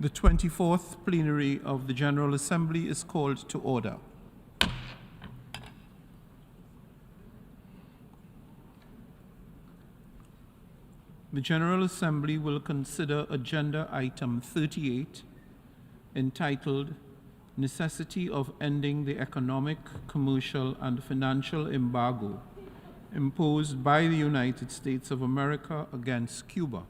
The 24th Plenary of the General Assembly is called to order. The General Assembly will consider Agenda Item 38, entitled Necessity of Ending the Economic, Commercial, and Financial Embargo imposed by the United States of America against Cuba.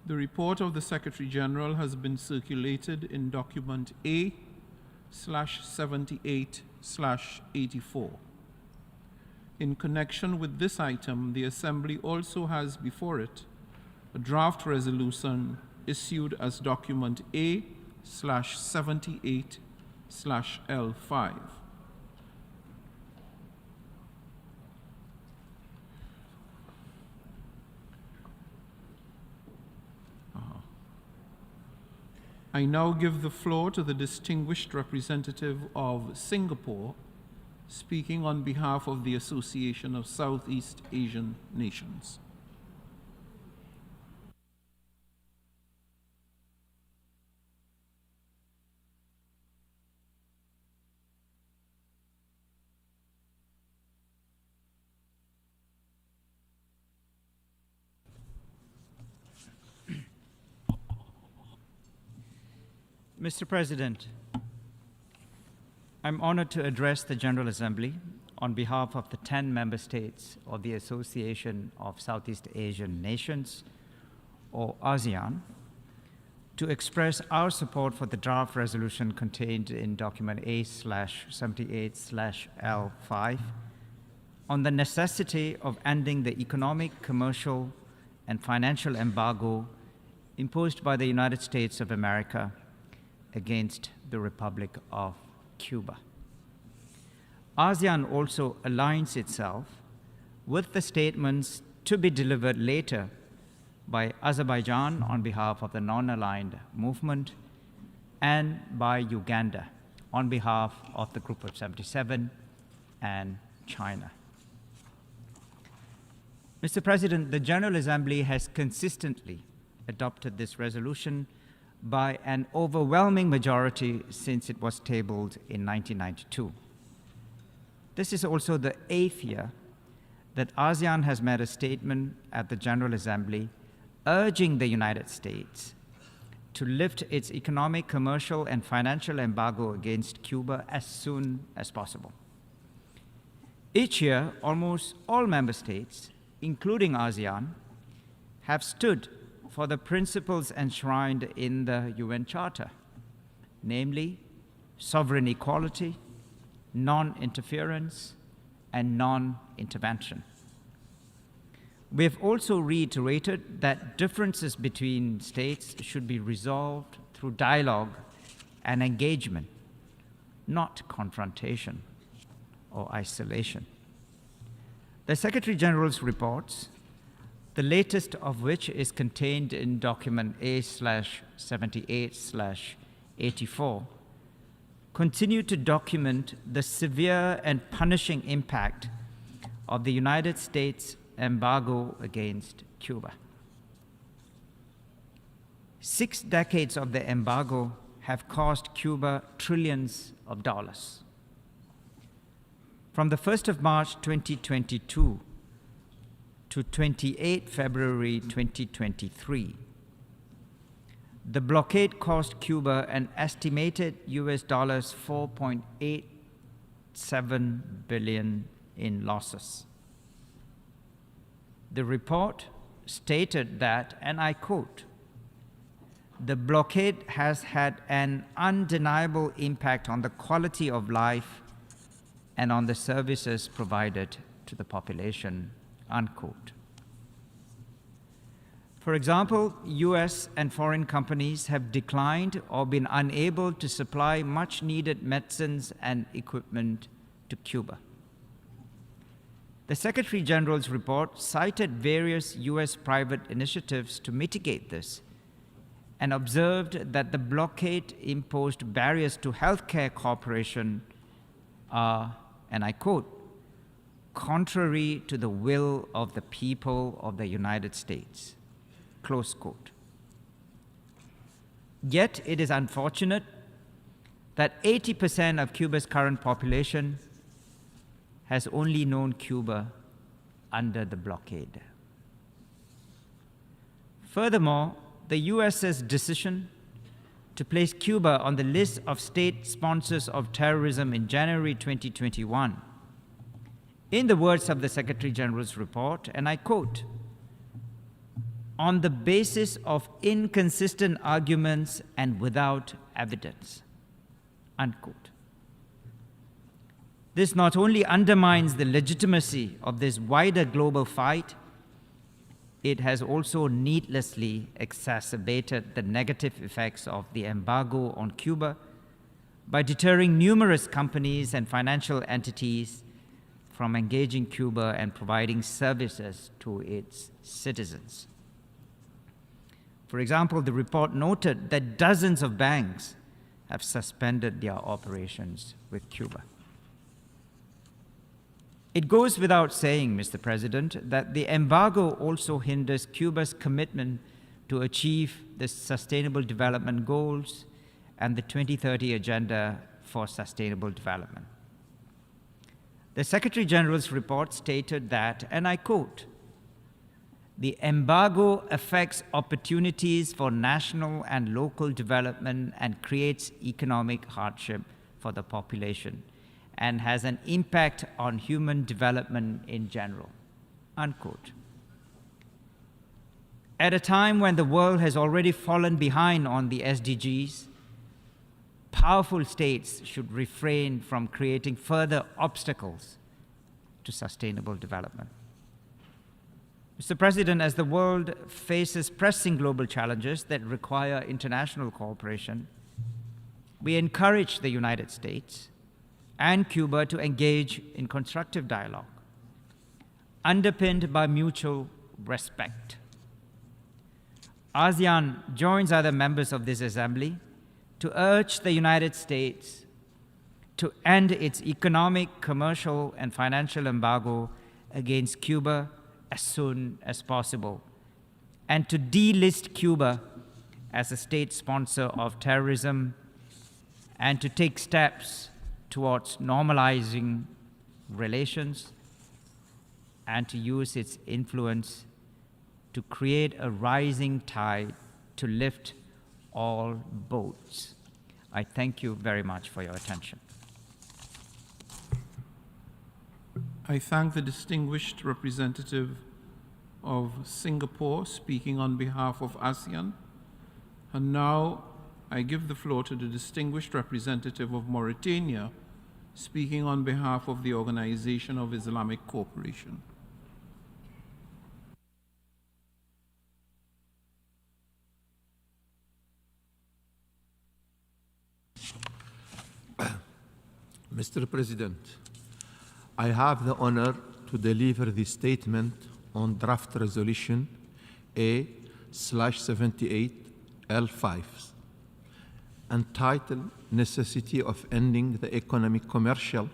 The report of the Secretary General has been circulated in document A/78/84. In connection with this item, the Assembly also has before it a draft resolution issued as document A/78/L5. I now give the floor to the distinguished representative of Singapore, speaking on behalf of the Association of Southeast Asian Nations. Mr. President, I'm honored to address the General Assembly on behalf of the 10 member states of the Association of Southeast Asian Nations, or ASEAN, to express our support for the draft resolution contained in document A/78/L5 on the necessity of ending the economic, commercial, and financial embargo imposed by the United States of America against the Republic of Cuba. ASEAN also aligns itself with the statements to be delivered later by Azerbaijan on behalf of the non-aligned movement and by Uganda on behalf of the Group of 77 and China. Mr. President, the General Assembly has consistently adopted this resolution by an overwhelming majority since it was tabled in 1992. This is also the 8th year that ASEAN has made a statement at the General Assembly urging the United States to lift its economic, commercial, and financial embargo against Cuba as soon as possible. Each year, almost all member states, including ASEAN, have stood for the principles enshrined in the UN Charter, namely sovereign equality, non-interference, and non-intervention. We have also reiterated that differences between states should be resolved through dialogue and engagement, not confrontation or isolation. The Secretary General's reports, the latest of which is contained in document A/78/84, continue to document the severe and punishing impact of the United States embargo against Cuba. 6 decades of the embargo have cost Cuba trillions of dollars. From the 1st of March 2022 to 28 February 2023, the blockade cost Cuba an estimated US $4.87 billion in losses. The report stated that, and I quote, "The blockade has had an undeniable impact on the quality of life and on the services provided to the population," unquote. For example, US and foreign companies have declined or been unable to supply much needed medicines and equipment to Cuba. The Secretary General's report cited various US private initiatives to mitigate this and observed that the blockade imposed barriers to healthcare cooperation are, and I quote, "contrary to the will of the people of the United States," close quote. Yet it is unfortunate that 80% of Cuba's current population has only known Cuba under the blockade. Furthermore, the US's decision to place Cuba on the list of state sponsors of terrorism in January 2021, in the words of the Secretary General's report, and I quote, "on the basis of inconsistent arguments and without evidence," unquote. This not only undermines the legitimacy of this wider global fight, it has also needlessly exacerbated the negative effects of the embargo on Cuba by deterring numerous companies and financial entities from engaging Cuba and providing services to its citizens. For example, the report noted that dozens of banks have suspended their operations with Cuba. It goes without saying, Mr. President, that the embargo also hinders Cuba's commitment to achieve the Sustainable Development Goals and the 2030 Agenda for Sustainable Development. The Secretary General's report stated that, and I quote, "the embargo affects opportunities for national and local development and creates economic hardship for the population and has an impact on human development in general," unquote. At a time when the world has already fallen behind on the SDGs, powerful states should refrain from creating further obstacles to sustainable development. Mr. President, as the world faces pressing global challenges that require international cooperation, we encourage the United States and Cuba to engage in constructive dialogue, underpinned by mutual respect. ASEAN joins other members of this assembly to urge the United States to end its economic, commercial, and financial embargo against Cuba as soon as possible, and to delist Cuba as a state sponsor of terrorism, and to take steps towards normalizing relations and to use its influence to create a rising tide to lift all boats. I thank you very much for your attention. I thank the distinguished representative of Singapore speaking on behalf of ASEAN. And now I give the floor to the distinguished representative of Mauritania speaking on behalf of the Organization of Islamic Cooperation. Mr. President, I have the honor to deliver the statement on draft resolution A/78L5 entitled Necessity of Ending the Economic, Commercial,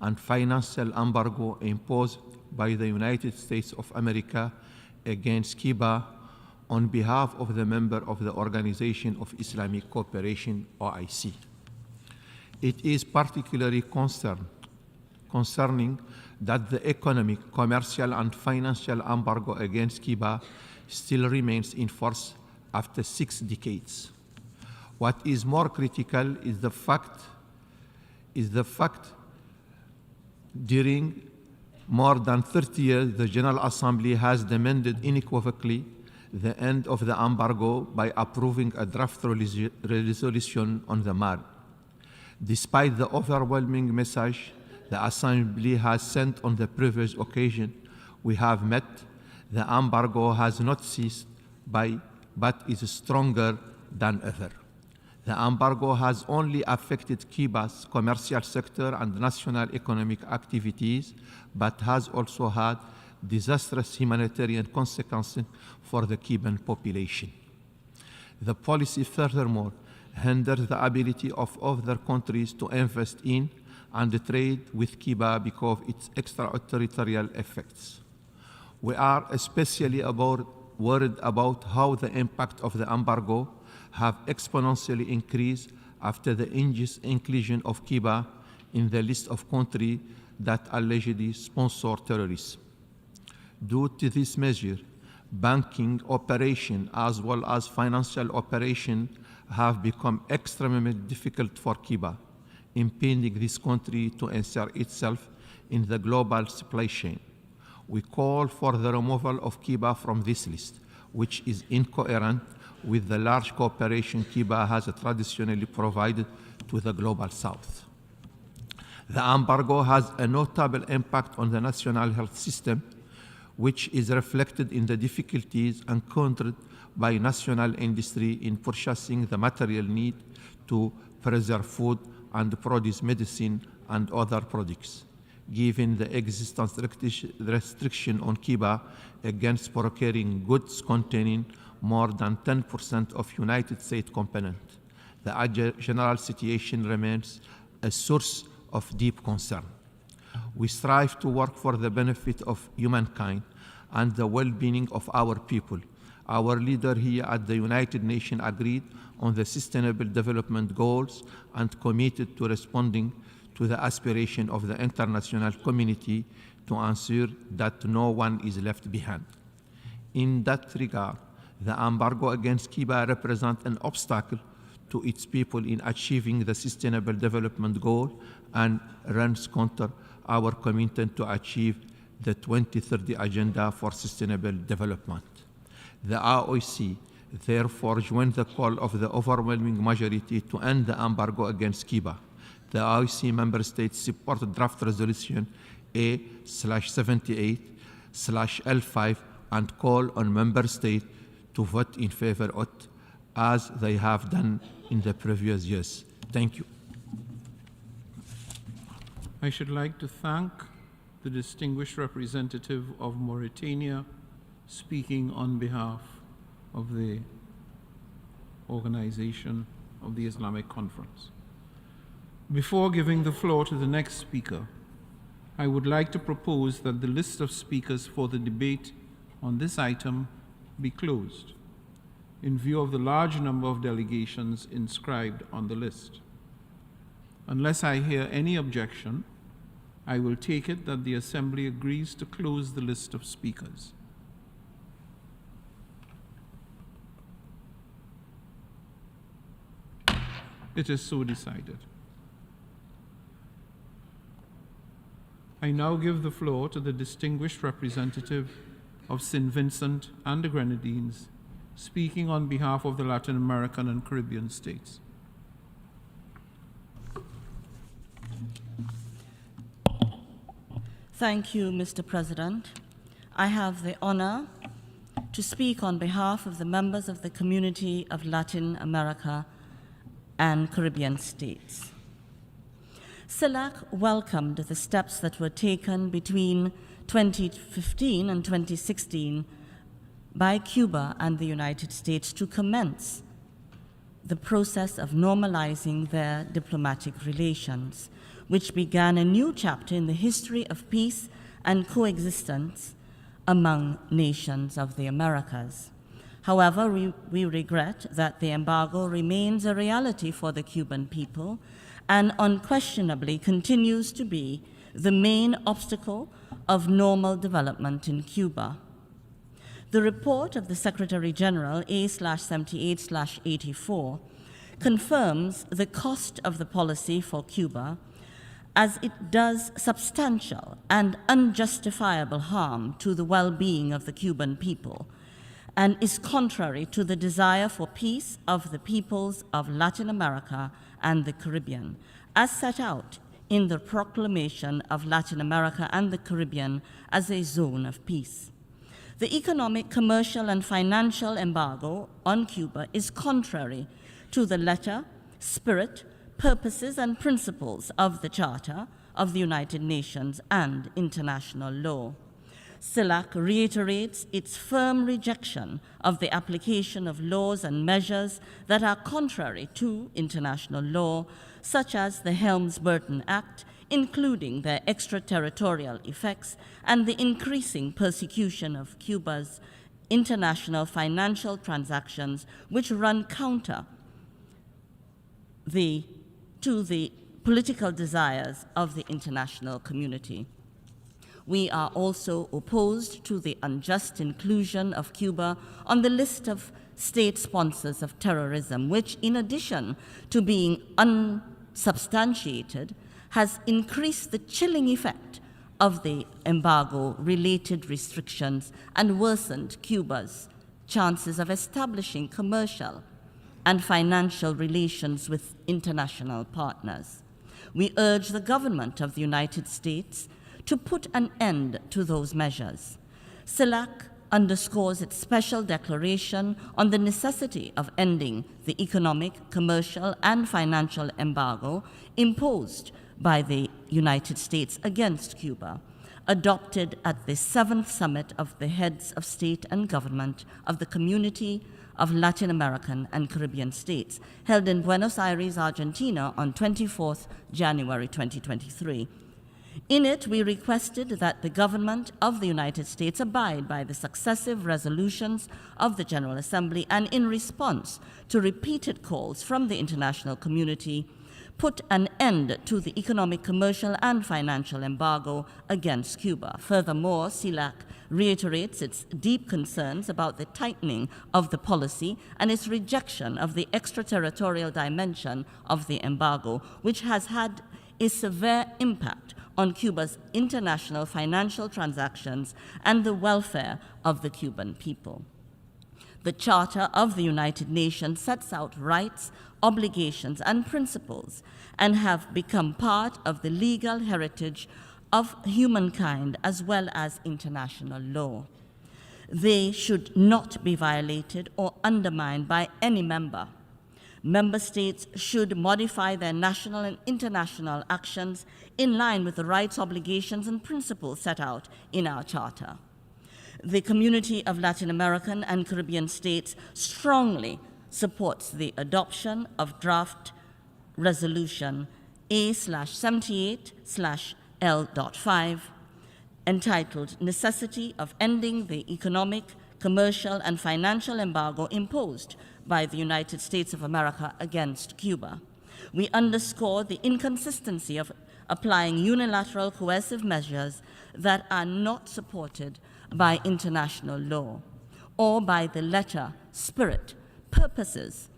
and Financial Embargo Imposed by the United States of America against Cuba on behalf of the member of the Organization of Islamic Cooperation, OIC. It is particularly concerning that the economic, commercial, and financial embargo against Cuba still remains in force after 6 decades. What is more critical is the fact during more than 30 years, the General Assembly has demanded unequivocally the end of the embargo by approving a draft resolution on the matter. Despite the overwhelming message the Assembly has sent on the previous occasion we have met, the embargo has not ceased but is stronger than ever. The embargo has only affected Cuba's commercial sector and national economic activities, but has also had disastrous humanitarian consequences for the Cuban population. The policy furthermore hinders the ability of other countries to invest in and trade with Cuba because of its extraterritorial effects. We are especially worried about how the impact of the embargo have exponentially increased after the inclusion of Cuba in the list of countries that allegedly sponsor terrorists. Due to this measure, banking operation as well as financial operation have become extremely difficult for Cuba, impeding this country to insert itself in the global supply chain. We call for the removal of Cuba from this list, which is incoherent with the large cooperation Cuba has traditionally provided to the global south. The embargo has a notable impact on the national health system, which is reflected in the difficulties encountered by national industry in purchasing the material need to preserve food and produce medicine and other products, given the existence restriction on Cuba against procuring goods containing more than 10% of United States component. The general situation remains a source of deep concern. We strive to work for the benefit of humankind and the well-being of our people. Our leader here at the United Nations agreed on the Sustainable Development Goals and committed to responding to the aspiration of the international community to ensure that no one is left behind. In that regard, the embargo against Cuba represents an obstacle to its people in achieving the Sustainable Development Goal and runs counter our commitment to achieve the 2030 Agenda for Sustainable Development. The ROC therefore joined the call of the overwhelming majority to end the embargo against Cuba. The ROC member states support draft resolution A/78/L5 and call on member states to vote in favor of it, as they have done in the previous years. Thank you. I should like to thank the distinguished representative of Mauritania speaking on behalf of the organization of the Islamic Conference. Before giving the floor to the next speaker, I would like to propose that the list of speakers for the debate on this item be closed in view of the large number of delegations inscribed on the list. Unless I hear any objection, I will take it that the Assembly agrees to close the list of speakers. It is so decided. I now give the floor to the distinguished representative of St. Vincent and the Grenadines, speaking on behalf of the Latin American and Caribbean states. Thank you, Mr. President. I have the honor to speak on behalf of the members of the Community of Latin America and Caribbean states. CELAC welcomed the steps that were taken between 2015 and 2016 by Cuba and the United States to commence the process of normalizing their diplomatic relations, which began a new chapter in the history of peace and coexistence among nations of the Americas. However, we regret that the embargo remains a reality for the Cuban people and unquestionably continues to be the main obstacle of normal development in Cuba. The report of the Secretary General A/78/84 confirms the cost of the policy for Cuba, as it does substantial and unjustifiable harm to the well-being of the Cuban people and is contrary to the desire for peace of the peoples of Latin America and the Caribbean, as set out in the Proclamation of Latin America and the Caribbean as a zone of peace. The economic, commercial, and financial embargo on Cuba is contrary to the letter, spirit, purposes, and principles of the Charter of the United Nations and international law. CELAC reiterates its firm rejection of the application of laws and measures that are contrary to international law, such as the Helms-Burton Act, including their extraterritorial effects and the increasing persecution of Cuba's international financial transactions which run counter to the political desires of the international community. We are also opposed to the unjust inclusion of Cuba on the list of state sponsors of terrorism, which, in addition to being unsubstantiated, has increased the chilling effect of the embargo-related restrictions and worsened Cuba's chances of establishing commercial and financial relations with international partners. We urge the government of the United States to put an end to those measures. CELAC underscores its special declaration on the necessity of ending the economic, commercial, and financial embargo imposed by the United States against Cuba, adopted at the 7th Summit of the Heads of State and Government of the Community of Latin American and Caribbean States, held in Buenos Aires, Argentina on 24th January 2023. In it, we requested that the government of the United States abide by the successive resolutions of the General Assembly and, in response to repeated calls from the international community, put an end to the economic, commercial, and financial embargo against Cuba. Furthermore, CELAC reiterates its deep concerns about the tightening of the policy and its rejection of the extraterritorial dimension of the embargo, which has had a severe impact on Cuba's international financial transactions and the welfare of the Cuban people. The Charter of the United Nations sets out rights, obligations, and principles, and have become part of the legal heritage of humankind as well as international law. They should not be violated or undermined by any member. Member states should modify their national and international actions in line with the rights, obligations, and principles set out in our Charter. The Community of Latin American and Caribbean States strongly supports the adoption of draft resolution A/78/L.5, entitled Necessity of Ending the Economic, Commercial, and Financial Embargo Imposed by the United States of America against Cuba. We underscore the inconsistency of applying unilateral coercive measures that are not supported by international law or by the letter, spirit, purposes,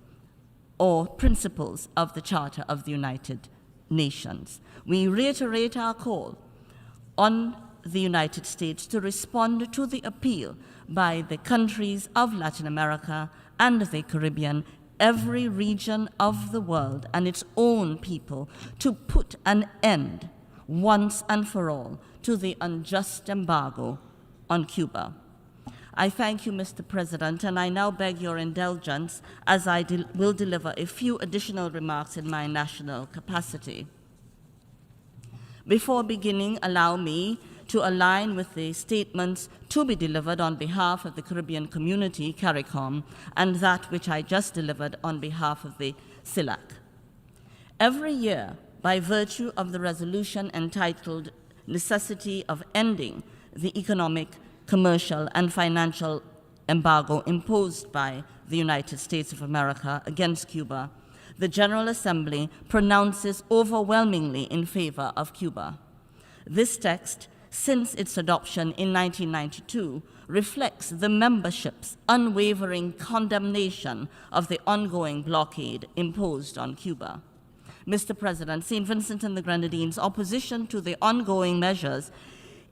or principles of the Charter of the United Nations. We reiterate our call on the United States to respond to the appeal by the countries of Latin America and the Caribbean, every region of the world, and its own people, to put an end, once and for all, to the unjust embargo on Cuba. I thank you, Mr. President, and I now beg your indulgence as I will deliver a few additional remarks in my national capacity. Before beginning, allow me to align with the statements to be delivered on behalf of the Caribbean community, CARICOM, and that which I just delivered on behalf of the CELAC. Every year, by virtue of the resolution entitled Necessity of Ending the Economic, Commercial, and Financial Embargo Imposed by the United States of America against Cuba, the General Assembly pronounces overwhelmingly in favor of Cuba. This text, since its adoption in 1992, reflects the membership's unwavering condemnation of the ongoing blockade imposed on Cuba. Mr. President, St. Vincent and the Grenadines' opposition to the ongoing measures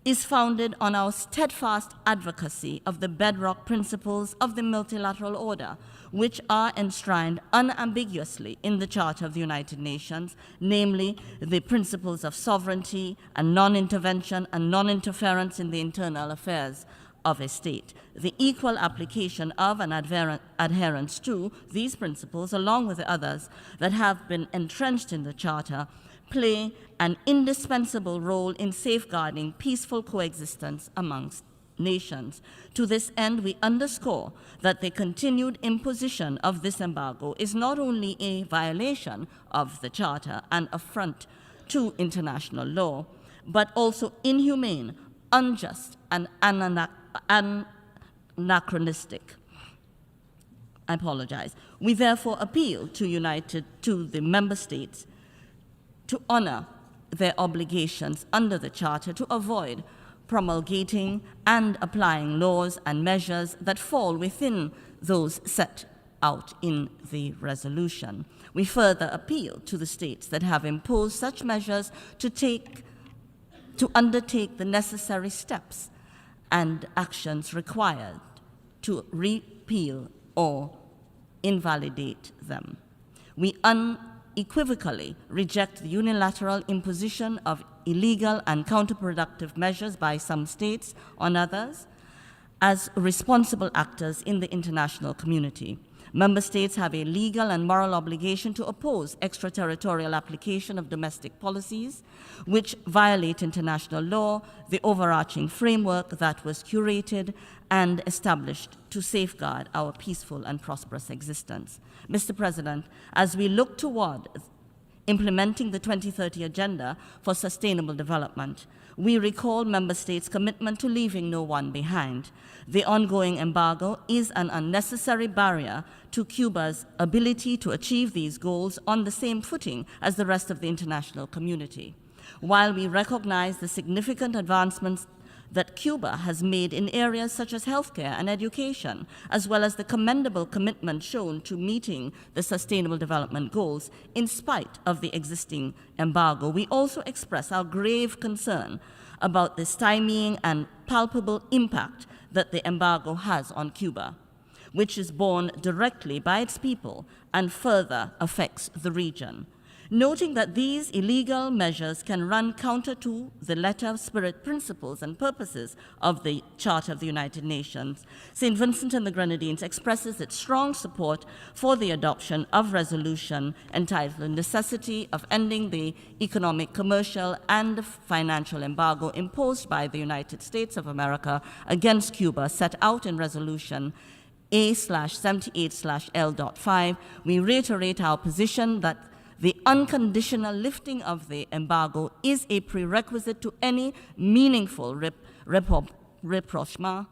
is founded on our steadfast advocacy of the bedrock principles of the multilateral order, which are enshrined unambiguously in the Charter of the United Nations, namely the principles of sovereignty and non-intervention and non-interference in the internal affairs of a state. The equal application of and adherence to these principles, along with the others that have been entrenched in the Charter, play an indispensable role in safeguarding peaceful coexistence amongst nations. To this end, we underscore that the continued imposition of this embargo is not only a violation of the Charter and affront to international law, but also inhumane, unjust, and anachronistic. I apologize. We therefore appeal to the member states to honor their obligations under the Charter to avoid promulgating and applying laws and measures that fall within those set out in the resolution. We further appeal to the states that have imposed such measures to undertake the necessary steps and actions required to repeal or invalidate them. We unequivocally reject the unilateral imposition of illegal and counterproductive measures by some states on others as responsible actors in the international community. Member states have a legal and moral obligation to oppose extraterritorial application of domestic policies which violate international law, the overarching framework that was curated and established to safeguard our peaceful and prosperous existence. Mr. President, as we look toward implementing the 2030 Agenda for Sustainable Development, we recall member states' commitment to leaving no one behind. The ongoing embargo is an unnecessary barrier to Cuba's ability to achieve these goals on the same footing as the rest of the international community. While we recognize the significant advancements that Cuba has made in areas such as healthcare and education, as well as the commendable commitment shown to meeting the Sustainable Development Goals in spite of the existing embargo, we also express our grave concern about the stymieing and palpable impact that the embargo has on Cuba, which is borne directly by its people and further affects the region. Noting that these illegal measures can run counter to the letter, spirit, principles, and purposes of the Charter of the United Nations, St. Vincent and the Grenadines expresses its strong support for the adoption of resolution entitled "The Necessity of Ending the Economic, Commercial, and Financial Embargo Imposed by the United States of America against Cuba," set out in Resolution A/78/L.5. We reiterate our position that the unconditional lifting of the embargo is a prerequisite to any meaningful rapprochement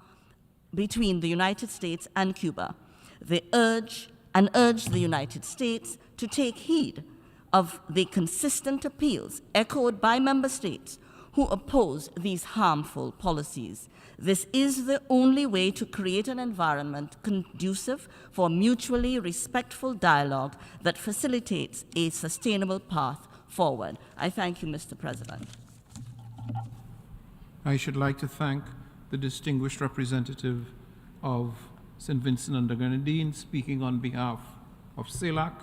between the United States and Cuba. They urge the United States to take heed of the consistent appeals echoed by member states who oppose these harmful policies. This is the only way to create an environment conducive for mutually respectful dialogue that facilitates a sustainable path forward. I thank you, Mr. President. I should like to thank the distinguished representative of St. Vincent and the Grenadines speaking on behalf of CELAC,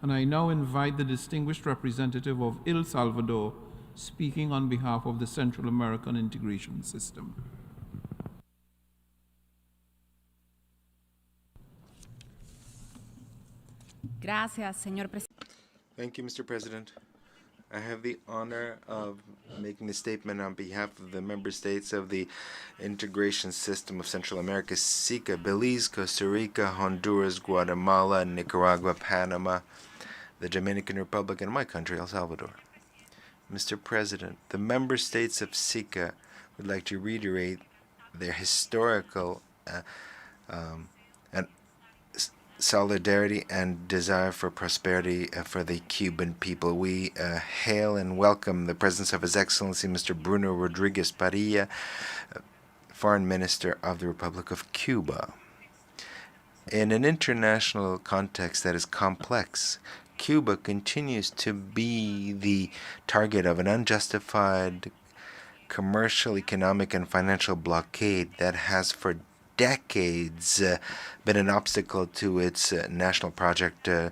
and I now invite the distinguished representative of El Salvador speaking on behalf of the Central American Integration System. Gracias, señor presidente. Thank you, Mr. President. I have the honor of making a statement on behalf of the member states of the Integration System of Central America, SICA, Belize, Costa Rica, Honduras, Guatemala, Nicaragua, Panama, the Dominican Republic, and my country, El Salvador. Mr. President, the member states of SICA would like to reiterate their historical and solidarity and desire for prosperity for the Cuban people. We hail and welcome the presence of His Excellency Mr. Bruno Rodriguez Parilla, Foreign Minister of the Republic of Cuba. In an international context that is complex, Cuba continues to be the target of an unjustified commercial, economic, and financial blockade that has for decades been an obstacle to its national project to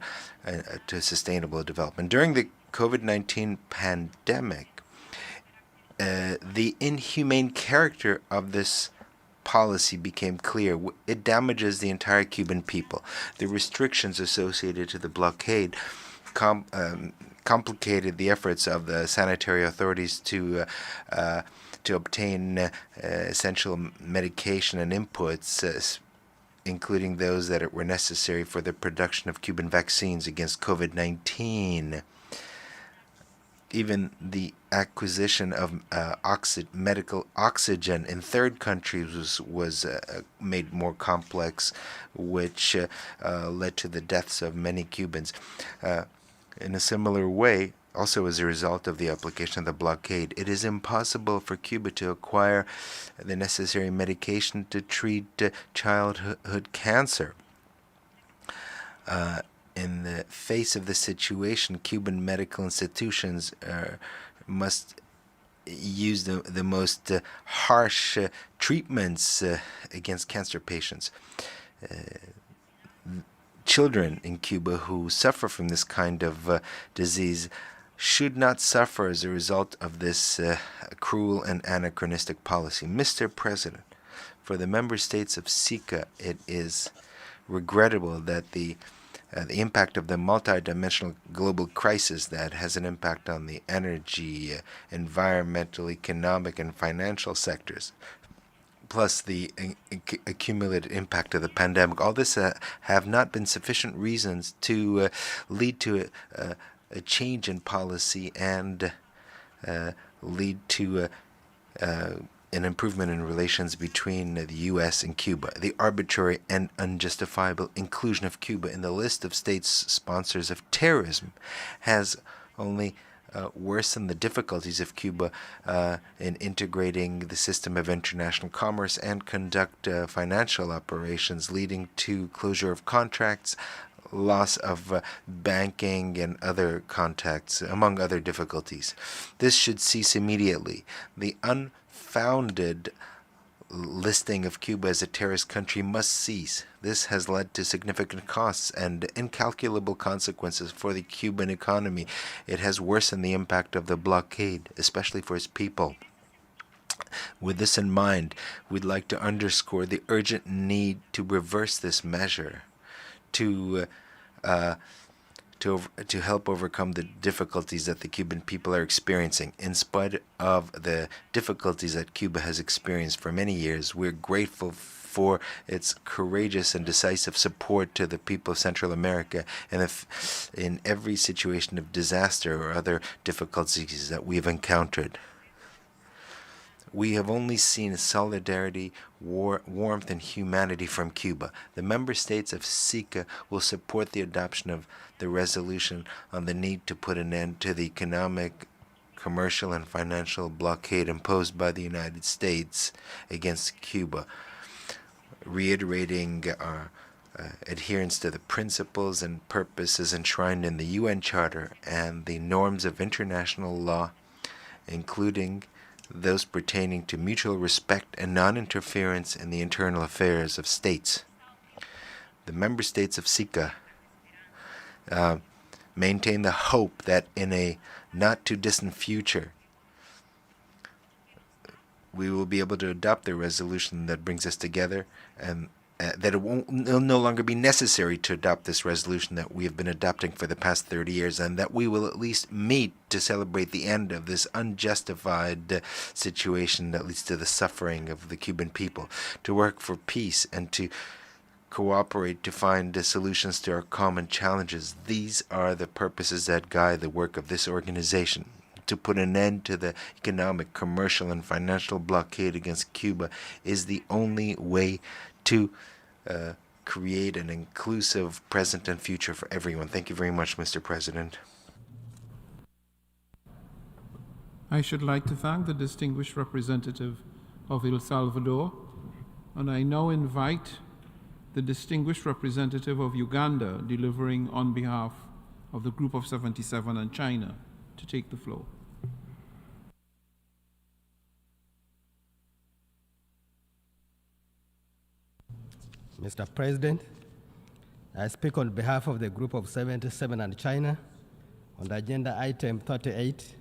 sustainable development. During the COVID-19 pandemic, the inhumane character of this policy became clear. It damages the entire Cuban people. The restrictions associated to the blockade complicated the efforts of the sanitary authorities to obtain essential medication and inputs, including those that were necessary for the production of Cuban vaccines against COVID-19. even the acquisition of medical oxygen in third countries was made more complex, which led to the deaths of many Cubans. In a similar way, also as a result of the application of the blockade, it is impossible for Cuba to acquire the necessary medication to treat childhood cancer. In the face of this situation, Cuban medical institutions must use the most harsh treatments against cancer patients. Children in Cuba who suffer from this kind of disease should not suffer as a result of this cruel and anachronistic policy. Mr. President, for the member states of SICA, it is regrettable that the impact of the multidimensional global crisis that has an impact on the energy, environmental, economic, and financial sectors, plus the accumulated impact of the pandemic, all this have not been sufficient reasons to lead to a change in policy and lead to an improvement in relations between the U.S. and Cuba. The arbitrary and unjustifiable inclusion of Cuba in the list of states sponsors of terrorism has only worsened the difficulties of Cuba in integrating the system of international commerce and conduct financial operations, leading to closure of contracts, loss of banking and other contacts, among other difficulties. This should cease immediately. The unfounded listing of Cuba as a terrorist country must cease. This has led to significant costs and incalculable consequences for the Cuban economy. It has worsened the impact of the blockade, especially for its people. With this in mind, we'd like to underscore the urgent need to reverse this measure, to help overcome the difficulties that the Cuban people are experiencing. In spite of the difficulties that Cuba has experienced for many years, we're grateful for its courageous and decisive support to the people of Central America and in every situation of disaster or other difficulties that we've encountered. We have only seen solidarity, warmth, and humanity from Cuba. The member states of SICA will support the adoption of the resolution on the need to put an end to the economic, commercial, and financial blockade imposed by the United States against Cuba, reiterating our adherence to the principles and purposes enshrined in the UN Charter and the norms of international law, including those pertaining to mutual respect and non-interference in the internal affairs of states. The member states of SICA maintain the hope that in a not-too-distant future, we will be able to adopt the resolution that brings us together, and that it will no longer be necessary to adopt this resolution that we have been adopting for the past 30 years, and that we will at least meet to celebrate the end of this unjustified situation that leads to the suffering of the Cuban people, to work for peace and to cooperate to find solutions to our common challenges. These are the purposes that guide the work of this organization. To put an end to the economic, commercial, and financial blockade against Cuba is the only way to create an inclusive present and future for everyone. Thank you very much, Mr. President. I should like to thank the distinguished representative of El Salvador, and I now invite the distinguished representative of Uganda, delivering on behalf of the Group of 77 and China, to take the floor. Mr. President, I speak on behalf of the Group of 77 and China on the agenda item 38,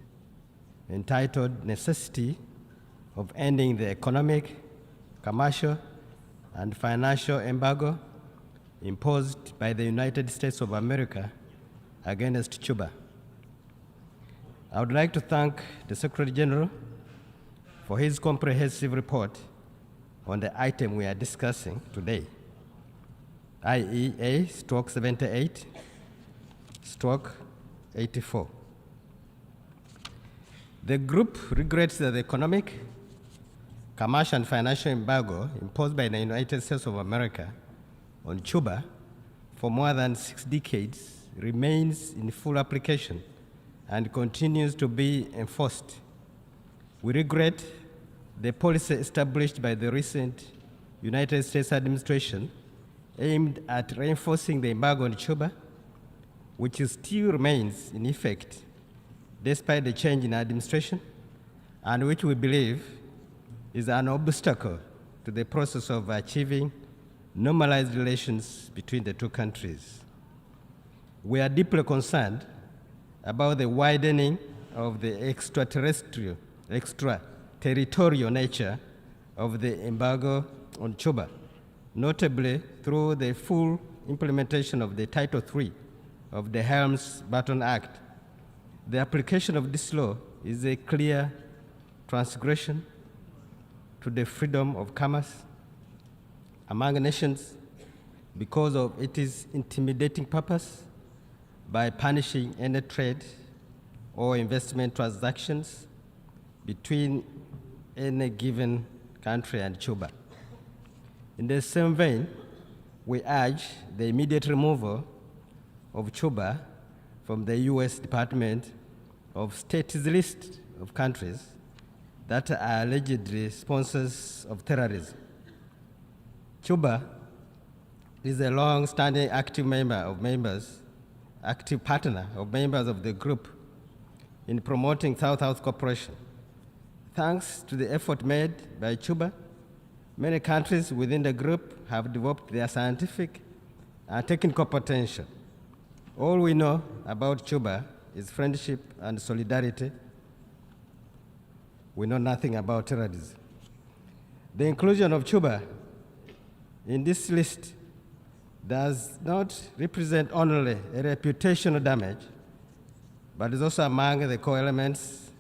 entitled Necessity of Ending the Economic, Commercial, and Financial Embargo imposed by the United States of America against Cuba. I would like to thank the Secretary General for his comprehensive report on the item we are discussing today. IEA/78/84. The group regrets that the economic, commercial, and financial embargo imposed by the United States of America on Cuba for more than 6 decades remains in full application and continues to be enforced. We regret the policy established by the recent United States administration aimed at reinforcing the embargo on Cuba, which still remains in effect despite the change in administration, and which we believe is an obstacle to the process of achieving normalized relations between the two countries. We are deeply concerned about the widening of the extraterritorial nature of the embargo on Cuba, notably through the full implementation of the Title III of the Helms-Burton Act. The application of this law is a clear transgression to the freedom of commerce among nations because of its intimidating purpose by punishing any trade or investment transactions between any given country and Cuba. In the same vein, we urge the immediate removal of Cuba from the U.S. Department of State's list of countries that are allegedly sponsors of terrorism. Cuba is a long-standing active partner of members of the group in promoting South-South cooperation. Thanks to the effort made by Cuba, many countries within the group have developed their scientific and technical potential. All we know about Cuba is friendship and solidarity. We know nothing about terrorism. The inclusion of Cuba in this list does not represent only a reputational damage, but is also among the core elements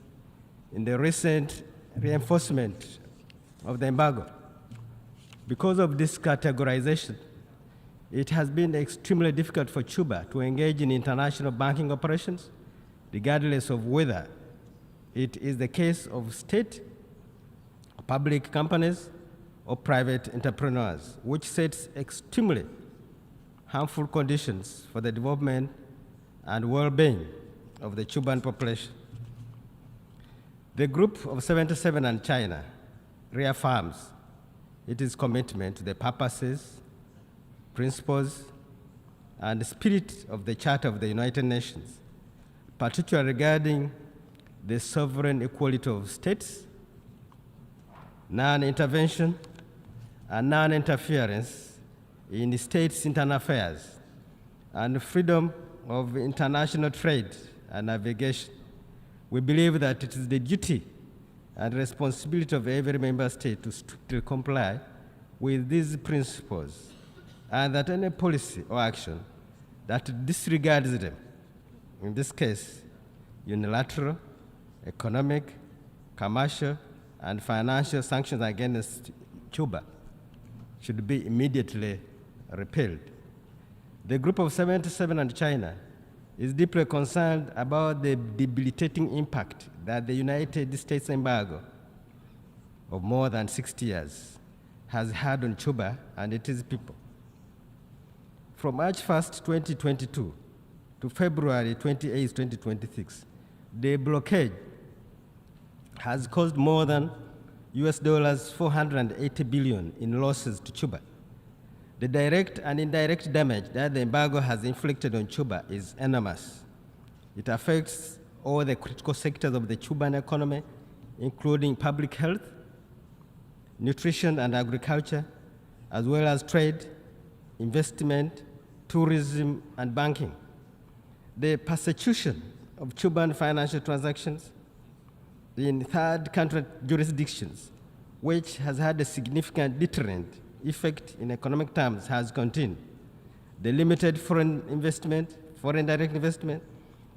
in the recent reinforcement of the embargo. Because of this categorization, it has been extremely difficult for Cuba to engage in international banking operations, regardless of whether it is the case of state, public companies, or private entrepreneurs, which sets extremely harmful conditions for the development and well-being of the Cuban population. The Group of 77 and China reaffirms its commitment to the purposes, principles, and spirit of the Charter of the United Nations, particularly regarding the sovereign equality of states, non-intervention, and non-interference in states' internal affairs, and freedom of international trade and navigation. We believe that it is the duty and responsibility of every member state to strictly comply with these principles, and that any policy or action that disregards them, in this case, unilateral, economic, commercial, and financial sanctions against Cuba, should be immediately repealed. The Group of 77 and China is deeply concerned about the debilitating impact that the United States embargo of more than 60 years has had on Cuba and its people. From March 1st, 2022 to February 28, 2026, the blockade has caused more than US $480 billion in losses to Cuba. The direct and indirect damage that the embargo has inflicted on Cuba is enormous. It affects all the critical sectors of the Cuban economy, including public health, nutrition and agriculture, as well as trade, investment, tourism, and banking. The persecution of Cuban financial transactions in third country jurisdictions, which has had a significant deterrent effect in economic terms, has continued. The limited foreign investment, foreign direct investment,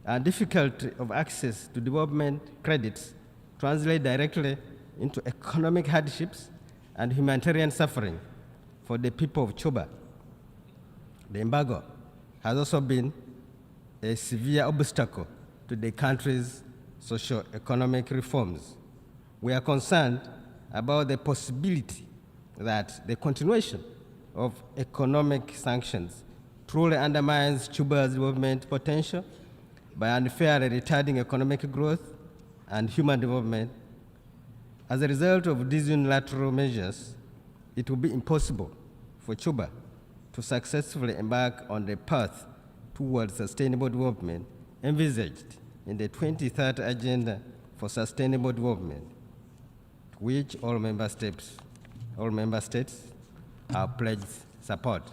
and difficulty of access to development credits translate directly into economic hardships and humanitarian suffering for the people of Cuba. The embargo has also been a severe obstacle to the country's socio-economic reforms. We are concerned about the possibility that the continuation of economic sanctions truly undermines Cuba's development potential by unfairly retarding economic growth and human development. As a result of these unilateral measures, it will be impossible for Cuba to successfully embark on the path towards sustainable development envisaged in the 2030 Agenda for Sustainable Development, which all member states have pledged support.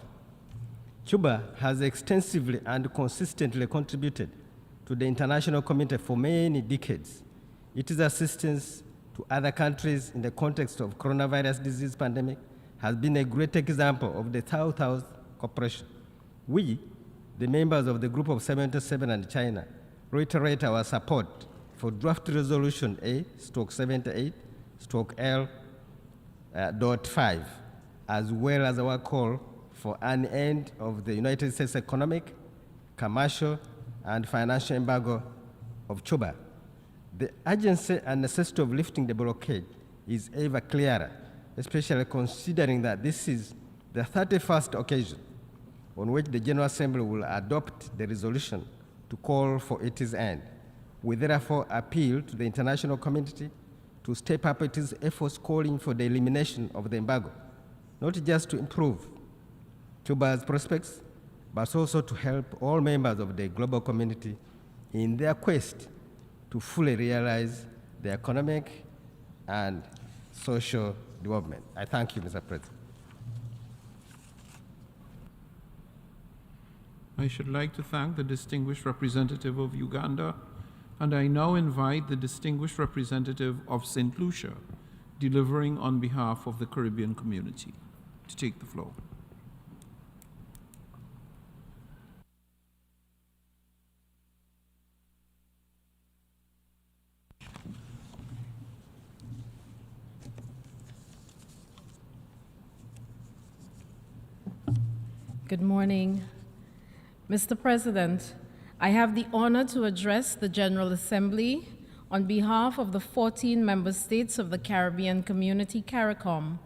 Cuba has extensively and consistently contributed to the international community for many decades. Its assistance to other countries in the context of coronavirus disease pandemic has been a great example of the South-South cooperation. We, the members of the Group of 77 and China, reiterate our support for draft resolution A/78/L.5, as well as our call for an end of the United States economic, commercial, and financial embargo of Cuba. The urgency and necessity of lifting the blockade is ever clearer, especially considering that this is the 31st occasion on which the General Assembly will adopt the resolution to call for its end. We therefore appeal to the international community to step up its efforts calling for the elimination of the embargo, not just to improve Cuba's prospects, but also to help all members of the global community in their quest to fully realize the economic and social development. I thank you, Mr. President. I should like to thank the distinguished representative of Uganda, and I now invite the distinguished representative of St. Lucia, delivering on behalf of the Caribbean community, to take the floor. Good morning. Mr. President, I have the honor to address the General Assembly on behalf of the 14 member states of the Caribbean Community, CARICOM,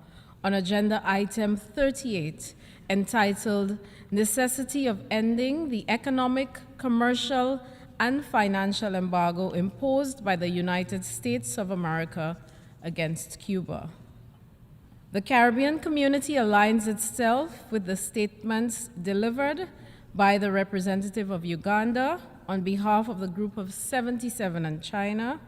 on Agenda Item 38, entitled Necessity of Ending the Economic, Commercial, and Financial Embargo Imposed by the United States of America against Cuba. The Caribbean Community aligns itself with the statements delivered by the representative of Uganda on behalf of the Group of 77 and China,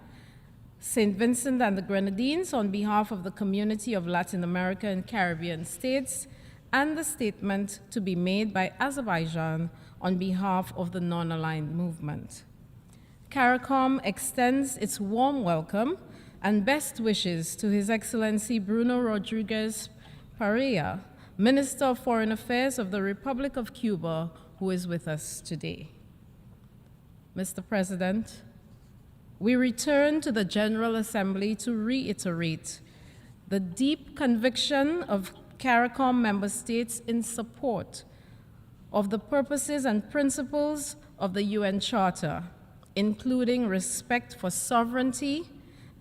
St. Vincent and the Grenadines on behalf of the Community of Latin America and Caribbean States, and the statement to be made by Azerbaijan on behalf of the non-aligned movement. CARICOM extends its warm welcome and best wishes to His Excellency Bruno Rodriguez Parilla, Minister of Foreign Affairs of the Republic of Cuba, who is with us today. Mr. President, we return to the General Assembly to reiterate the deep conviction of CARICOM member states in support of the purposes and principles of the UN Charter, including respect for sovereignty,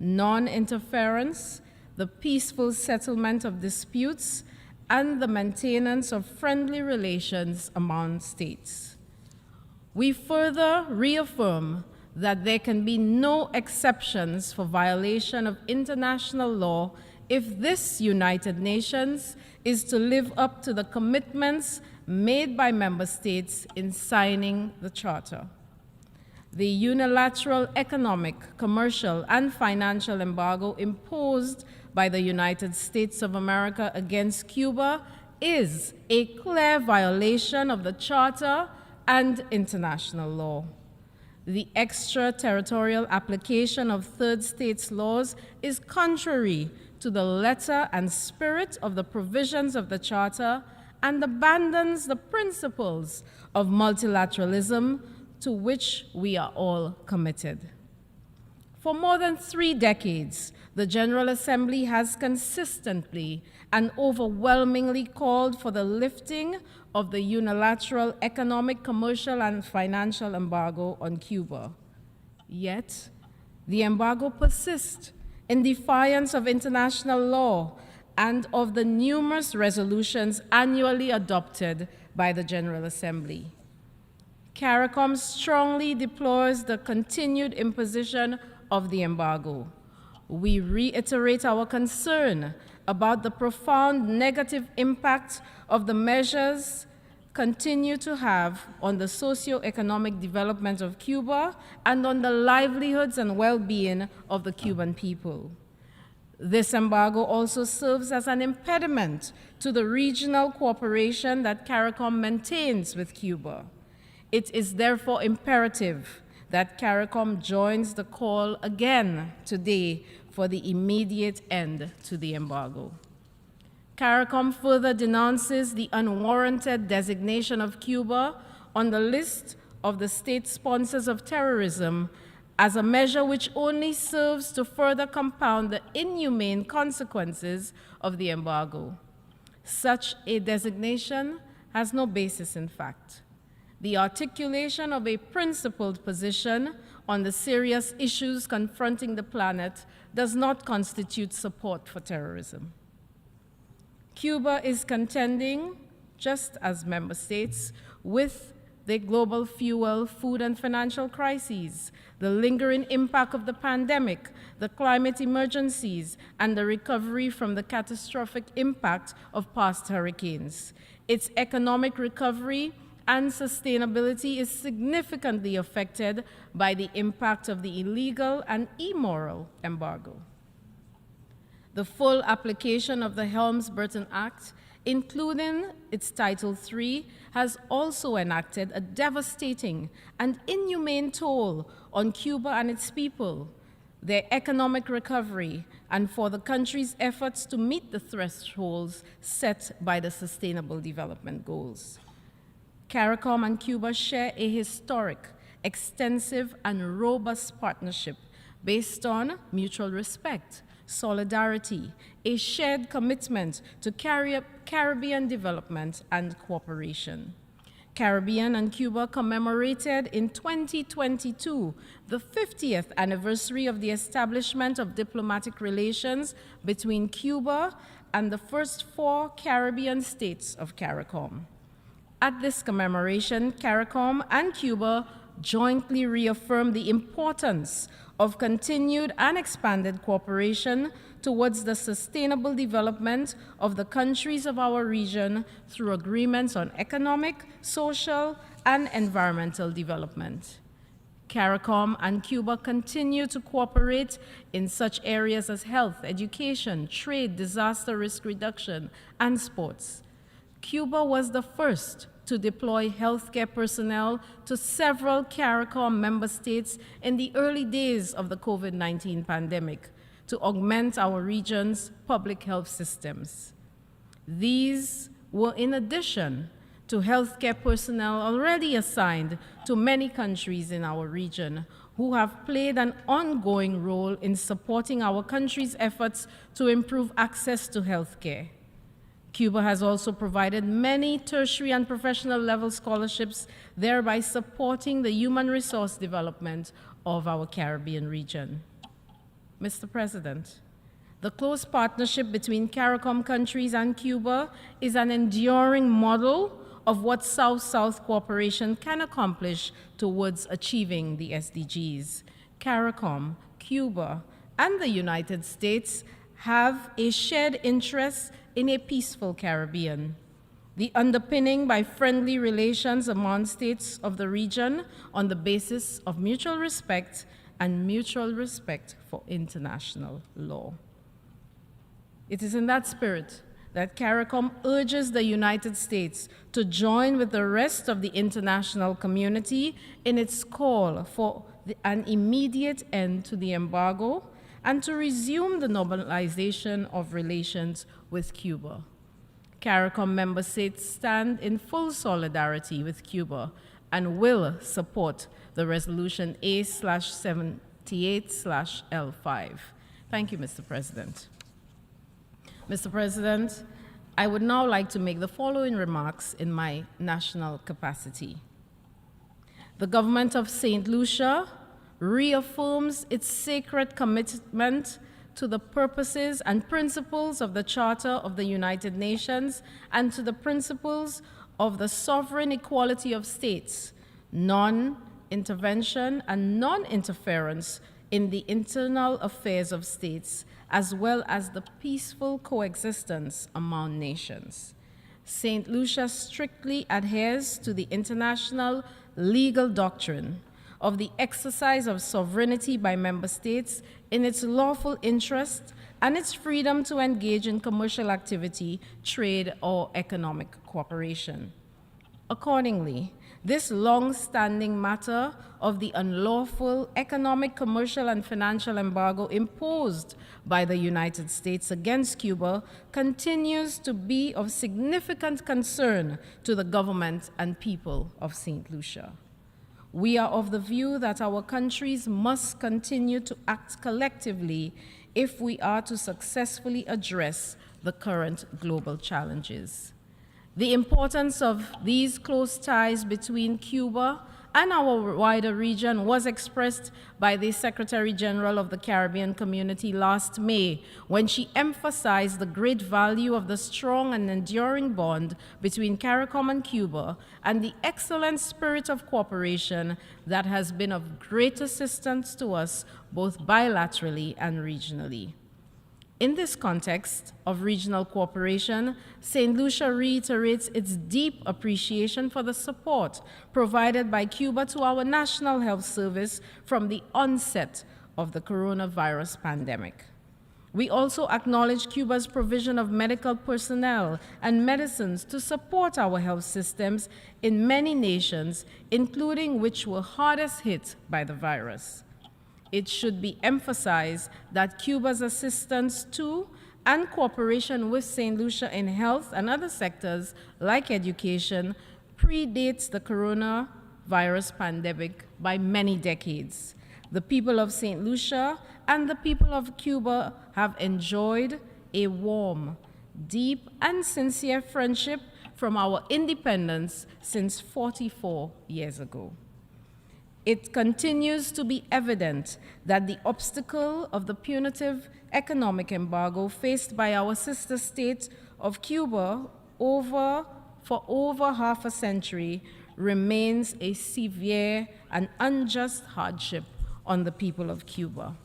non-interference, the peaceful settlement of disputes, and the maintenance of friendly relations among states. We further reaffirm that there can be no exceptions for violation of international law if this United Nations is to live up to the commitments made by member states in signing the Charter. The unilateral economic, commercial, and financial embargo imposed by the United States of America against Cuba is a clear violation of the Charter and international law. The extraterritorial application of third states' laws is contrary to the letter and spirit of the provisions of the Charter and abandons the principles of multilateralism to which we are all committed. For more than 3 decades, the General Assembly has consistently and overwhelmingly called for the lifting of the unilateral economic, commercial, and financial embargo on Cuba. Yet, The embargo persists in defiance of international law and of the numerous resolutions annually adopted by the General Assembly. CARICOM strongly deplores the continued imposition of the embargo. We reiterate our concern about the profound negative impact of the measures continue to have on the socio-economic development of Cuba and on the livelihoods and well-being of the Cuban people. This embargo also serves as an impediment to the regional cooperation that CARICOM maintains with Cuba. It is therefore imperative that CARICOM joins the call again today for the immediate end to the embargo. CARICOM further denounces the unwarranted designation of Cuba on the list of the state sponsors of terrorism as a measure which only serves to further compound the inhumane consequences of the embargo. Such a designation has no basis in fact. The articulation of a principled position on the serious issues confronting the planet does not constitute support for terrorism. Cuba is contending, just as member states, with the global fuel, food, and financial crises, the lingering impact of the pandemic, the climate emergencies, and the recovery from the catastrophic impact of past hurricanes. Its economic recovery and sustainability is significantly affected by the impact of the illegal and immoral embargo. The full application of the Helms-Burton Act, including its Title III, has also enacted a devastating and inhumane toll on Cuba and its people, their economic recovery, and for the country's efforts to meet the thresholds set by the Sustainable Development Goals. CARICOM and Cuba share a historic, extensive, and robust partnership based on mutual respect, solidarity, a shared commitment to Caribbean development and cooperation. Caribbean and Cuba commemorated in 2022 the 50th anniversary of the establishment of diplomatic relations between Cuba and the first 4 Caribbean states of CARICOM. At this commemoration, CARICOM and Cuba jointly reaffirmed the importance of continued and expanded cooperation towards the sustainable development of the countries of our region through agreements on economic, social, and environmental development. CARICOM and Cuba continue to cooperate in such areas as health, education, trade, disaster risk reduction, and sports. Cuba was the first to deploy healthcare personnel to several CARICOM member states in the early days of the COVID-19 pandemic to augment our region's public health systems. These were in addition to healthcare personnel already assigned to many countries in our region who have played an ongoing role in supporting our country's efforts to improve access to healthcare. Cuba has also provided many tertiary and professional level scholarships, thereby supporting the human resource development of our Caribbean region. Mr. President, the close partnership between CARICOM countries and Cuba is an enduring model of what South-South cooperation can accomplish towards achieving the SDGs. CARICOM, Cuba, and the United States have a shared interest in a peaceful Caribbean. The underpinning by friendly relations among states of the region on the basis of mutual respect and mutual respect for international law. It is in that spirit that CARICOM urges the United States to join with the rest of the international community in its call for an immediate end to the embargo and to resume the normalization of relations with Cuba. CARICOM member states stand in full solidarity with Cuba and will support the resolution A/78/L5. Thank you, Mr. President. Mr. President, I would now like to make the following remarks in my national capacity. The government of St. Lucia reaffirms its sacred commitment to the purposes and principles of the Charter of the United Nations and to the principles of the sovereign equality of states, non-intervention and non-interference in the internal affairs of states, as well as the peaceful coexistence among nations. St. Lucia strictly adheres to the international legal doctrine of the exercise of sovereignty by member states in its lawful interest and its freedom to engage in commercial activity, trade, or economic cooperation. Accordingly, this long-standing matter of the unlawful economic, commercial, and financial embargo imposed by the United States against Cuba continues to be of significant concern to the government and people of St. Lucia. We are of the view that our countries must continue to act collectively if we are to successfully address the current global challenges. The importance of these close ties between Cuba and our wider region was expressed by the Secretary General of the Caribbean Community last May, when she emphasized the great value of the strong and enduring bond between CARICOM and Cuba and the excellent spirit of cooperation that has been of great assistance to us both bilaterally and regionally. In this context of regional cooperation, St. Lucia reiterates its deep appreciation for the support provided by Cuba to our National Health Service from the onset of the coronavirus pandemic. We also acknowledge Cuba's provision of medical personnel and medicines to support our health systems in many nations, including which were hardest hit by the virus. It should be emphasized that Cuba's assistance to and cooperation with St. Lucia in health and other sectors like education predates the coronavirus pandemic by many decades. The people of St. Lucia and the people of Cuba have enjoyed a warm, deep, and sincere friendship from our independence since 44 years ago. It continues to be evident that the obstacle of the punitive economic embargo faced by our sister state of Cuba for over half a century remains a severe and unjust hardship on the people of Cuba.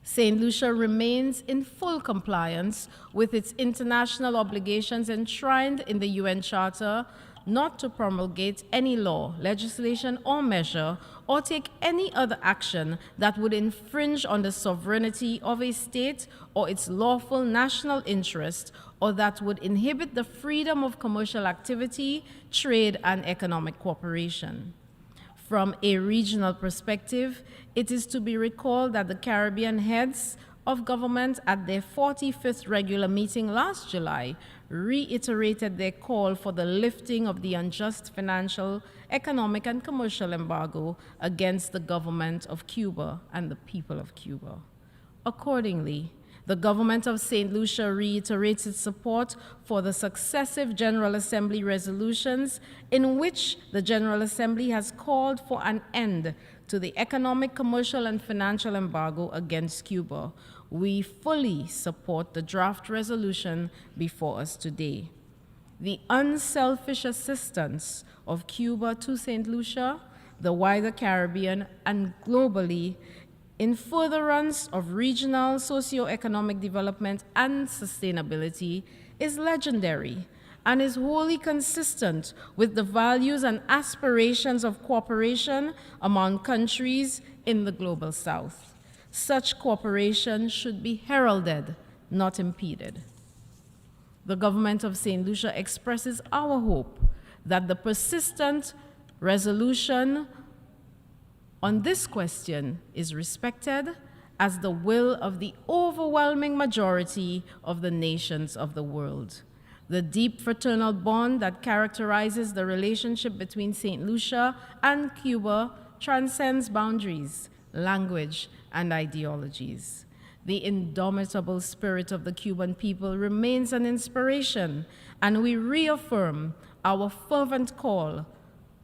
St. Lucia remains in full compliance with its international obligations enshrined in the UN Charter not to promulgate any law, legislation, or measure, or take any other action that would infringe on the sovereignty of a state or its lawful national interest, or that would inhibit the freedom of commercial activity, trade, and economic cooperation. From a regional perspective, it is to be recalled that the Caribbean heads of government at their 45th regular meeting last July reiterated their call for the lifting of the unjust financial, economic, and commercial embargo against the government of Cuba and the people of Cuba. Accordingly, the government of St. Lucia reiterates its support for the successive General Assembly resolutions in which the General Assembly has called for an end to the economic, commercial, and financial embargo against Cuba. We fully support the draft resolution before us today. The unselfish assistance of Cuba to St. Lucia, the wider Caribbean, and globally in furtherance of regional socio-economic development and sustainability is legendary and is wholly consistent with the values and aspirations of cooperation among countries in the global South. Such cooperation should be heralded, not impeded. The government of St. Lucia expresses our hope that the persistent resolution on this question is respected as the will of the overwhelming majority of the nations of the world. The deep fraternal bond that characterizes the relationship between St. Lucia and Cuba transcends boundaries, language, and ideologies. The indomitable spirit of the Cuban people remains an inspiration, and we reaffirm our fervent call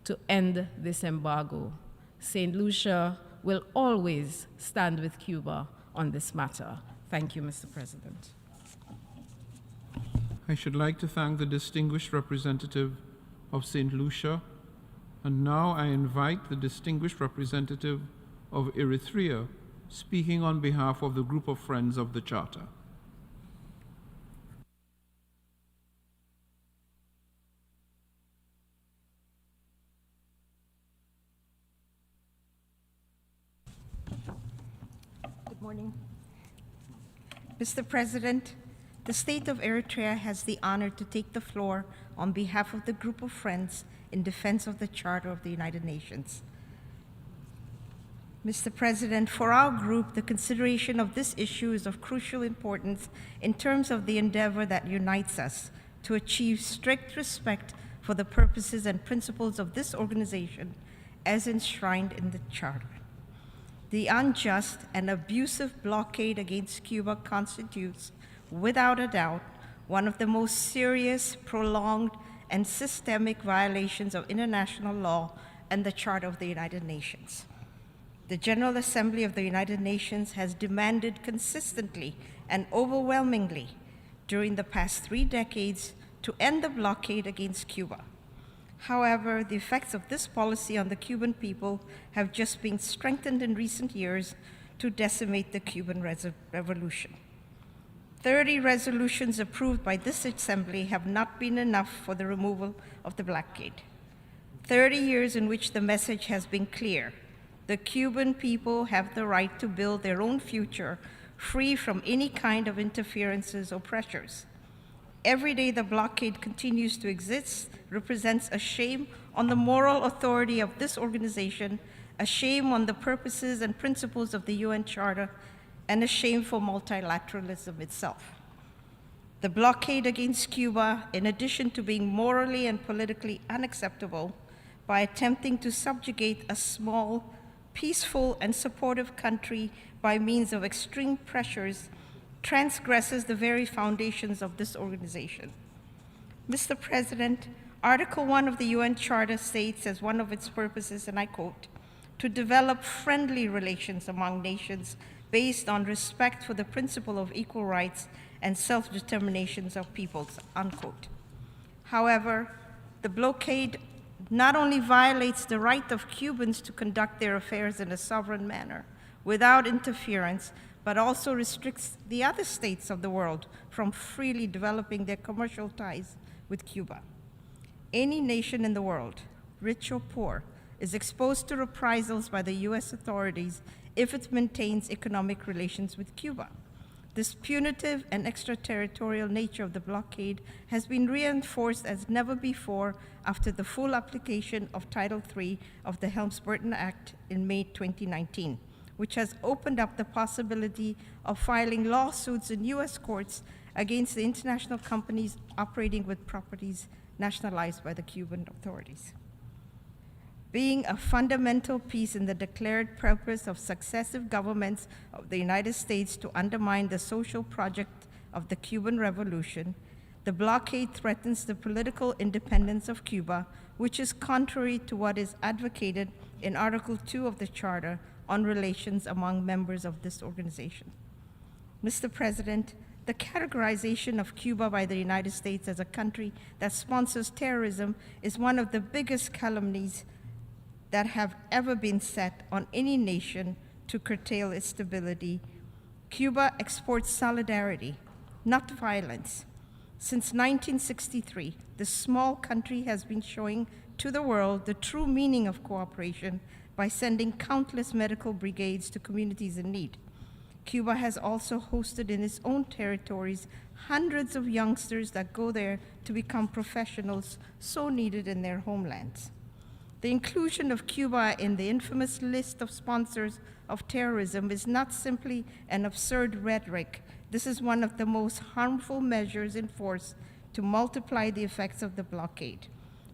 to end this embargo. St. Lucia will always stand with Cuba on this matter. Thank you, Mr. President. I should like to thank the distinguished representative of St. Lucia, and now I invite the distinguished representative of Eritrea speaking on behalf of the group of friends of the Charter. Good morning. Mr. President, the state of Eritrea has the honor to take the floor on behalf of the group of friends in defense of the Charter of the United Nations. Mr. President, for our group, the consideration of this issue is of crucial importance in terms of the endeavor that unites us to achieve strict respect for the purposes and principles of this organization as enshrined in the Charter. The unjust and abusive blockade against Cuba constitutes, without a doubt, one of the most serious, prolonged, and systemic violations of international law and the Charter of the United Nations. The General Assembly of the United Nations has demanded consistently and overwhelmingly during the past 3 decades to end the blockade against Cuba. However, the effects of this policy on the Cuban people have just been strengthened in recent years to decimate the Cuban revolution. 30 resolutions approved by this assembly have not been enough for the removal of the blockade. 30 years in which the message has been clear. The Cuban people have the right to build their own future free from any kind of interferences or pressures. Every day the blockade continues to exist represents a shame on the moral authority of this organization, a shame on the purposes and principles of the UN Charter, and a shame for multilateralism itself. The blockade against Cuba, in addition to being morally and politically unacceptable, by attempting to subjugate a small, peaceful, and supportive country by means of extreme pressures, transgresses the very foundations of this organization. Mr. President, Article 1 of the UN Charter states as one of its purposes, and I quote, to develop friendly relations among nations based on respect for the principle of equal rights and self-determinations of peoples, unquote. However, the blockade not only violates the right of Cubans to conduct their affairs in a sovereign manner without interference, but also restricts the other states of the world from freely developing their commercial ties with Cuba. Any nation in the world, rich or poor, is exposed to reprisals by the US authorities if it maintains economic relations with Cuba. This punitive and extraterritorial nature of the blockade has been reinforced as never before after the full application of Title III of the Helms-Burton Act in May 2019, which has opened up the possibility of filing lawsuits in US courts against the international companies operating with properties nationalized by the Cuban authorities. Being a fundamental piece in the declared purpose of successive governments of the United States to undermine the social project of the Cuban Revolution, the blockade threatens the political independence of Cuba, which is contrary to what is advocated in Article 2 of the Charter on relations among members of this organization. Mr. President, the categorization of Cuba by the United States as a country that sponsors terrorism is one of the biggest calumnies that have ever been set on any nation to curtail its stability. Cuba exports solidarity, not violence. Since 1963, this small country has been showing to the world the true meaning of cooperation by sending countless medical brigades to communities in need. Cuba has also hosted in its own territories hundreds of youngsters that go there to become professionals so needed in their homelands. The inclusion of Cuba in the infamous list of sponsors of terrorism is not simply an absurd rhetoric. This is one of the most harmful measures in force to multiply the effects of the blockade.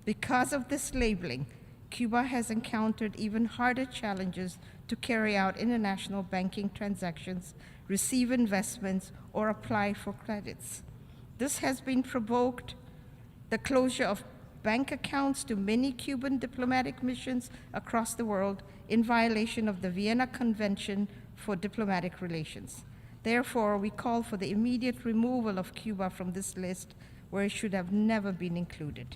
Because of this labeling, Cuba has encountered even harder challenges to carry out international banking transactions, receive investments, or apply for credits. This has been provoked the closure of bank accounts to many Cuban diplomatic missions across the world in violation of the Vienna Convention for Diplomatic Relations. Therefore, we call for the immediate removal of Cuba from this list, where it should have never been included.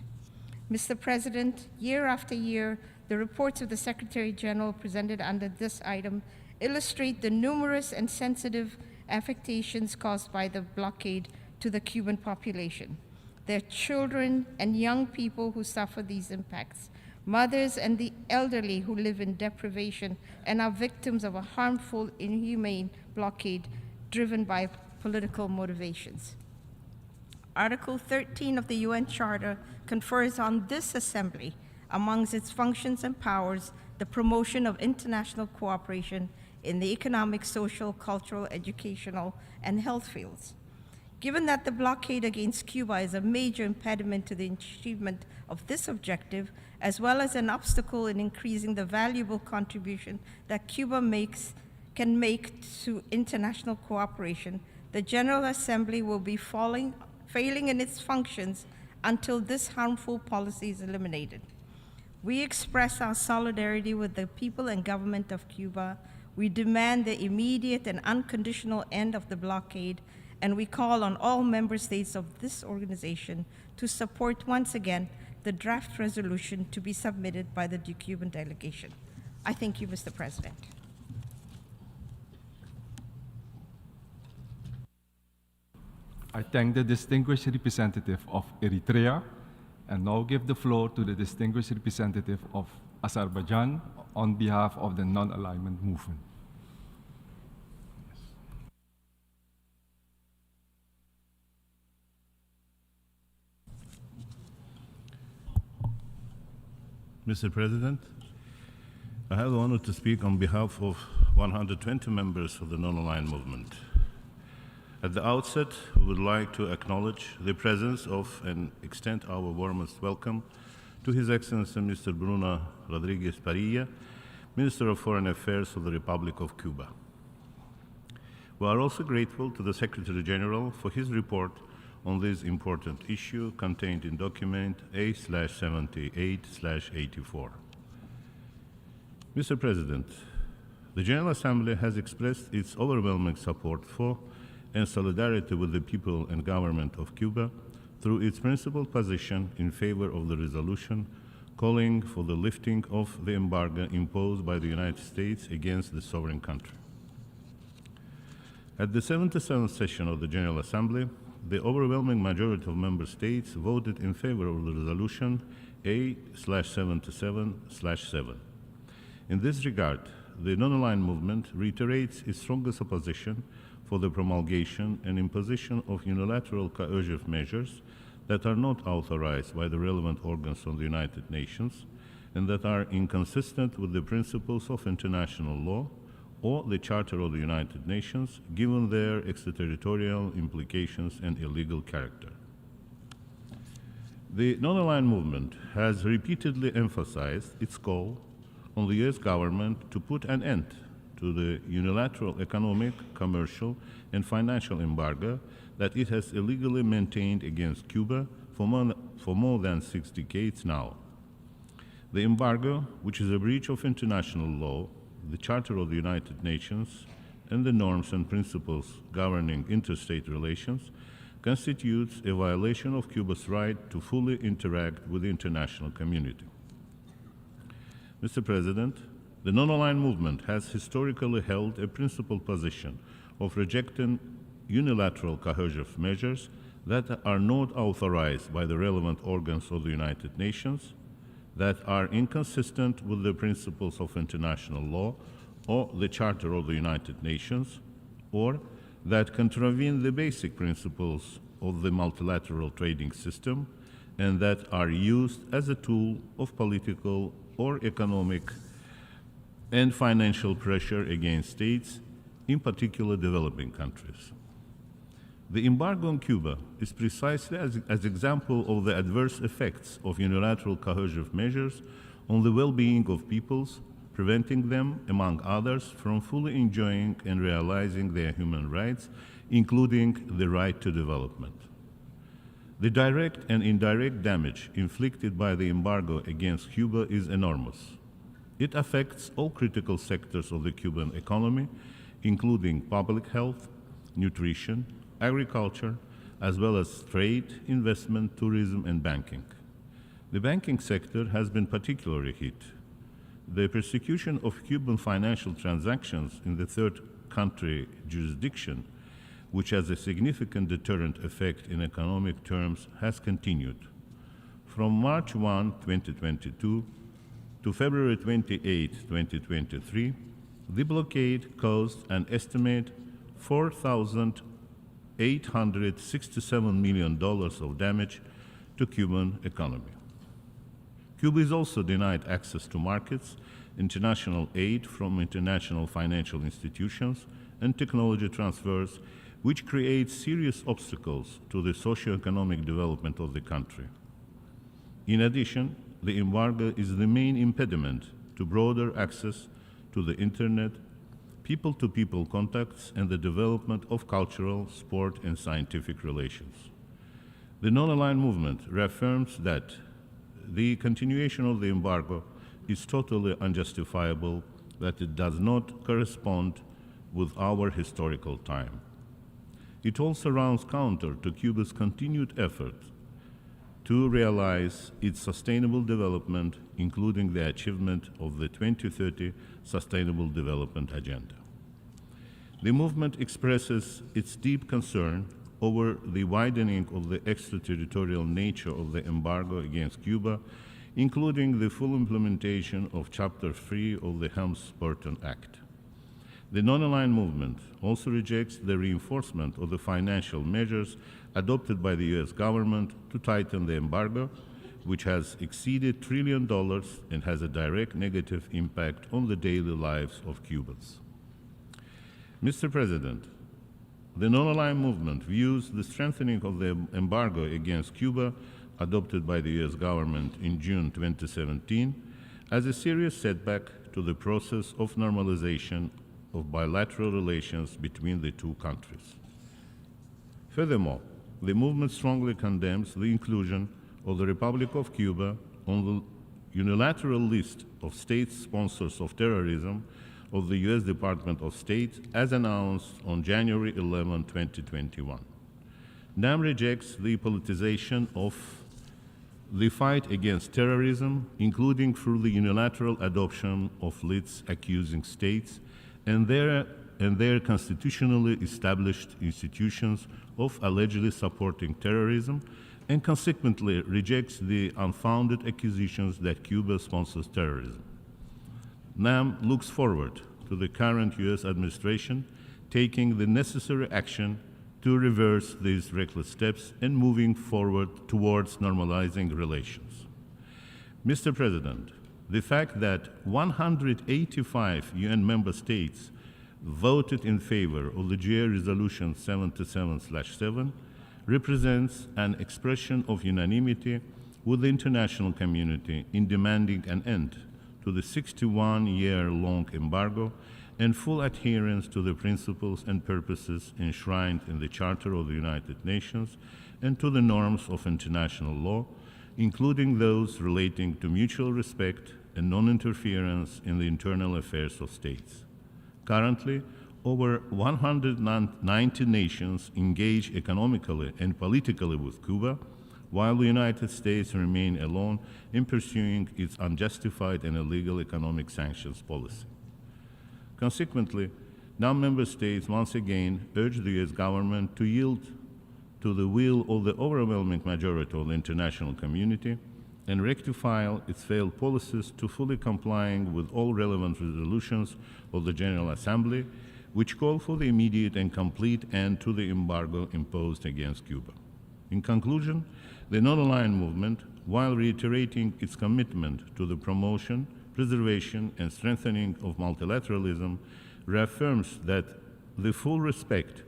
Mr. President, year after year, the reports of the Secretary General presented under this item illustrate the numerous and sensitive affectations caused by the blockade to the Cuban population. There are children and young people who suffer these impacts, mothers and the elderly who live in deprivation and are victims of a harmful, inhumane blockade driven by political motivations. Article 13 of the UN Charter confers on this Assembly, amongst its functions and powers, the promotion of international cooperation in the economic, social, cultural, educational, and health fields. Given that the blockade against Cuba is a major impediment to the achievement of this objective, as well as an obstacle in increasing the valuable contribution that Cuba can make to international cooperation, the General Assembly will be failing in its functions until this harmful policy is eliminated. We express our solidarity with the people and government of Cuba. We demand the immediate and unconditional end of the blockade, and we call on all member states of this organization to support once again the draft resolution to be submitted by the Cuban delegation. I thank you, Mr. President. I thank the distinguished representative of Eritrea and now give the floor to the distinguished representative of Azerbaijan on behalf of the non-alignment movement. Mr. President, I have the honor to speak on behalf of 120 members of the non-aligned movement. At the outset, we would like to acknowledge the presence of and extend our warmest welcome to His Excellency Mr. Bruno Rodriguez Parilla, Minister of Foreign Affairs of the Republic of Cuba. We are also grateful to the Secretary General for his report on this important issue contained in document A/78/84. Mr. President, the General Assembly has expressed its overwhelming support for and solidarity with the people and government of Cuba through its principled position in favor of the resolution calling for the lifting of the embargo imposed by the United States against the sovereign country. At the 77th session of the General Assembly, the overwhelming majority of member states voted in favor of the resolution A/77/7. In this regard, the non-aligned movement reiterates its strongest opposition for the promulgation and imposition of unilateral coercive measures that are not authorized by the relevant organs of the United Nations and that are inconsistent with the principles of international law or the Charter of the United Nations, given their extraterritorial implications and illegal character. The non-aligned movement has repeatedly emphasized its call on the US government to put an end to the unilateral economic, commercial, and financial embargo that it has illegally maintained against Cuba for more than 6 decades now. The embargo, which is a breach of international law, the Charter of the United Nations, and the norms and principles governing interstate relations, constitutes a violation of Cuba's right to fully interact with the international community. Mr. President, the non-aligned movement has historically held a principled position of rejecting unilateral coercive measures that are not authorized by the relevant organs of the United Nations, that are inconsistent with the principles of international law or the Charter of the United Nations, or that contravene the basic principles of the multilateral trading system and that are used as a tool of political or economic and financial pressure against states, in particular developing countries. The embargo on Cuba is precisely an example of the adverse effects of unilateral coercive measures on the well-being of peoples, preventing them, among others, from fully enjoying and realizing their human rights, including the right to development. The direct and indirect damage inflicted by the embargo against Cuba is enormous. It affects all critical sectors of the Cuban economy, including public health, nutrition, agriculture, as well as trade, investment, tourism, and banking. The banking sector has been particularly hit. The persecution of Cuban financial transactions in the third country jurisdiction, which has a significant deterrent effect in economic terms, has continued. From March 1, 2022 to February 28, 2023, the blockade caused an estimate $4,867 million of damage to Cuban economy. Cuba is also denied access to markets, international aid from international financial institutions, and technology transfers, which create serious obstacles to the socio-economic development of the country. In addition, the embargo is the main impediment to broader access to the internet, people-to-people contacts, and the development of cultural, sport, and scientific relations. The non-aligned movement reaffirms that the continuation of the embargo is totally unjustifiable, that it does not correspond with our historical time. It also runs counter to Cuba's continued effort to realize its sustainable development, including the achievement of the 2030 Sustainable Development Agenda. The movement expresses its deep concern over the widening of the extraterritorial nature of the embargo against Cuba, including the full implementation of Chapter 3 of the Helms-Burton Act. The non-aligned movement also rejects the reinforcement of the financial measures adopted by the U.S. government to tighten the embargo, which has exceeded $1 trillion and has a direct negative impact on the daily lives of Cubans. Mr. President, the non-aligned movement views the strengthening of the embargo against Cuba adopted by the U.S. government in June 2017 as a serious setback to the process of normalization of bilateral relations between the two countries. Furthermore, the movement strongly condemns the inclusion of the Republic of Cuba on the unilateral list of state sponsors of terrorism of the U.S. Department of State as announced on January 11, 2021. NAM rejects the politicization of the fight against terrorism, including through the unilateral adoption of lists accusing states and their constitutionally established institutions of allegedly supporting terrorism, and consequently rejects the unfounded accusations that Cuba sponsors terrorism. NAM looks forward to the current U.S. administration taking the necessary action to reverse these reckless steps and moving forward towards normalizing relations. Mr. President, the fact that 185 UN member states voted in favor of the GA Resolution 77/7 represents an expression of unanimity with the international community in demanding an end to the 61-year-long embargo and full adherence to the principles and purposes enshrined in the Charter of the United Nations and to the norms of international law, including those relating to mutual respect and non-interference in the internal affairs of states. Currently, over 190 nations engage economically and politically with Cuba, while the United States remain alone in pursuing its unjustified and illegal economic sanctions policy. Consequently, non-member states once again urge the U.S. government to yield to the will of the overwhelming majority of the international community and rectify its failed policies to fully complying with all relevant resolutions of the General Assembly, which call for the immediate and complete end to the embargo imposed against Cuba. In conclusion, the non-aligned movement, while reiterating its commitment to the promotion, preservation, and strengthening of multilateralism, reaffirms that the full respect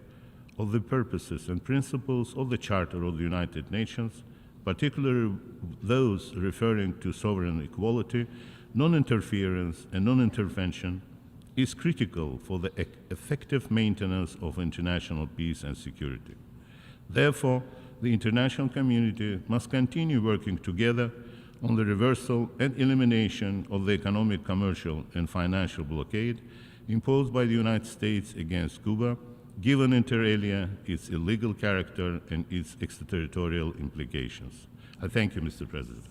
of the purposes and principles of the Charter of the United Nations, particularly those referring to sovereign equality, non-interference, and non-intervention, is critical for the effective maintenance of international peace and security. Therefore, the international community must continue working together on the reversal and elimination of the economic, commercial, and financial blockade imposed by the United States against Cuba, given inter alia its illegal character and its extraterritorial implications. I thank you, Mr. President.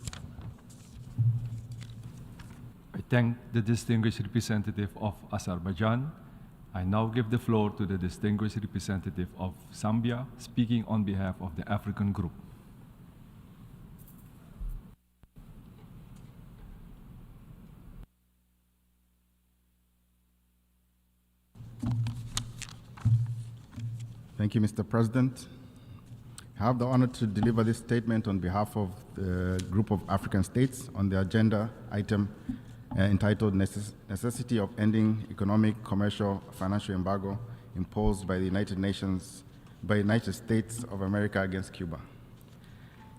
I thank the distinguished representative of Azerbaijan. I now give the floor to the distinguished representative of Zambia, speaking on behalf of the African Group. Thank you, Mr. President. I have the honor to deliver this statement on behalf of the Group of African States on the agenda item entitled Necessity of Ending Economic, Commercial, Financial Embargo Imposed by the United States of America against Cuba.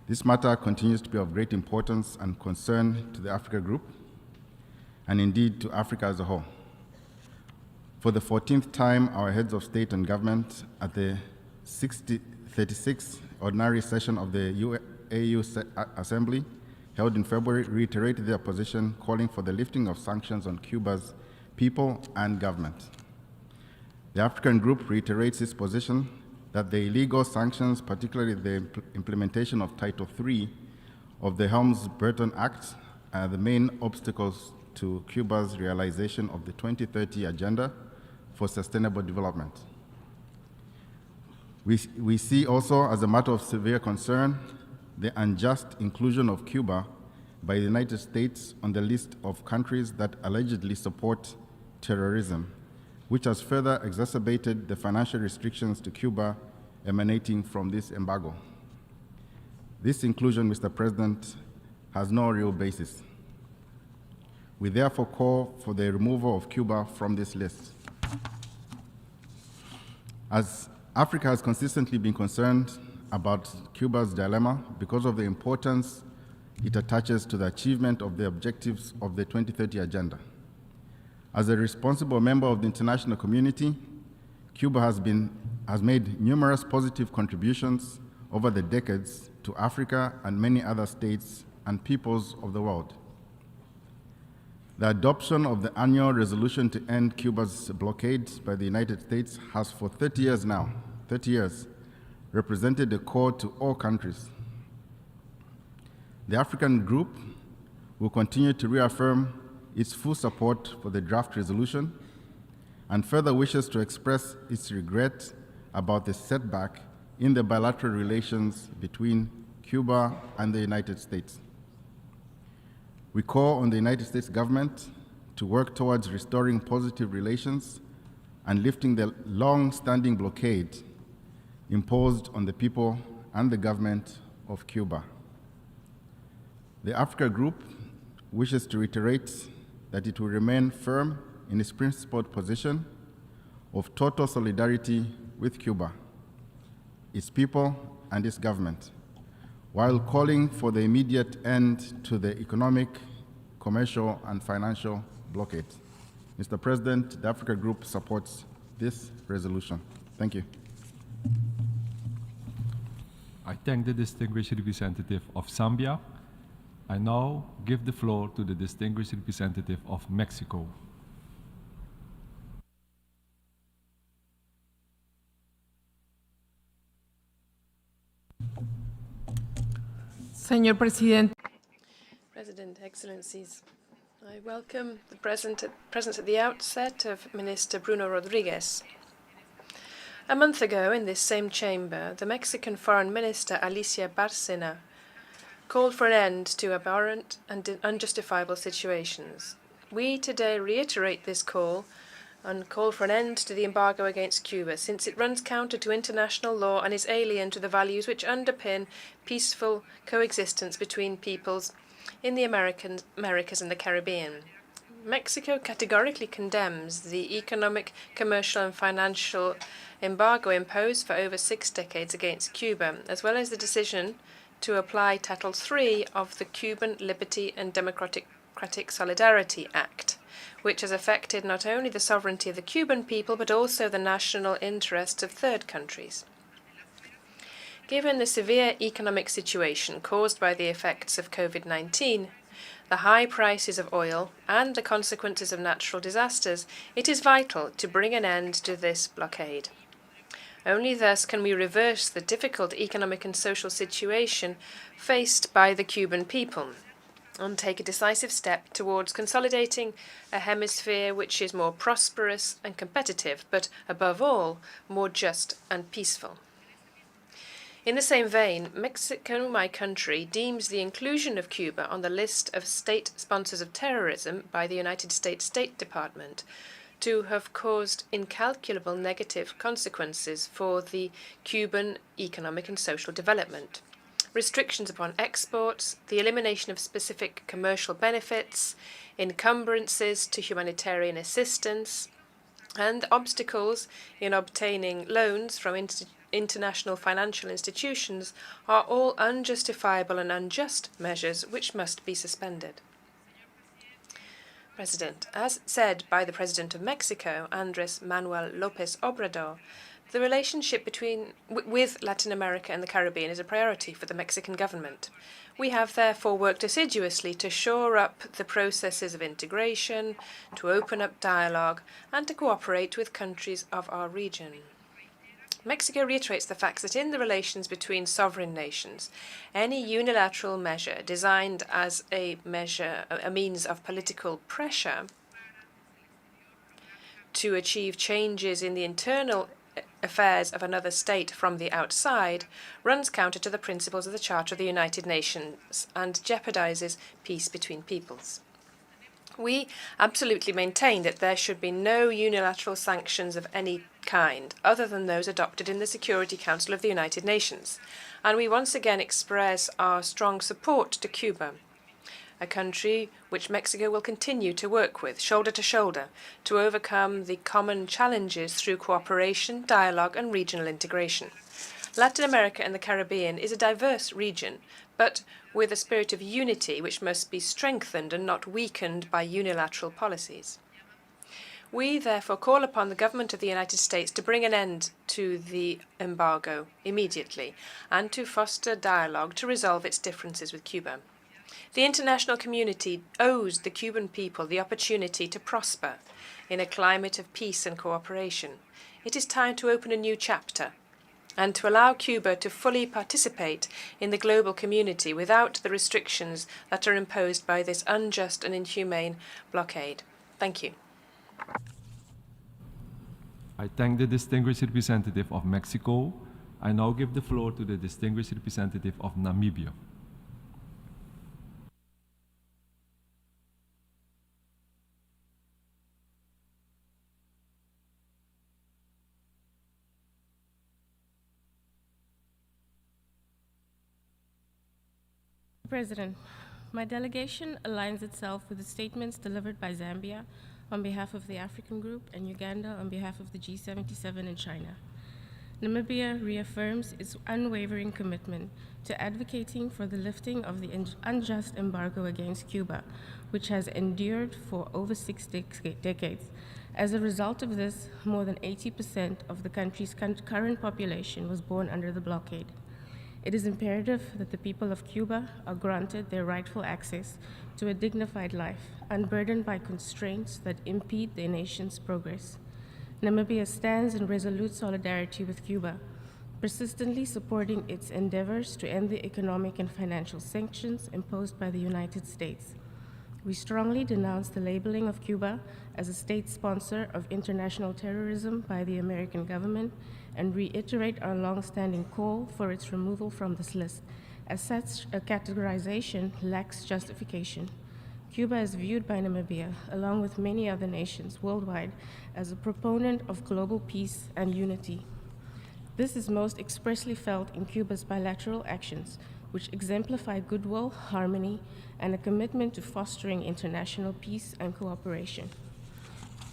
This matter continues to be of great importance and concern to the Africa Group, and indeed to Africa as a whole. For the 14th time, our heads of state and government at the 36th ordinary session of the AU Assembly held in February reiterated their position calling for the lifting of sanctions on Cuba's people and government. The African Group reiterates its position that the illegal sanctions, particularly the implementation of Title III of the Helms-Burton Act, are the main obstacles to Cuba's realization of the 2030 Agenda for Sustainable Development. We see also, as a matter of severe concern, the unjust inclusion of Cuba by the United States on the list of countries that allegedly support terrorism, which has further exacerbated the financial restrictions to Cuba emanating from this embargo. This inclusion, Mr. President, has no real basis. We therefore call for the removal of Cuba from this list. As Africa has consistently been concerned about Cuba's dilemma because of the importance it attaches to the achievement of the objectives of the 2030 Agenda. As a responsible member of the international community, Cuba has made numerous positive contributions over the decades to Africa and many other states and peoples of the world. The adoption of the annual resolution to end Cuba's blockade by the United States has for 30 years now, represented a call to all countries. The African Group will continue to reaffirm its full support for the draft resolution and further wishes to express its regret about the setback in the bilateral relations between Cuba and the United States. We call on the United States government to work towards restoring positive relations and lifting the long-standing blockade imposed on the people and the government of Cuba. The Africa Group wishes to reiterate that it will remain firm in its principled position of total solidarity with Cuba, its people, and its government, while calling for the immediate end to the economic, commercial, and financial blockade. Mr. President, the Africa Group supports this resolution. Thank you. I thank the distinguished representative of Zambia. I now give the floor to the distinguished representative of Mexico. Señor Presidente. President, Excellencies, I welcome the presence at the outset of Minister Bruno Rodriguez. A month ago, in this same chamber, the Mexican Foreign Minister Alicia Bárcena called for an end to abhorrent and unjustifiable situations. We today reiterate this call and call for an end to the embargo against Cuba, since it runs counter to international law and is alien to the values which underpin peaceful coexistence between peoples in the Americas and the Caribbean. Mexico categorically condemns the economic, commercial, and financial embargo imposed for over 6 decades against Cuba, as well as the decision to apply Title III of the Cuban Liberty and Democratic Solidarity Act, which has affected not only the sovereignty of the Cuban people, but also the national interests of third countries. Given the severe economic situation caused by the effects of COVID-19, the high prices of oil, and the consequences of natural disasters, it is vital to bring an end to this blockade. Only thus can we reverse the difficult economic and social situation faced by the Cuban people and take a decisive step towards consolidating a hemisphere which is more prosperous and competitive, but above all, more just and peaceful. In the same vein, Mexico, my country, deems the inclusion of Cuba on the list of state sponsors of terrorism by the United States State Department to have caused incalculable negative consequences for the Cuban economic and social development. Restrictions upon exports, the elimination of specific commercial benefits, encumbrances to humanitarian assistance, and obstacles in obtaining loans from international financial institutions are all unjustifiable and unjust measures which must be suspended. President, as said by the President of Mexico, Andrés Manuel López Obrador, the relationship with Latin America and the Caribbean is a priority for the Mexican government. We have therefore worked assiduously to shore up the processes of integration, to open up dialogue, and to cooperate with countries of our region. Mexico reiterates the fact that in the relations between sovereign nations, any unilateral measure designed as a means of political pressure to achieve changes in the internal affairs of another state from the outside runs counter to the principles of the Charter of the United Nations and jeopardizes peace between peoples. We absolutely maintain that there should be no unilateral sanctions of any kind other than those adopted in the Security Council of the United Nations, and we once again express our strong support to Cuba, a country which Mexico will continue to work with, shoulder to shoulder, to overcome the common challenges through cooperation, dialogue, and regional integration. Latin America and the Caribbean is a diverse region, but with a spirit of unity which must be strengthened and not weakened by unilateral policies. We therefore call upon the government of the United States to bring an end to the embargo immediately and to foster dialogue to resolve its differences with Cuba. The international community owes the Cuban people the opportunity to prosper in a climate of peace and cooperation. It is time to open a new chapter and to allow Cuba to fully participate in the global community without the restrictions that are imposed by this unjust and inhumane blockade. Thank you. I thank the distinguished representative of Mexico. I now give the floor to the distinguished representative of Namibia. President, my delegation aligns itself with the statements delivered by Zambia on behalf of the African Group and Uganda on behalf of the G77 and China. Namibia reaffirms its unwavering commitment to advocating for the lifting of the unjust embargo against Cuba, which has endured for over 6 decades. As a result of this, more than 80% of the country's current population was born under the blockade. It is imperative that the people of Cuba are granted their rightful access to a dignified life, unburdened by constraints that impede their nation's progress. Namibia stands in resolute solidarity with Cuba, persistently supporting its endeavors to end the economic and financial sanctions imposed by the United States. We strongly denounce the labeling of Cuba as a state sponsor of international terrorism by the American government and reiterate our long-standing call for its removal from this list, as such a categorization lacks justification. Cuba is viewed by Namibia, along with many other nations worldwide, as a proponent of global peace and unity. This is most expressly felt in Cuba's bilateral actions, which exemplify goodwill, harmony, and a commitment to fostering international peace and cooperation.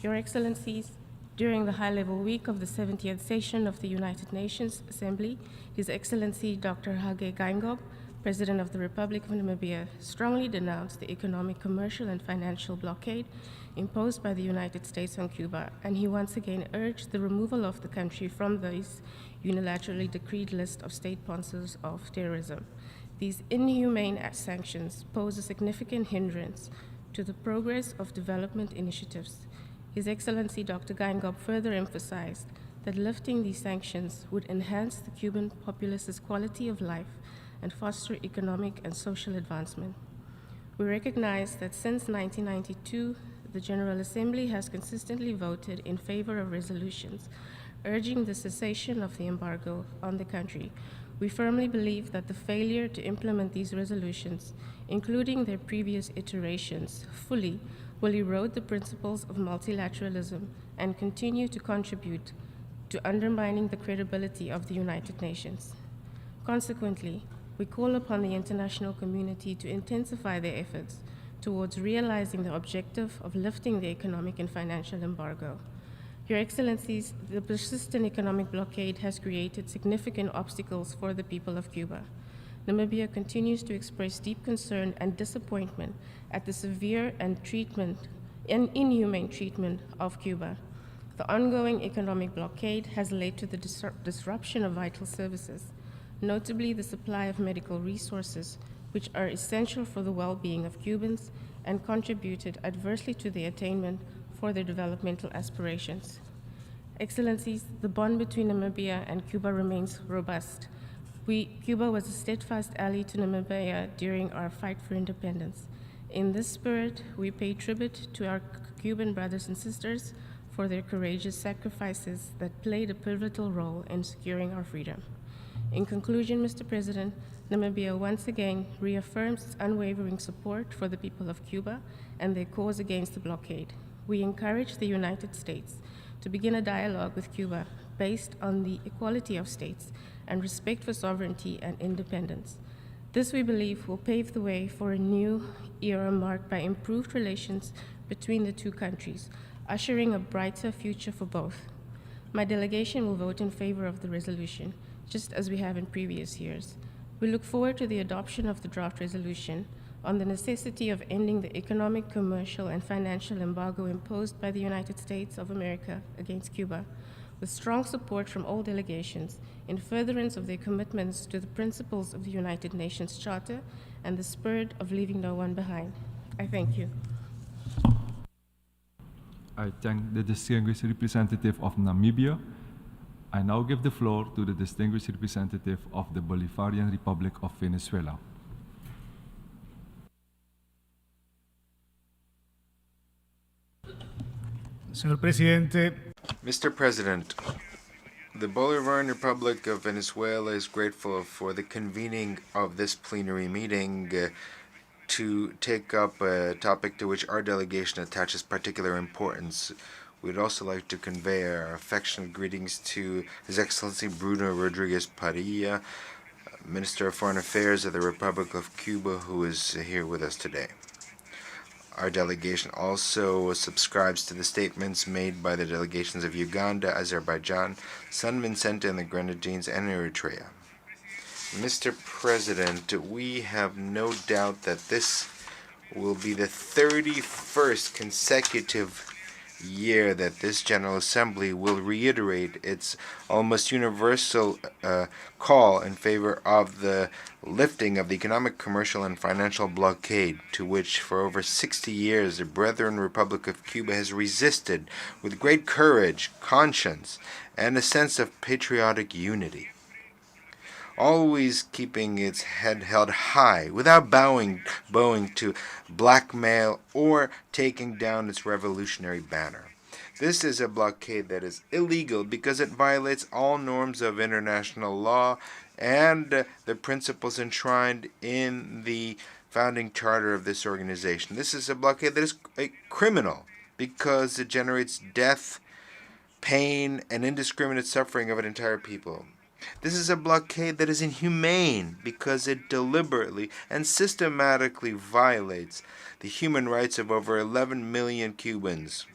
Your Excellencies, during the high-level week of the 70th session of the United Nations Assembly, His Excellency Dr. Hage Geingob, President of the Republic of Namibia, strongly denounced the economic, commercial, and financial blockade imposed by the United States on Cuba, and he once again urged the removal of the country from this unilaterally decreed list of state sponsors of terrorism. These inhumane sanctions pose a significant hindrance to the progress of development initiatives. His Excellency Dr. Guyana further emphasized that lifting these sanctions would enhance the Cuban populace's quality of life and foster economic and social advancement. We recognize that since 1992, the General Assembly has consistently voted in favor of resolutions urging the cessation of the embargo on the country. We firmly believe that the failure to implement these resolutions, including their previous iterations, fully will erode the principles of multilateralism and continue to contribute to undermining the credibility of the United Nations. Consequently, we call upon the international community to intensify their efforts towards realizing the objective of lifting the economic and financial embargo. Your Excellencies, the persistent economic blockade has created significant obstacles for the people of Cuba. Namibia continues to express deep concern and disappointment at the severe and inhumane treatment of Cuba. The ongoing economic blockade has led to the disruption of vital services, notably the supply of medical resources, which are essential for the well-being of Cubans and contributed adversely to the attainment for their developmental aspirations. Excellencies, the bond between Namibia and Cuba remains robust. Cuba was a steadfast ally to Namibia during our fight for independence. In this spirit, we pay tribute to our Cuban brothers and sisters for their courageous sacrifices that played a pivotal role in securing our freedom. In conclusion, Mr. President, Namibia once again reaffirms its unwavering support for the people of Cuba and their cause against the blockade. We encourage the United States to begin a dialogue with Cuba based on the equality of states and respect for sovereignty and independence. This, we believe, will pave the way for a new era marked by improved relations between the two countries, ushering a brighter future for both. My delegation will vote in favor of the resolution, just as we have in previous years. We look forward to the adoption of the draft resolution on the necessity of ending the economic, commercial, and financial embargo imposed by the United States of America against Cuba, with strong support from all delegations in furtherance of their commitments to the principles of the United Nations Charter and the spirit of leaving no one behind. I thank you. I thank the distinguished representative of Namibia. I now give the floor to the distinguished representative of the Bolivarian Republic of Venezuela. Señor Presidente. Mr. President, the Bolivarian Republic of Venezuela is grateful for the convening of this plenary meeting to take up a topic to which our delegation attaches particular importance. We'd also like to convey our affectionate greetings to His Excellency Bruno Rodriguez Padilla, Minister of Foreign Affairs of the Republic of Cuba, who is here with us today. Our delegation also subscribes to the statements made by the delegations of Uganda, Azerbaijan, San Vincent and the Grenadines, and Eritrea. Mr. President, we have no doubt that this will be the 31st consecutive year that this General Assembly will reiterate its almost universal call in favor of the lifting of the economic, commercial, and financial blockade to which for over 60 years the Brethren Republic of Cuba has resisted with great courage, conscience, and a sense of patriotic unity, always keeping its head held high without bowing to blackmail or taking down its revolutionary banner. This is a blockade that is illegal because it violates all norms of international law and the principles enshrined in the founding charter of this organization. This is a blockade that is criminal because it generates death, pain, and indiscriminate suffering of an entire people. This is a blockade that is inhumane because it deliberately and systematically violates the human rights of over 11 million Cubans,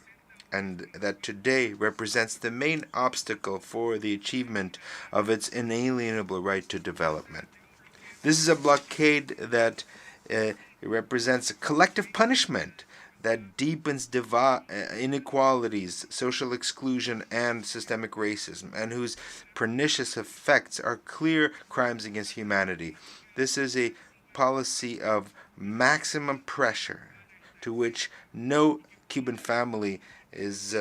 and that today represents the main obstacle for the achievement of its inalienable right to development. This is a blockade that represents a collective punishment that deepens inequalities, social exclusion, and systemic racism, and whose pernicious effects are clear crimes against humanity. This is a policy of maximum pressure to which no Cuban family is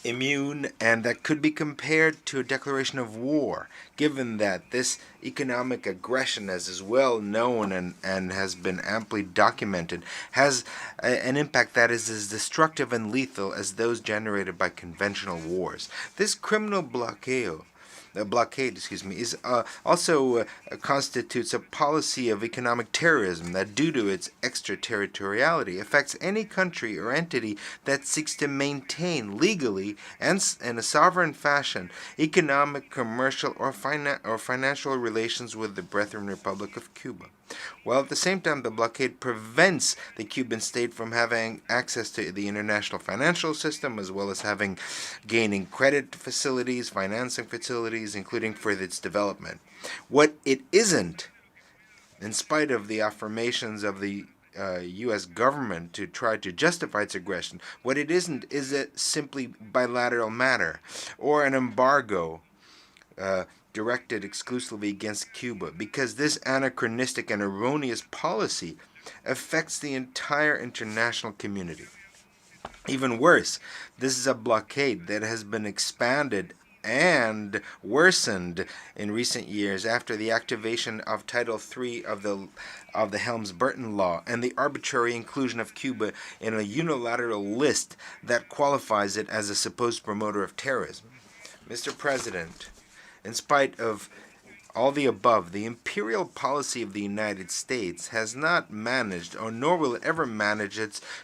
immune, and that could be compared to a declaration of war, given that this economic aggression, as is well known and has been amply documented, has an impact that is as destructive and lethal as those generated by conventional wars. This criminal blockade is also constitutes a policy of economic terrorism that, due to its extraterritoriality, affects any country or entity that seeks to maintain legally and in a sovereign fashion economic, commercial, or financial relations with the Brethren Republic of Cuba. While at the same time the blockade prevents the Cuban state from having access to the international financial system, as well as gaining credit facilities, financing facilities, including for its development. What it isn't, in spite of the affirmations of the U.S. government to try to justify its aggression, what it isn't is a simply bilateral matter or an embargo directed exclusively against Cuba, because this anachronistic and erroneous policy affects the entire international community. Even worse, this is a blockade that has been expanded and worsened in recent years after the activation of Title III of the Helms-Burton Law and the arbitrary inclusion of Cuba in a unilateral list that qualifies it as a supposed promoter of terrorism. Mr. President, in spite of all the above, the imperial policy of the United States has not managed, or nor will it ever manage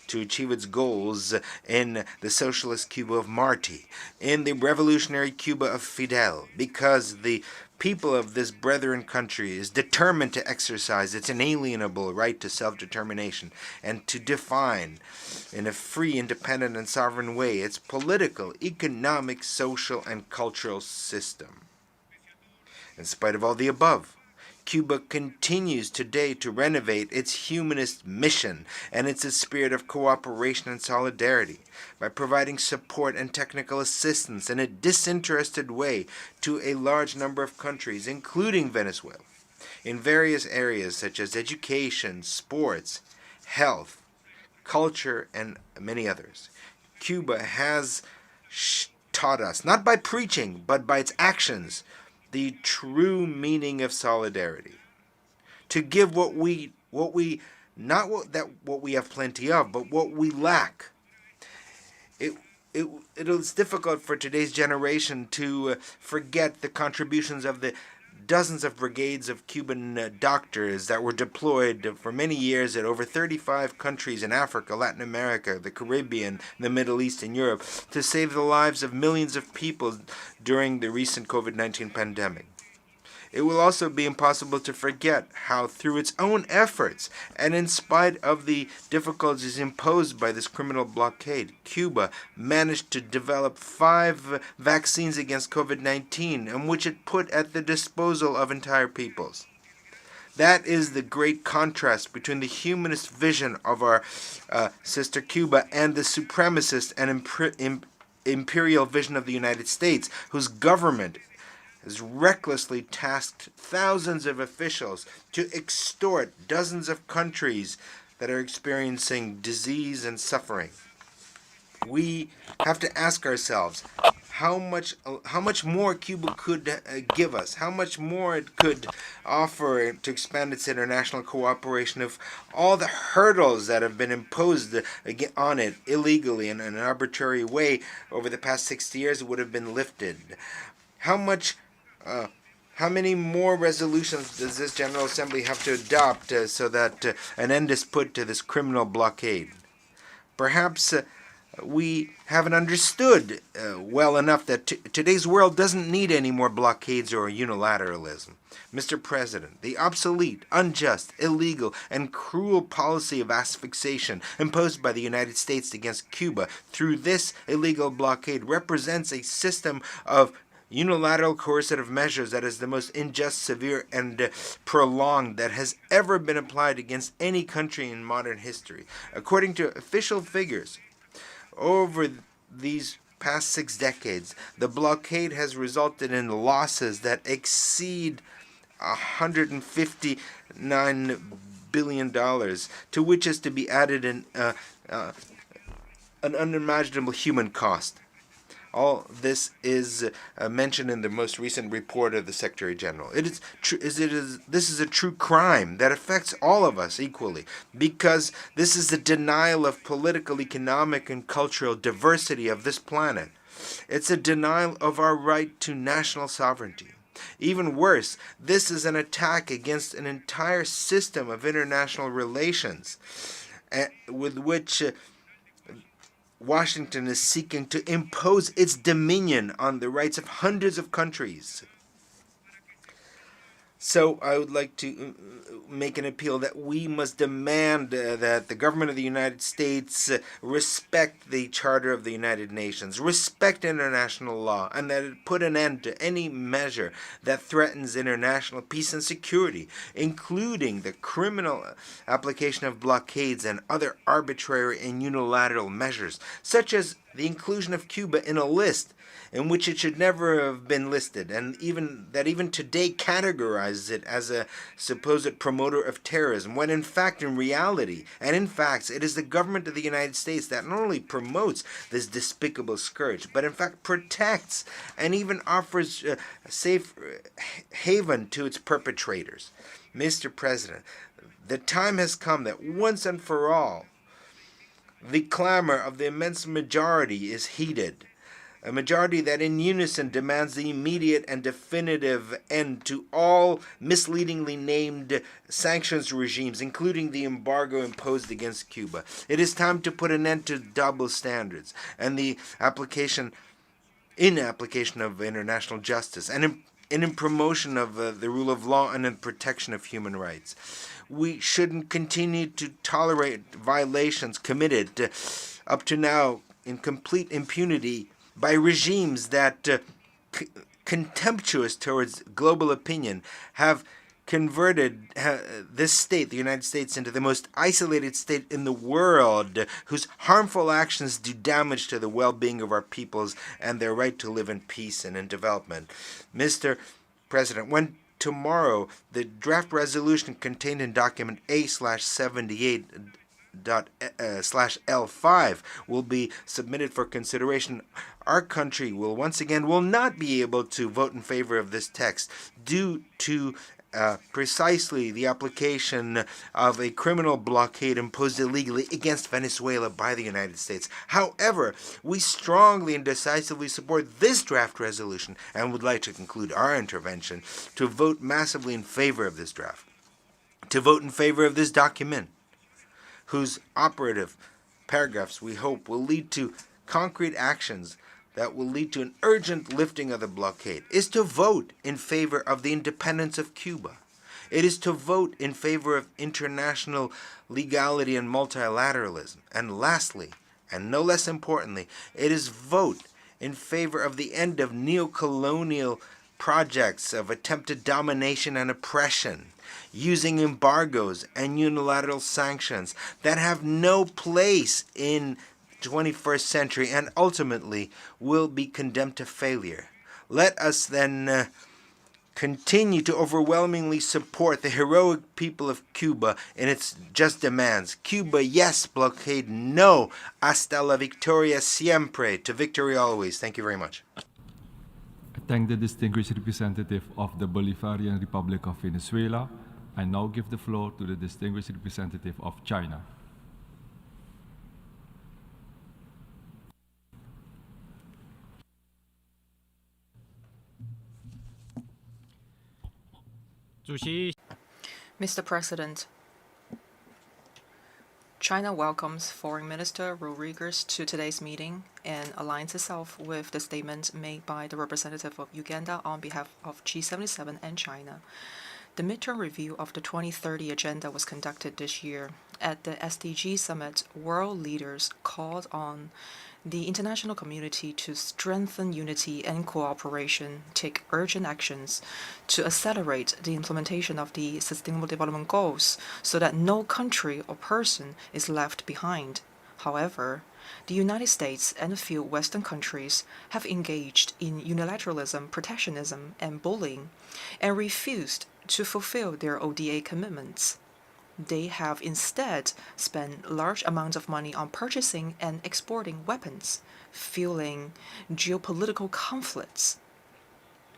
to achieve its goals in the socialist Cuba of Martí, in the revolutionary Cuba of Fidel, because the people of this brethren country is determined to exercise its inalienable right to self-determination and to define in a free, independent, and sovereign way its political, economic, social, and cultural system. In spite of all the above, Cuba continues today to renovate its humanist mission and its spirit of cooperation and solidarity by providing support and technical assistance in a disinterested way to a large number of countries, including Venezuela, in various areas such as education, sports, health, culture, and many others. Cuba has taught us, not by preaching, but by its actions, the true meaning of solidarity. To give what we have plenty of, but what we lack. It is difficult for today's generation to forget the contributions of the dozens of brigades of Cuban doctors that were deployed for many years at over 35 countries in Africa, Latin America, the Caribbean, the Middle East, and Europe to save the lives of millions of people during the recent COVID-19 pandemic. It will also be impossible to forget how, through its own efforts, and in spite of the difficulties imposed by this criminal blockade, Cuba managed to develop 5 vaccines against COVID-19, in which it put at the disposal of entire peoples. That is the great contrast between the humanist vision of our sister Cuba and the supremacist and imperial vision of the United States, whose government has recklessly tasked thousands of officials to extort dozens of countries that are experiencing disease and suffering. We have to ask ourselves how much more Cuba could give us, how much more it could offer to expand its international cooperation if all the hurdles that have been imposed on it illegally in an arbitrary way over the past 60 years would have been lifted. How many more resolutions does this General Assembly have to adopt so that an end is put to this criminal blockade? Perhaps we haven't understood well enough that today's world doesn't need any more blockades or unilateralism. Mr. President, the obsolete, unjust, illegal, and cruel policy of asphyxiation imposed by the United States against Cuba through this illegal blockade represents a system of unilateral coercive measures that is the most unjust, severe, and prolonged that has ever been applied against any country in modern history. According to official figures, over these past 6 decades, the blockade has resulted in losses that exceed $159 billion, to which is to be added an unimaginable human cost. All this is mentioned in the most recent report of the Secretary General. This is a true crime that affects all of us equally, because this is a denial of political, economic, and cultural diversity of this planet. It's a denial of our right to national sovereignty. Even worse, this is an attack against an entire system of international relations with which Washington is seeking to impose its dominion on the rights of hundreds of countries. So I would like to make an appeal that we must demand that the government of the United States respect the Charter of the United Nations, respect international law, and that it put an end to any measure that threatens international peace and security, including the criminal application of blockades and other arbitrary and unilateral measures, such as the inclusion of Cuba in a list in which it should never have been listed, and even today categorizes it as a supposed promoter of terrorism, when in fact, in reality, and in fact, it is the government of the United States that not only promotes this despicable scourge, but in fact protects and even offers safe haven to its perpetrators. Mr. President, the time has come that once and for all, the clamor of the immense majority is heeded. A majority that in unison demands the immediate and definitive end to all misleadingly named sanctions regimes, including the embargo imposed against Cuba. It is time to put an end to double standards and the application of international justice, and in promotion of the rule of law and in protection of human rights. We shouldn't continue to tolerate violations committed up to now in complete impunity by regimes that, contemptuous towards global opinion, have converted this state, the United States, into the most isolated state in the world, whose harmful actions do damage to the well-being of our peoples and their right to live in peace and in development. Mr. President, when tomorrow the draft resolution contained in document A/78/L5 will be submitted for consideration, our country will not be able to vote in favor of this text due to precisely the application of a criminal blockade imposed illegally against Venezuela by the United States. However, we strongly and decisively support this draft resolution and would like to conclude our intervention to vote massively in favor of this draft, to vote in favor of this document, whose operative paragraphs we hope will lead to concrete actions that will lead to an urgent lifting of the blockade, is to vote in favor of the independence of Cuba. It is to vote in favor of international legality and multilateralism. And lastly, and no less importantly, it is vote in favor of the end of neo-colonial projects of attempted domination and oppression, using embargoes and unilateral sanctions that have no place in 21st century and ultimately will be condemned to failure. Let us then continue to overwhelmingly support the heroic people of Cuba in its just demands. Cuba, yes. Blockade, no. Hasta la victoria siempre. To victory always. Thank you very much. I thank the distinguished representative of the Bolivarian Republic of Venezuela. I now give the floor to the distinguished representative of China. Mr. President, China welcomes Foreign Minister Rodriguez to today's meeting and aligns itself with the statement made by the representative of Uganda on behalf of G77 and China. The midterm review of the 2030 agenda was conducted this year. at the SDG Summit, world leaders called on the international community to strengthen unity and cooperation, take urgent actions to accelerate the implementation of the Sustainable Development Goals so that no country or person is left behind. However, the United States and a few Western countries have engaged in unilateralism, protectionism, and bullying, and refused to fulfill their ODA commitments. They have instead spent large amounts of money on purchasing and exporting weapons, fueling geopolitical conflicts.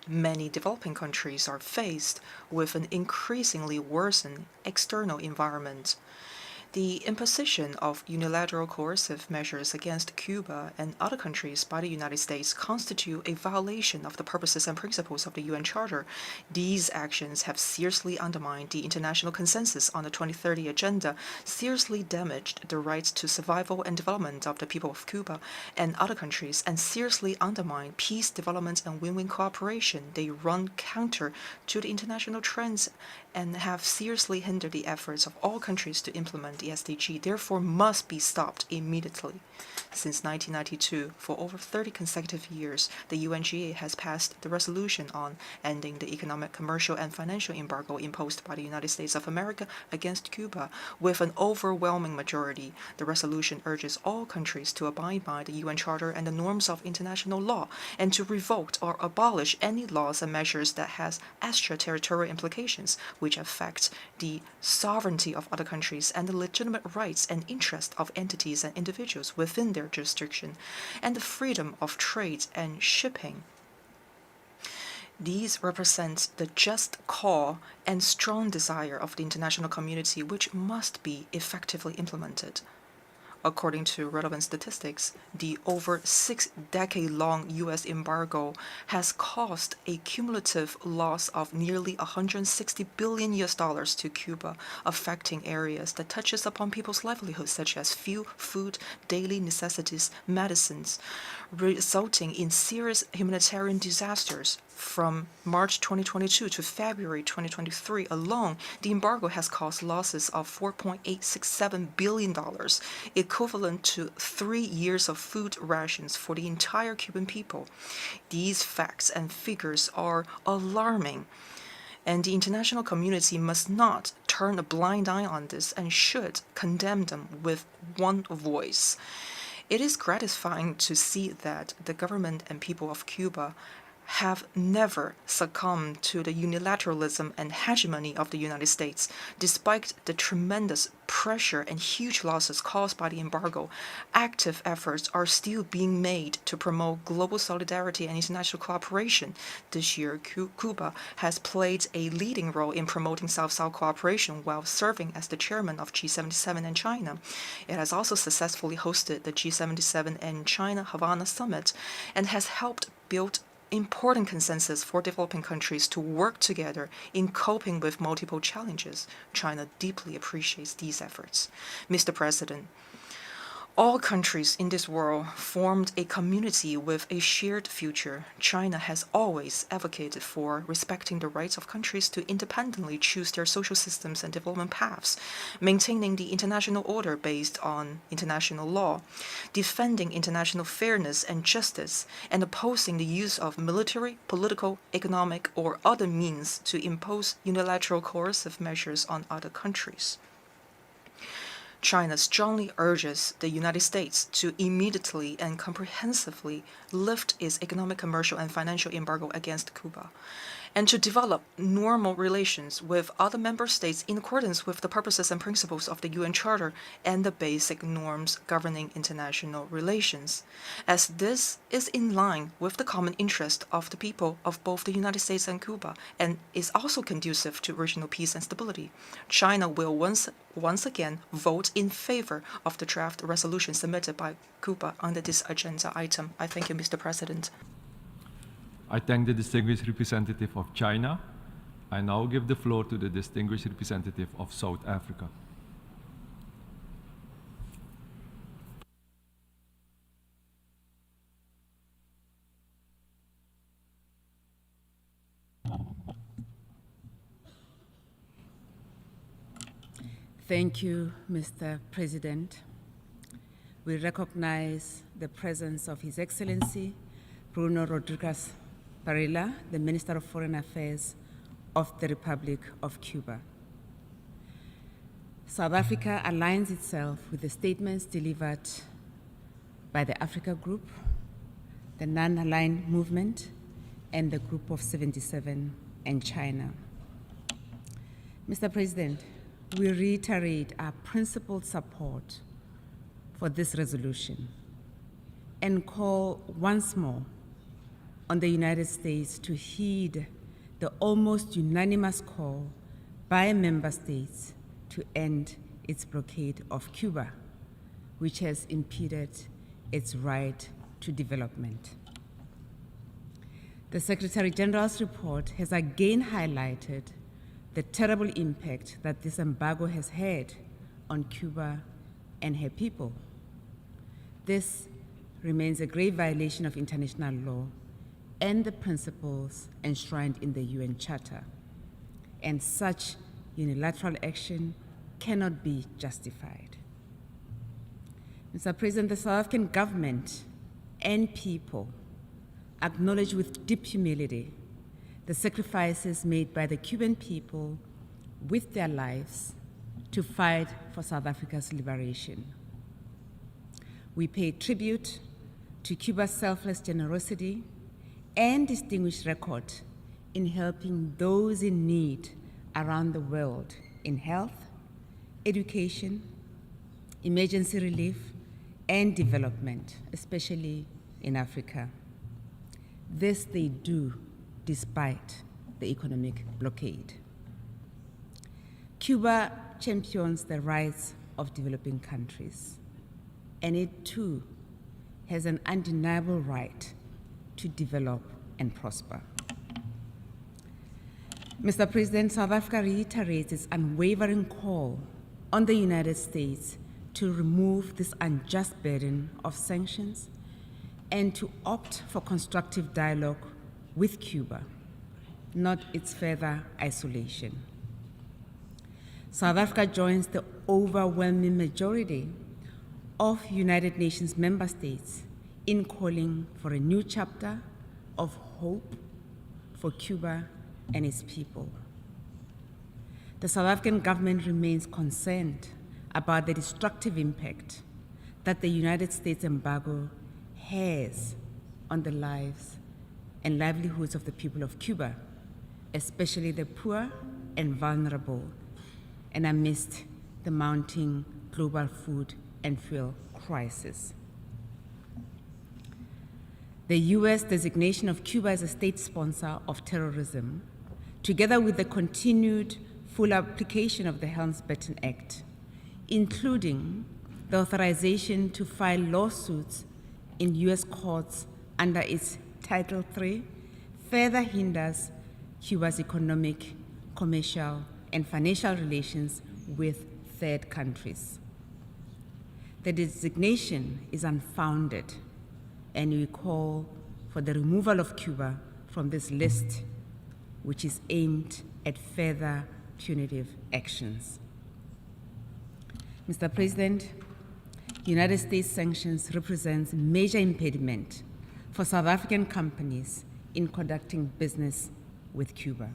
Many developing countries are faced with an increasingly worsened external environment. The imposition of unilateral coercive measures against Cuba and other countries by the United States constitute a violation of the purposes and principles of the UN Charter. These actions have seriously undermined the international consensus on the 2030 Agenda, seriously damaged the rights to survival and development of the people of Cuba and other countries, and seriously undermined peace, development, and win-win cooperation. They run counter to the international trends and have seriously hindered the efforts of all countries to implement the SDG, therefore must be stopped immediately. Since 1992, for over 30 consecutive years, the UNGA has passed the resolution on ending the economic, commercial, and financial embargo imposed by the United States of America against Cuba. With an overwhelming majority, the resolution urges all countries to abide by the UN Charter and the norms of international law, and to revoke or abolish any laws and measures that has extraterritorial implications, which affect the sovereignty of other countries and the legitimate rights and interests of entities and individuals within their jurisdiction, and the freedom of trade and shipping. These represent the just call and strong desire of the international community, which must be effectively implemented. According to relevant statistics, the over 6-decade-long U.S. embargo has caused a cumulative loss of nearly $160 billion to Cuba, affecting areas that touches upon people's livelihoods such as fuel, food, daily necessities, medicines, resulting in serious humanitarian disasters. From March 2022 to February 2023 alone, the embargo has caused losses of $4.867 billion, equivalent to 3 years of food rations for the entire Cuban people. These facts and figures are alarming, and the international community must not turn a blind eye on this and should condemn them with one voice. It is gratifying to see that the government and people of Cuba have never succumbed to the unilateralism and hegemony of the United States. Despite the tremendous pressure and huge losses caused by the embargo, active efforts are still being made to promote global solidarity and international cooperation. This year, Cuba has played a leading role in promoting South-South cooperation while serving as the chairman of G77 and China. It has also successfully hosted the G77 and China Havana Summit and has helped build important consensus for developing countries to work together in coping with multiple challenges. China deeply appreciates these efforts. Mr. President, all countries in this world formed a community with a shared future. China has always advocated for respecting the rights of countries to independently choose their social systems and development paths, maintaining the international order based on international law, defending international fairness and justice, and opposing the use of military, political, economic, or other means to impose unilateral coercive measures on other countries. China strongly urges the United States to immediately and comprehensively lift its economic, commercial, and financial embargo against Cuba, and to develop normal relations with other member states in accordance with the purposes and principles of the UN Charter and the basic norms governing international relations, as this is in line with the common interest of the people of both the United States and Cuba, and is also conducive to regional peace and stability. China will once again vote in favor of the draft resolution submitted by Cuba under this agenda item. I thank you, Mr. President. I thank the distinguished representative of China. I now give the floor to the distinguished representative of South Africa. Thank you, Mr. President. We recognize the presence of His Excellency Bruno Rodriguez Parilla, the Minister of Foreign Affairs of the Republic of Cuba. South Africa aligns itself with the statements delivered by the Africa Group, the Non-Aligned Movement, and the Group of 77 and China. Mr. President, we reiterate our principled support for this resolution and call once more on the United States to heed the almost unanimous call by member states to end its blockade of Cuba, which has impeded its right to development. The Secretary General's report has again highlighted the terrible impact that this embargo has had on Cuba and her people. This remains a grave violation of international law and the principles enshrined in the UN Charter, and such unilateral action cannot be justified. Mr. President, the South African government and people acknowledge with deep humility the sacrifices made by the Cuban people with their lives to fight for South Africa's liberation. We pay tribute to Cuba's selfless generosity and distinguished record in helping those in need around the world in health, education, emergency relief, and development, especially in Africa. This they do despite the economic blockade. Cuba champions the rights of developing countries, and it too has an undeniable right to develop and prosper. Mr. President, South Africa reiterates its unwavering call on the United States to remove this unjust burden of sanctions and to opt for constructive dialogue with Cuba, not its further isolation. South Africa joins the overwhelming majority of United Nations member states in calling for a new chapter of hope for Cuba and its people. The South African government remains concerned about the destructive impact that the United States embargo has on the lives and livelihoods of the people of Cuba, especially the poor and vulnerable, and amidst the mounting global food and fuel crisis. The U.S. designation of Cuba as a state sponsor of terrorism, together with the continued full application of the Helms-Burton Act, including the authorization to file lawsuits in U.S. courts under its Title III, further hinders Cuba's economic, commercial, and financial relations with third countries. The designation is unfounded, and we call for the removal of Cuba from this list, which is aimed at further punitive actions. Mr. President, United States sanctions represents a major impediment for South African companies in conducting business with Cuba.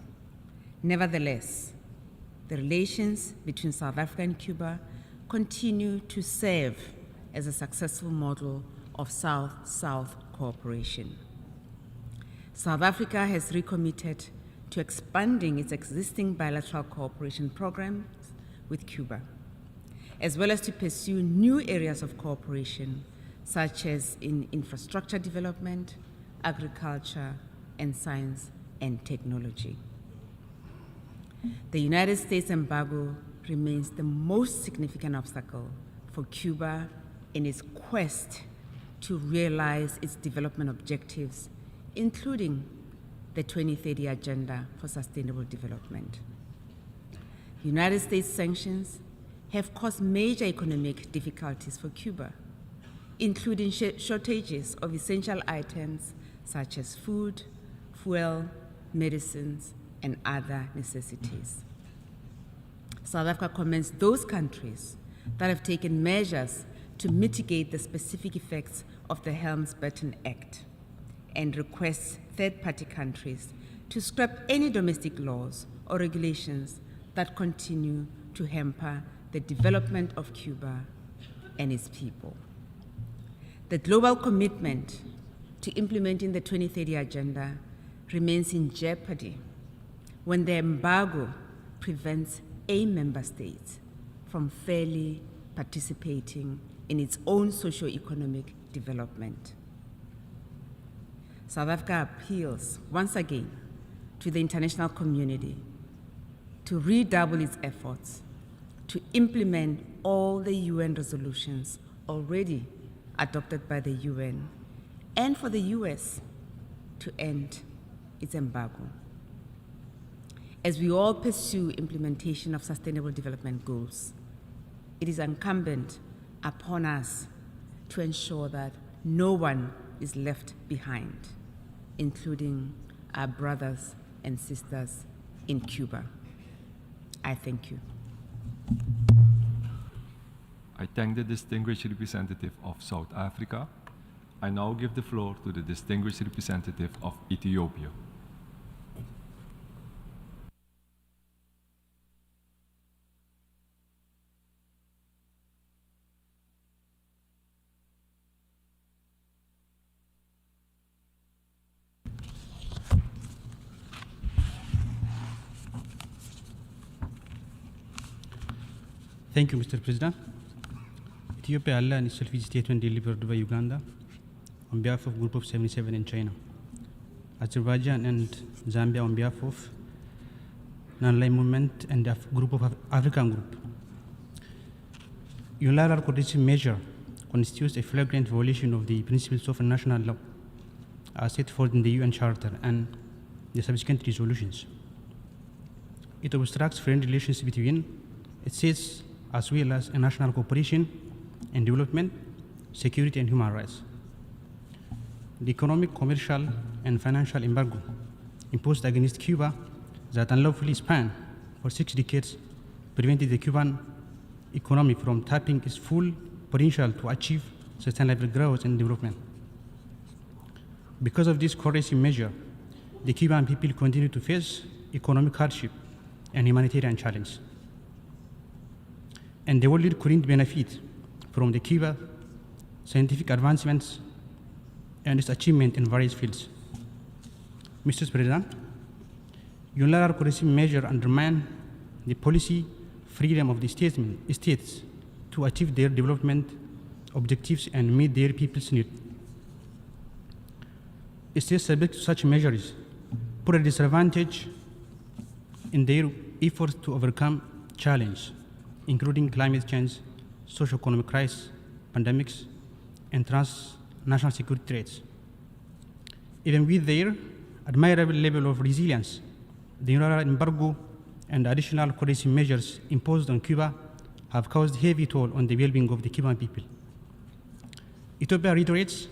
Nevertheless, the relations between South Africa and Cuba continue to serve as a successful model of South-South cooperation. South Africa has recommitted to expanding its existing bilateral cooperation programs with Cuba, as well as to pursue new areas of cooperation, such as in infrastructure development, agriculture, and science and technology. The United States embargo remains the most significant obstacle for Cuba in its quest to realize its development objectives, including the 2030 Agenda for Sustainable Development. United States sanctions have caused major economic difficulties for Cuba, including shortages of essential items such as food, fuel, medicines, and other necessities. South Africa commends those countries that have taken measures to mitigate the specific effects of the Helms-Burton Act and requests third-party countries to scrap any domestic laws or regulations that continue to hamper the development of Cuba and its people. The global commitment to implementing the 2030 Agenda remains in jeopardy when the embargo prevents a member state from fairly participating in its own socio-economic development. South Africa appeals once again to the international community to redouble its efforts to implement all the UN resolutions already adopted by the UN and for the US to end its embargo. As we all pursue implementation of Sustainable Development Goals, it is incumbent upon us to ensure that no one is left behind, including our brothers and sisters in Cuba. I thank you. I thank the distinguished representative of South Africa. I now give the floor to the distinguished representative of Ethiopia. Thank you, Mr. President. Ethiopia and its self statement delivered by Uganda on behalf of Group of 77 in China. Azerbaijan and Zambia on behalf of Non-Aligned Movement and the Group of African Group. Unilateral coercive measure constitutes a flagrant violation of the principles of national law as set forth in the UN Charter and the subsequent resolutions. It obstructs friendly relations between states as well as international cooperation and development, security and human rights. The economic, commercial and financial embargo imposed against Cuba that unlawfully spanned for 6 decades prevented the Cuban economy from tapping its full potential to achieve sustainable growth and development. Because of this coercive measure, the Cuban people continue to face economic hardship and humanitarian challenge. And the world couldn't benefit from the Cuba scientific advancements and its achievement in various fields. Mr. President, unilateral coercive measure undermine the policy freedom of the states to achieve their development objectives and meet their people's needs. States subject to such measures put a disadvantage in their efforts to overcome challenges, including climate change, socio-economic crisis, pandemics, and transnational security threats. Even with their admirable level of resilience, the unilateral embargo and additional coercive measures imposed on Cuba have caused heavy toll on the well-being of the Cuban people. Ethiopia reiterates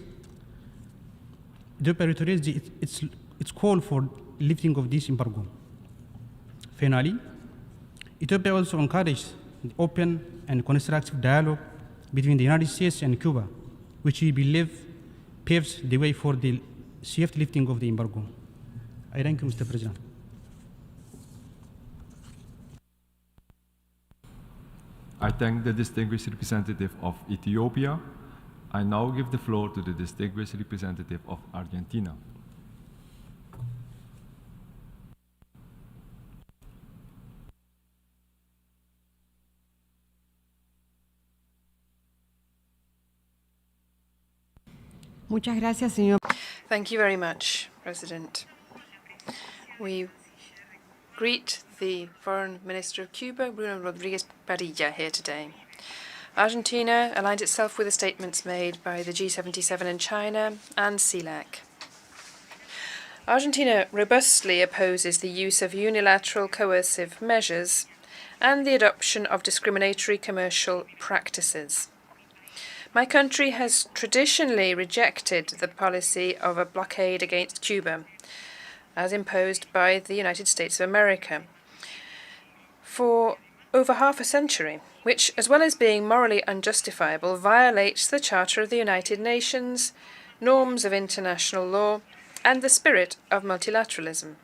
its call for lifting of this embargo. Finally, Ethiopia also encourages the open and constructive dialogue between the United States and Cuba, which we believe paves the way for the swift lifting of the embargo. I thank you, Mr. President. I thank the distinguished representative of Ethiopia. I now give the floor to the distinguished representative of Argentina. Muchas gracias, señor. Thank you very much, President. We greet the Foreign Minister of Cuba, Bruno Rodriguez Padilla, here today. Argentina aligned itself with the statements made by the G77 in China and CELAC. Argentina robustly opposes the use of unilateral coercive measures and the adoption of discriminatory commercial practices. My country has traditionally rejected the policy of a blockade against Cuba, as imposed by the United States of America. For over half a century, which, as well as being morally unjustifiable, violates the Charter of the United Nations, norms of international law, and the spirit of multilateralism.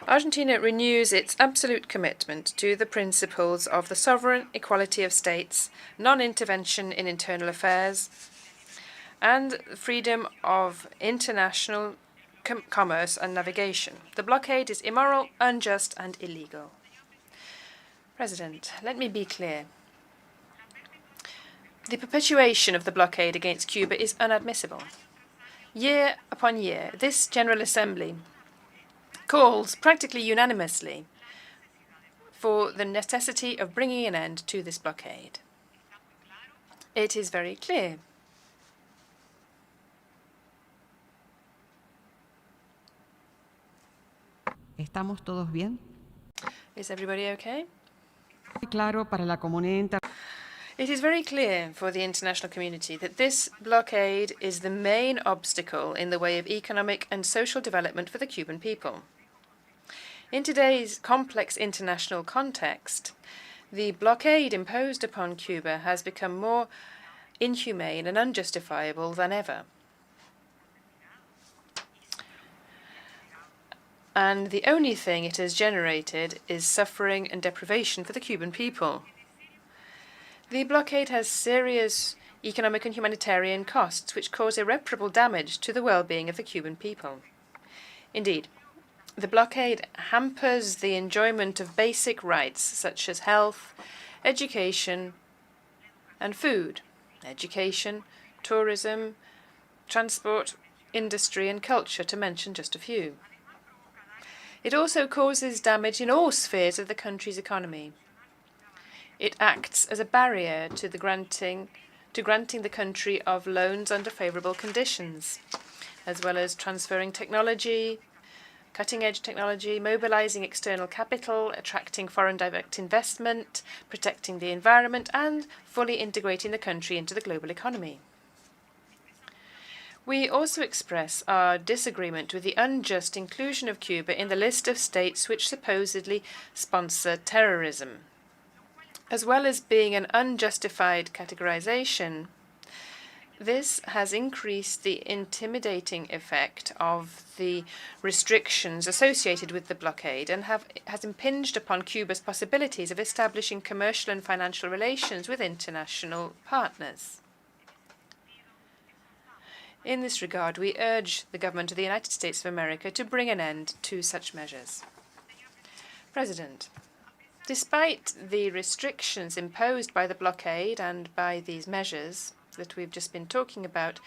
Argentina renews its absolute commitment to the principles of the sovereign equality of states, non-intervention in internal affairs, and freedom of international commerce and navigation. The blockade is immoral, unjust, and illegal. President, let me be clear. The perpetuation of the blockade against Cuba is inadmissible. Year upon year, this General Assembly calls practically unanimously for the necessity of bringing an end to this blockade. It is very clear. ¿Estamos todos bien? Is everybody okay? Claro para la comunidad. It is very clear for the international community that this blockade is the main obstacle in the way of economic and social development for the Cuban people. In today's complex international context, the blockade imposed upon Cuba has become more inhumane and unjustifiable than ever. And the only thing it has generated is suffering and deprivation for the Cuban people. The blockade has serious economic and humanitarian costs which cause irreparable damage to the well-being of the Cuban people. Indeed, the blockade hampers the enjoyment of basic rights such as health, education, and food, education, tourism, transport, industry, and culture, to mention just a few. It also causes damage in all spheres of the country's economy. It acts as a barrier to granting the country of loans under favorable conditions, as well as transferring technology, cutting-edge technology, mobilizing external capital, attracting foreign direct investment, protecting the environment, and fully integrating the country into the global economy. We also express our disagreement with the unjust inclusion of Cuba in the list of states which supposedly sponsor terrorism. As well as being an unjustified categorization, this has increased the intimidating effect of the restrictions associated with the blockade and has impinged upon Cuba's possibilities of establishing commercial and financial relations with international partners. In this regard, we urge the government of the United States of America to bring an end to such measures. President, despite the restrictions imposed by the blockade and by these measures that we've just been talking about,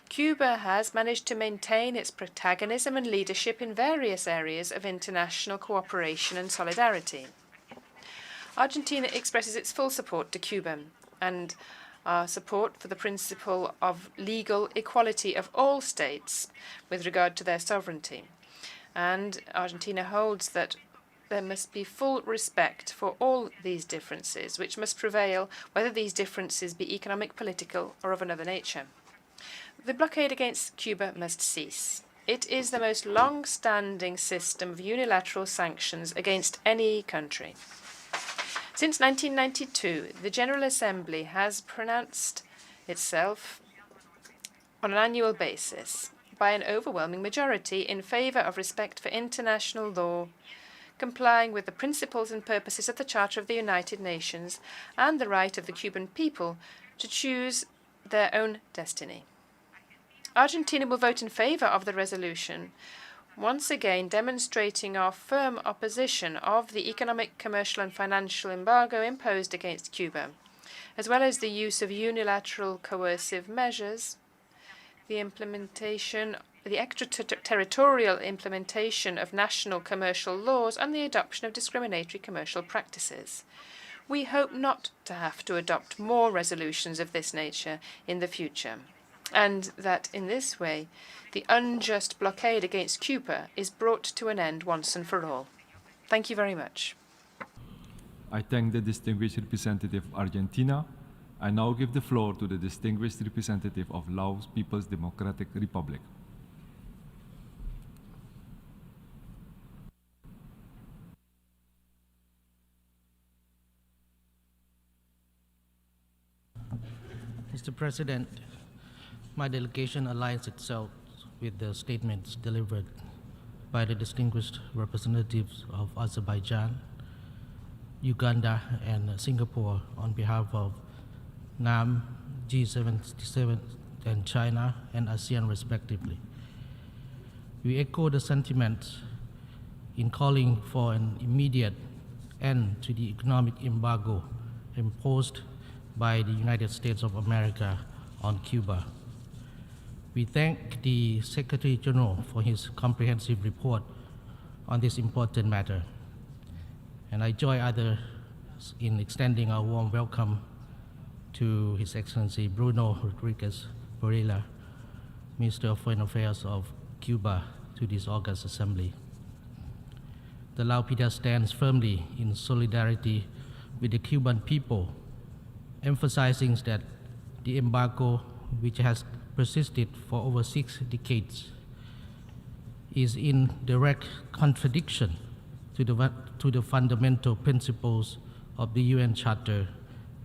Cuba has managed to maintain its protagonism and leadership in various areas of international cooperation and solidarity. Argentina expresses its full support to Cuba and our support for the principle of legal equality of all states with regard to their sovereignty. And Argentina holds that there must be full respect for all these differences, which must prevail whether these differences be economic, political, or of another nature. The blockade against Cuba must cease. It is the most long-standing system of unilateral sanctions against any country. Since 1992, the General Assembly has pronounced itself on an annual basis by an overwhelming majority in favor of respect for international law, complying with the principles and purposes of the Charter of the United Nations and the right of the Cuban people to choose their own destiny. Argentina will vote in favor of the resolution, once again demonstrating our firm opposition of the economic, commercial, and financial embargo imposed against Cuba, as well as the use of unilateral coercive measures, the extraterritorial implementation of national commercial laws, and the adoption of discriminatory commercial practices. We hope not to have to adopt more resolutions of this nature in the future, and that in this way the unjust blockade against Cuba is brought to an end once and for all. Thank you very much. I thank the distinguished representative of Argentina. I now give the floor to the distinguished representative of Laos People's Democratic Republic. Mr. President, my delegation aligns itself with the statements delivered by the distinguished representatives of Azerbaijan, Uganda, and Singapore on behalf of NAM, G77, and China and ASEAN respectively. We echo the sentiments in calling for an immediate end to the economic embargo imposed by the United States of America on Cuba. We thank the Secretary General for his comprehensive report on this important matter, and I join others in extending our warm welcome to His Excellency Bruno Rodriguez Varela, Minister of Foreign Affairs of Cuba, to this August Assembly. The LAOPIDA stands firmly in solidarity with the Cuban people, emphasizing that the embargo, which has persisted for over 6 decades, is in direct contradiction to the fundamental principles of the UN Charter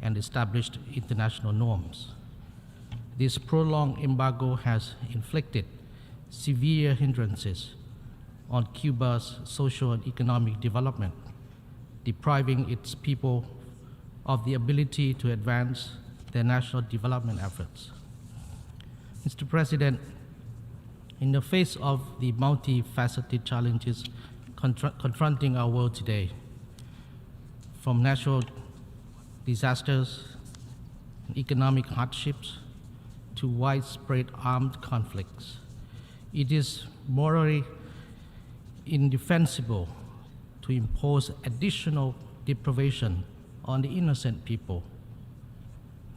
and established international norms. This prolonged embargo has inflicted severe hindrances on Cuba's social and economic development, depriving its people of the ability to advance their national development efforts. Mr. President, in the face of the multifaceted challenges confronting our world today, from natural disasters, economic hardships, to widespread armed conflicts, it is morally indefensible to impose additional deprivation on the innocent people.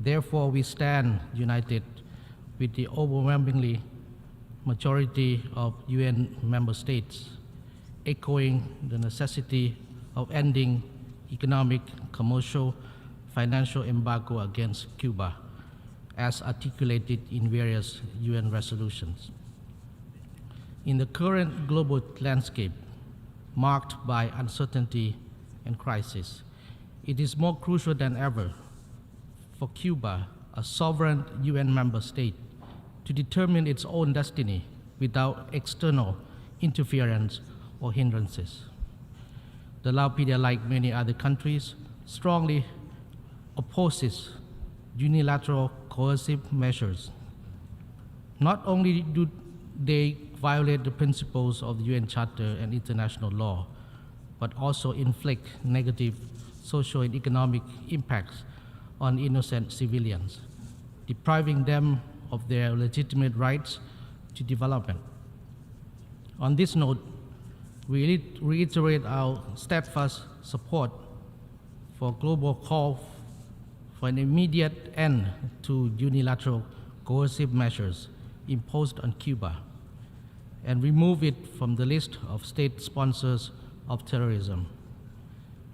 Therefore, we stand united with the overwhelmingly majority of UN member states, echoing the necessity of ending economic, commercial, financial embargo against Cuba, as articulated in various UN resolutions. In the current global landscape, marked by uncertainty and crisis, it is more crucial than ever for Cuba, a sovereign UN member state, to determine its own destiny without external interference or hindrances. The LAOPIDA, like many other countries, strongly opposes unilateral coercive measures. Not only do they violate the principles of the UN Charter and international law, but also inflict negative social and economic impacts on innocent civilians, depriving them of their legitimate rights to development. On this note, we reiterate our steadfast support for global call for an immediate end to unilateral coercive measures imposed on Cuba and remove it from the list of state sponsors of terrorism.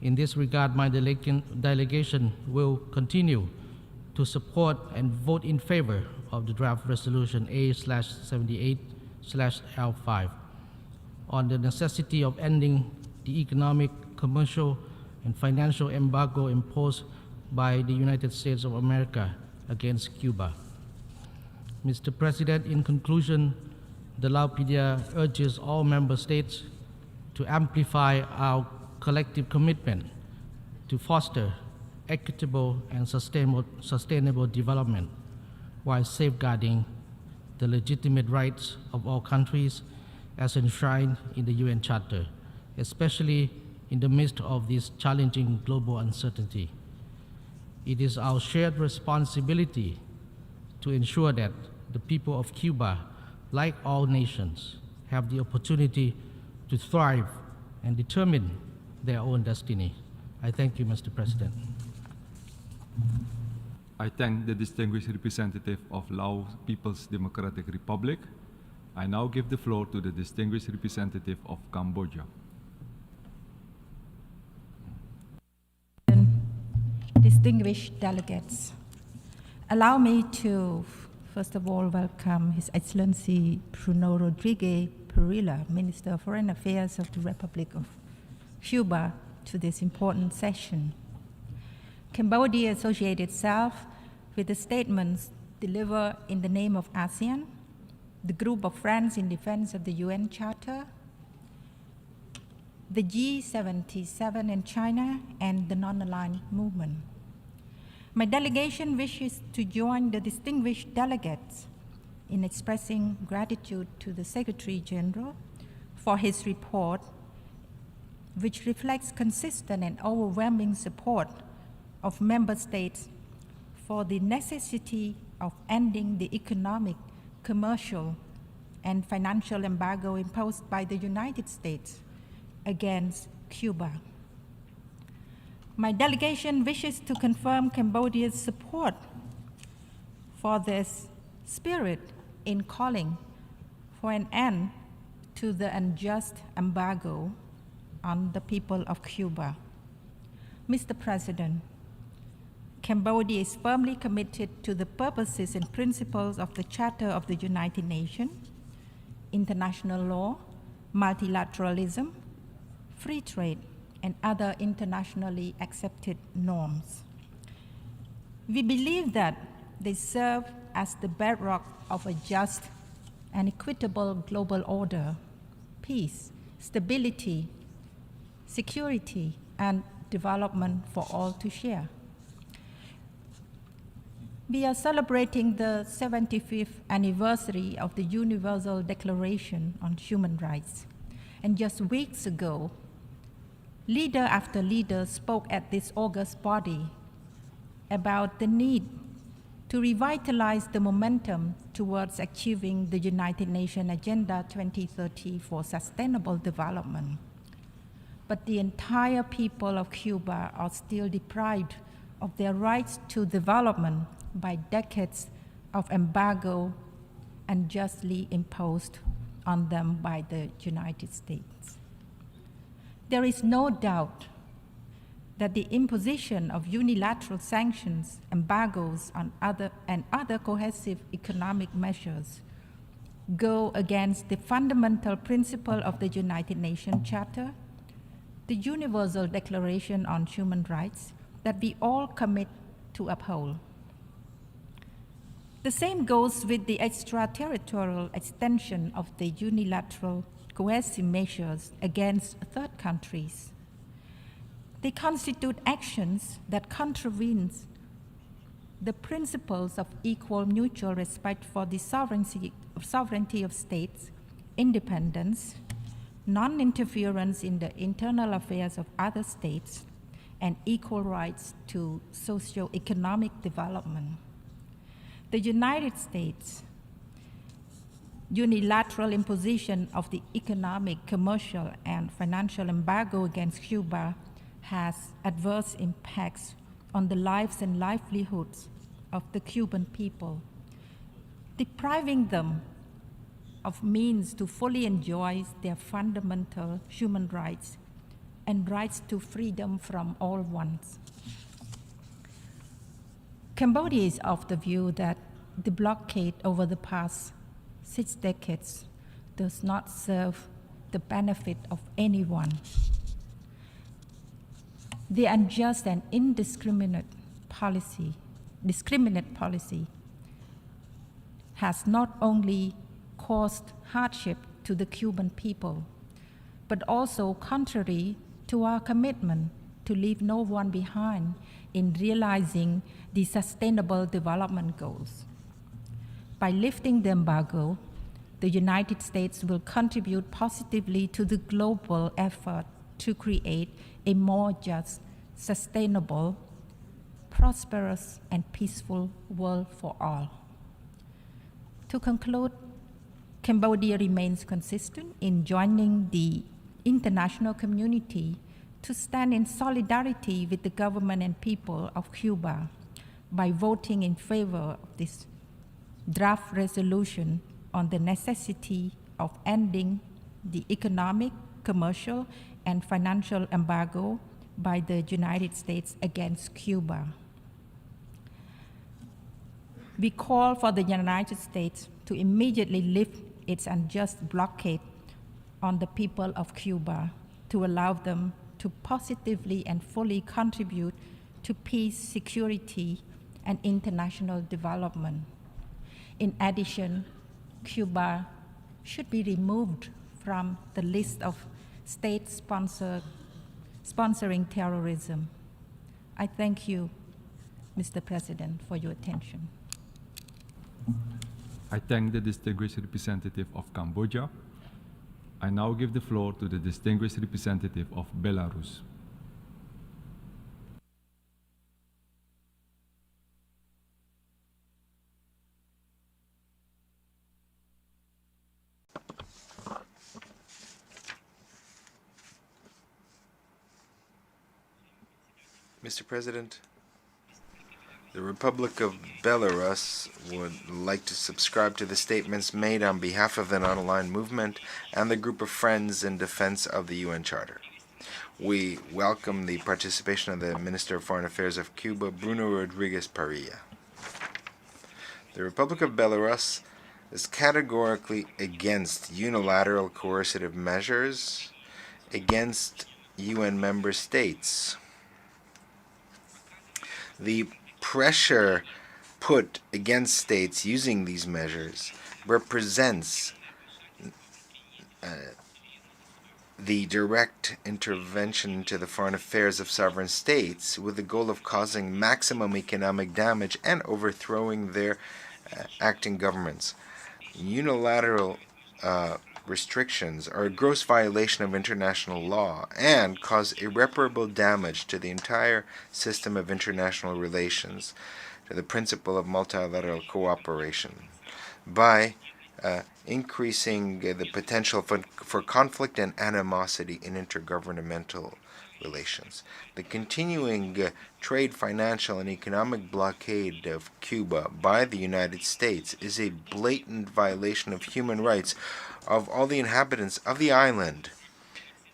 In this regard, my delegation will continue to support and vote in favor of the draft resolution A/78/L5 on the necessity of ending the economic, commercial, and financial embargo imposed by the United States of America against Cuba. Mr. President, in conclusion, the LAOPIDA urges all member states to amplify our collective commitment to foster equitable and sustainable development while safeguarding the legitimate rights of all countries as enshrined in the UN Charter, especially in the midst of this challenging global uncertainty. It is our shared responsibility to ensure that the people of Cuba, like all nations, have the opportunity to thrive and determine their own destiny. I thank you, Mr. President. I thank the distinguished representative of Laos People's Democratic Republic. I now give the floor to the distinguished representative of Cambodia. Distinguished delegates, allow me to first of all welcome His Excellency Bruno Rodriguez Varela, Minister of Foreign Affairs of the Republic of Cuba, to this important session. Cambodia associates itself with the statements deliver in the name of ASEAN, the Group of Friends in Defense of the UN Charter, the G77 in China, and the non-aligned movement. My delegation wishes to join the distinguished delegates in expressing gratitude to the Secretary General for his report, which reflects consistent and overwhelming support of member states for the necessity of ending the economic, commercial, and financial embargo imposed by the United States against Cuba. My delegation wishes to confirm Cambodia's support for this spirit in calling for an end to the unjust embargo on the people of Cuba. Mr. President, Cambodia is firmly committed to the purposes and principles of the Charter of the United Nations, international law, multilateralism, free trade, and other internationally accepted norms. We believe that they serve as the bedrock of a just and equitable global order, peace, stability, security, and development for all to share. We are celebrating the 75th anniversary of the Universal Declaration on Human Rights. And just weeks ago, leader after leader spoke at this august body about the need to revitalize the momentum towards achieving the United Nations Agenda 2030 for Sustainable Development. But the entire people of Cuba are still deprived of their rights to development by decades of embargo unjustly imposed on them by the United States. There is no doubt that the imposition of unilateral sanctions, embargoes, and other coercive economic measures go against the fundamental principle of the United Nations Charter, the Universal Declaration on Human Rights that we all commit to uphold. The same goes with the extraterritorial extension of the unilateral coercive measures against third countries. They constitute actions that contravene the principles of equal mutual respect for the sovereignty of states, independence, non-interference in the internal affairs of other states, and equal rights to socio-economic development. The United States' unilateral imposition of the economic, commercial, and financial embargo against Cuba has adverse impacts on the lives and livelihoods of the Cuban people, depriving them of means to fully enjoy their fundamental human rights and rights to freedom from all wants. Cambodia is of the view that the blockade over the past 6 decades does not serve the benefit of anyone. The unjust and indiscriminate policy has not only caused hardship to the Cuban people, but also contrary to our commitment to leave no one behind in realizing the Sustainable Development Goals. By lifting the embargo, the United States will contribute positively to the global effort to create a more just, sustainable, prosperous, and peaceful world for all. To conclude, Cambodia remains consistent in joining the international community to stand in solidarity with the government and people of Cuba by voting in favor of this draft resolution on the necessity of ending the economic, commercial, and financial embargo by the United States against Cuba. We call for the United States to immediately lift its unjust blockade on the people of Cuba to allow them to positively and fully contribute to peace, security, and international development. In addition, Cuba should be removed from the list of states sponsoring terrorism. I thank you, Mr. President, for your attention. I thank the distinguished representative of Cambodia. I now give the floor to the distinguished representative of Belarus. Mr. President, the Republic of Belarus would like to subscribe to the statements made on behalf of the Non-Aligned Movement and the Group of Friends in Defense of the UN Charter. We welcome the participation of the Minister of Foreign Affairs of Cuba, Bruno Rodriguez Parilla. The Republic of Belarus is categorically against unilateral coercive measures against UN member states. The pressure put against states using these measures represents the direct intervention into the foreign affairs of sovereign states with the goal of causing maximum economic damage and overthrowing their acting governments. Unilateral restrictions are a gross violation of international law and cause irreparable damage to the entire system of international relations, to the principle of multilateral cooperation, by increasing the potential for conflict and animosity in intergovernmental relations. The continuing trade, financial, and economic blockade of Cuba by the United States is a blatant violation of human rights of all the inhabitants of the island.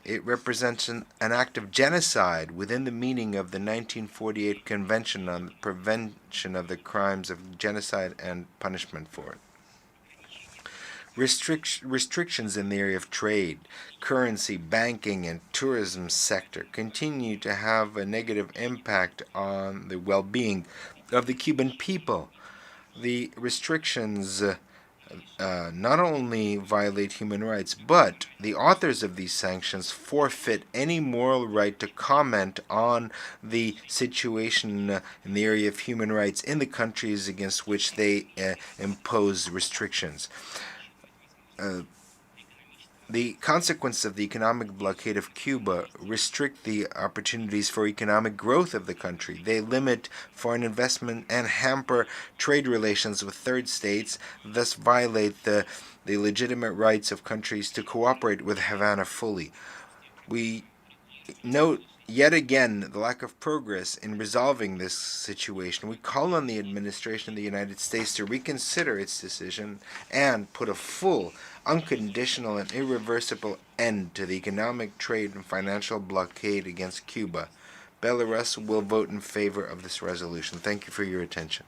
It represents an act of genocide within the meaning of the 1948 Convention on the Prevention of the Crimes of Genocide and Punishment for it. Restrictions in the area of trade, currency, banking, and tourism sector continue to have a negative impact on the well-being of the Cuban people. The restrictions not only violate human rights, but the authors of these sanctions forfeit any moral right to comment on the situation in the area of human rights in the countries against which they impose restrictions. The consequence of the economic blockade of Cuba restrict the opportunities for economic growth of the country. They limit foreign investment and hamper trade relations with third states, thus violate the legitimate rights of countries to cooperate with Havana fully. We note yet again the lack of progress in resolving this situation. We call on the administration of the United States to reconsider its decision and put a full, unconditional, and irreversible end to the economic, trade, and financial blockade against Cuba. Belarus will vote in favor of this resolution. Thank you for your attention.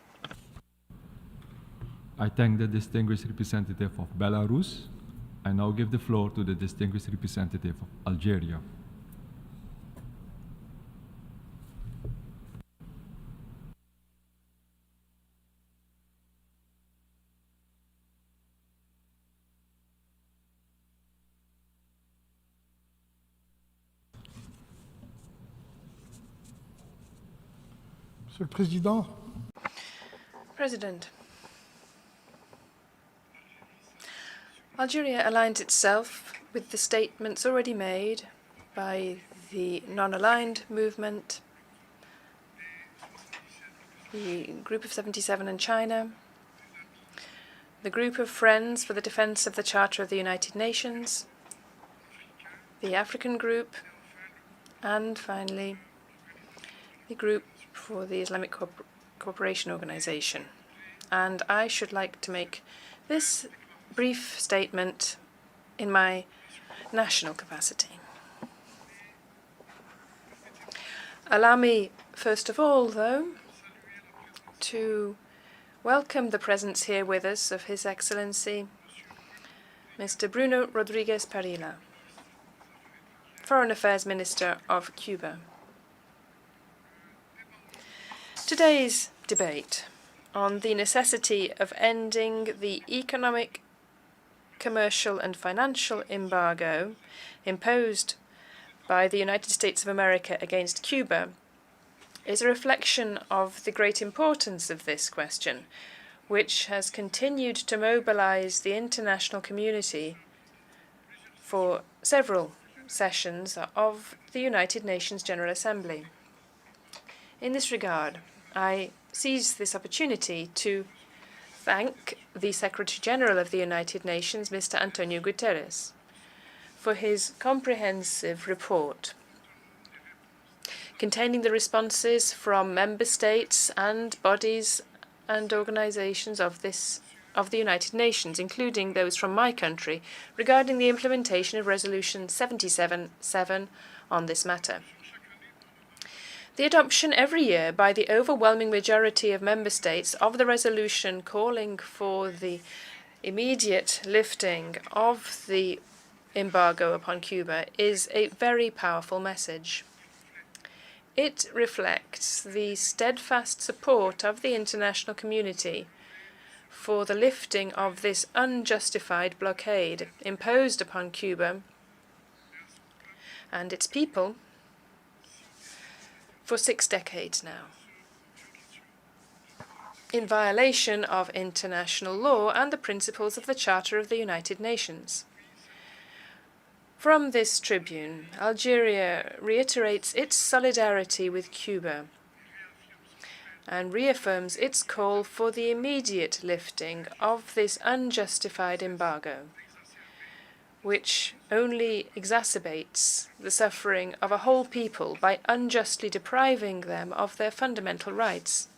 I thank the distinguished representative of Belarus. I now give the floor to the distinguished representative of Algeria. Monsieur le Président. President, Algeria aligns itself with the statements already made by the non-aligned movement, the Group of 77 in China, the Group of Friends for the Defense of the Charter of the United Nations, the African Group, and finally, the Group for the Islamic Cooperation Organization. And I should like to make this brief statement in my national capacity. Allow me, first of all, though, to welcome the presence here with us of His Excellency Mr. Bruno Rodriguez Parilla, Foreign Affairs Minister of Cuba. Today's debate on the necessity of ending the economic, commercial and financial embargo imposed by the United States of America against Cuba is a reflection of the great importance of this question, which has continued to mobilize the international community for several sessions of the United Nations General Assembly. In this regard, I seize this opportunity to thank the Secretary General of the United Nations, Mr. Antonio Guterres, for his comprehensive report containing the responses from member states and bodies and organizations of the United Nations, including those from my country, regarding the implementation of Resolution 77-7 on this matter. The adoption every year by the overwhelming majority of member states of the resolution calling for the immediate lifting of the embargo upon Cuba is a very powerful message. It reflects the steadfast support of the international community for the lifting of this unjustified blockade imposed upon Cuba and its people for 6 decades now, in violation of international law and the principles of the Charter of the United Nations. From this tribune, Algeria reiterates its solidarity with Cuba and reaffirms its call for the immediate lifting of this unjustified embargo, which only exacerbates the suffering of a whole people by unjustly depriving them of their fundamental rights.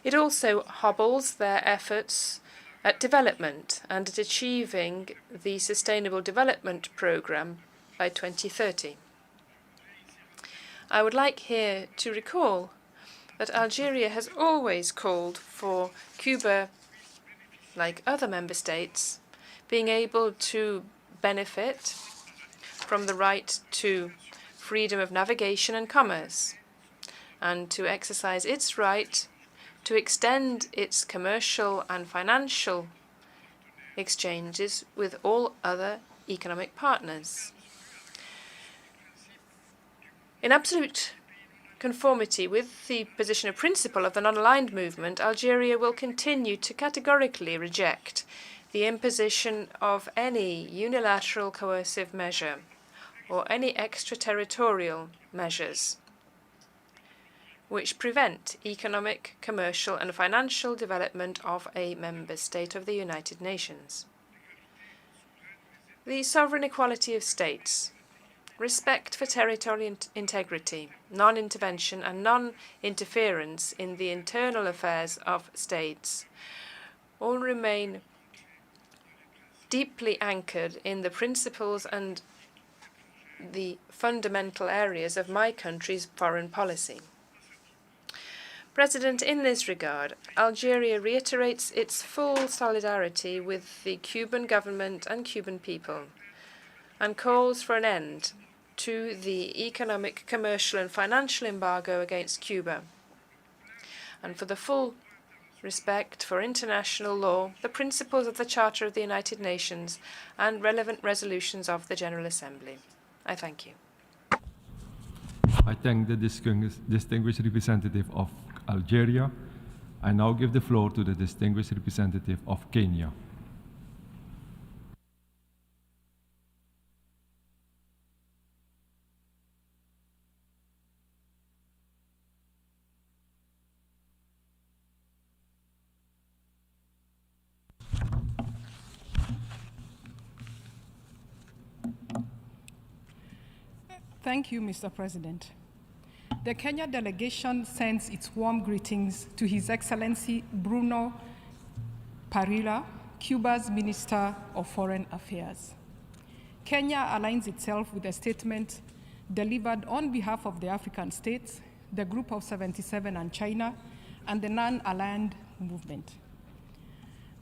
It also hobbles their efforts at development and at achieving the Sustainable Development Programme by 2030. I would like here to recall that Algeria has always called for Cuba, like other member states, being able to benefit from the right to freedom of navigation and commerce, and to exercise its right to extend its commercial and financial exchanges with all other economic partners. In absolute conformity with the position of principle of the non-aligned movement, Algeria will continue to categorically reject the imposition of any unilateral coercive measure or any extraterritorial measures which prevent economic, commercial, and financial development of a member state of the United Nations. The sovereign equality of states, respect for territorial integrity, non-intervention, and non-interference in the internal affairs of states all remain deeply anchored in the principles and the fundamental areas of my country's foreign policy. President, in this regard, Algeria reiterates its full solidarity with the Cuban government and Cuban people and calls for an end to the economic, commercial, and financial embargo against Cuba, and for the full respect for international law, the principles of the Charter of the United Nations, and relevant resolutions of the General Assembly. I thank you. I thank the distinguished representative of Algeria. I now give the floor to the distinguished representative of Kenya. Thank you, Mr. President. The Kenya delegation sends its warm greetings to His Excellency Bruno Parilla, Cuba's Minister of Foreign Affairs. Kenya aligns itself with a statement delivered on behalf of the African states, the Group of 77 and China, and the non-aligned movement.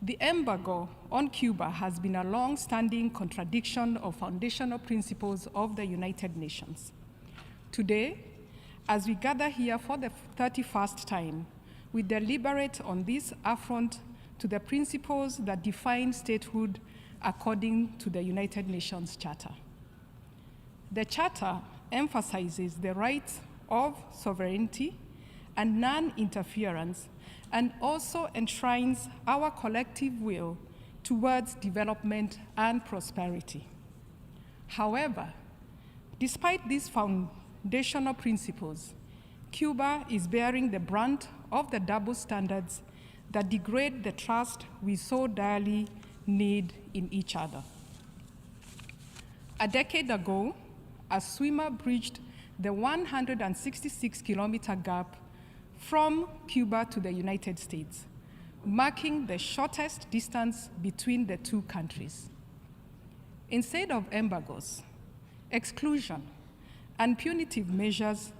The embargo on Cuba has been a long-standing contradiction of foundational principles of the United Nations. Today, as we gather here for the 31st time, we deliberate on this affront to the principles that define statehood according to the United Nations Charter. The Charter emphasizes the rights of sovereignty and non-interference, and also enshrines our collective will towards development and prosperity. However, despite these foundational principles, Cuba is bearing the brunt of the double standards that degrade the trust we so direly need in each other. A decade ago, a swimmer bridged the 166-kilometer gap from Cuba to the United States, marking the shortest distance between the two countries. Instead of embargoes, exclusion, and punitive measures,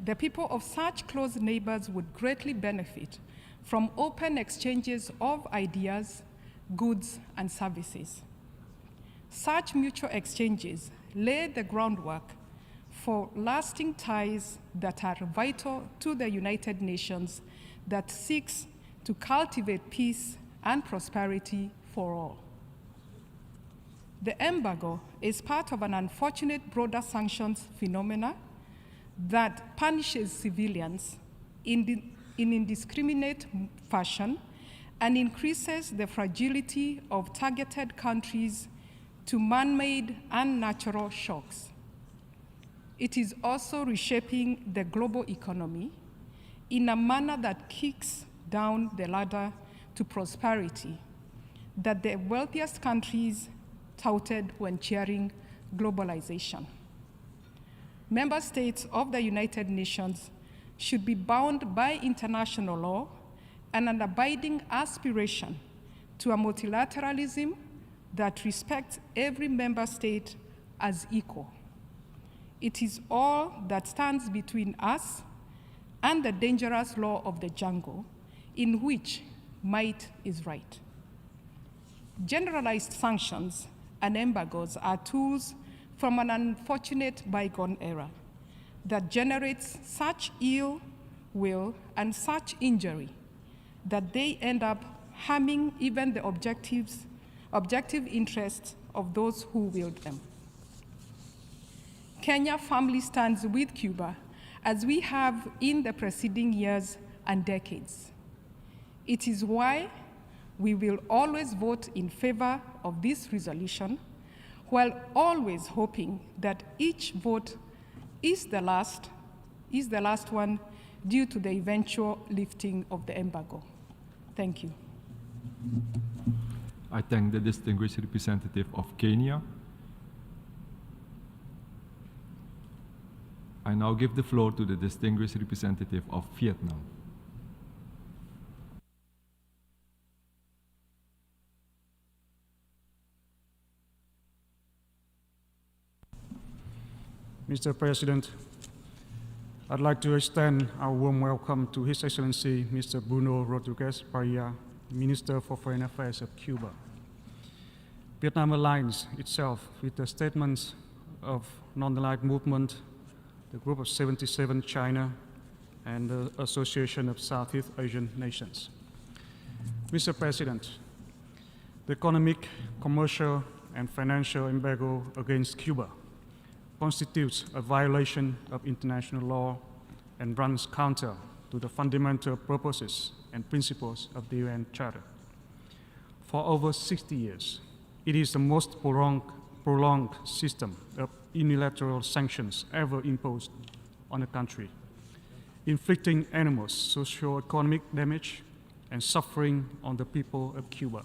the people of such close neighbors would greatly benefit from open exchanges of ideas, goods, and services. Such mutual exchanges lay the groundwork for lasting ties that are vital to the United Nations that seeks to cultivate peace and prosperity for all. The embargo is part of an unfortunate broader sanctions phenomena that punishes civilians in indiscriminate fashion and increases the fragility of targeted countries to man-made and natural shocks. It is also reshaping the global economy in a manner that kicks down the ladder to prosperity that the wealthiest countries touted when cheering globalization. Member states of the United Nations should be bound by international law and an abiding aspiration to a multilateralism that respects every member state as equal. It is all that stands between us and the dangerous law of the jungle, in which might is right. Generalized sanctions and embargoes are tools from an unfortunate bygone era that generates such ill will and such injury that they end up harming even the objective interests of those who wield them. Kenya firmly stands with Cuba, as we have in the preceding years and decades. It is why we will always vote in favor of this resolution, while always hoping that each vote is the last one due to the eventual lifting of the embargo. Thank you. I thank the distinguished representative of Kenya. I now give the floor to the distinguished representative of Vietnam. Mr. President, I'd like to extend our warm welcome to His Excellency Mr. Bruno Rodriguez Parilla, Minister for Foreign Affairs of Cuba. Vietnam aligns itself with the statements of Non-Aligned Movement, the Group of 77 China, and the Association of Southeast Asian Nations. Mr. President, the economic, commercial, and financial embargo against Cuba constitutes a violation of international law and runs counter to the fundamental purposes and principles of the UN Charter. For over 60 years, it is the most prolonged system of unilateral sanctions ever imposed on a country, inflicting enormous socio-economic damage and suffering on the people of Cuba.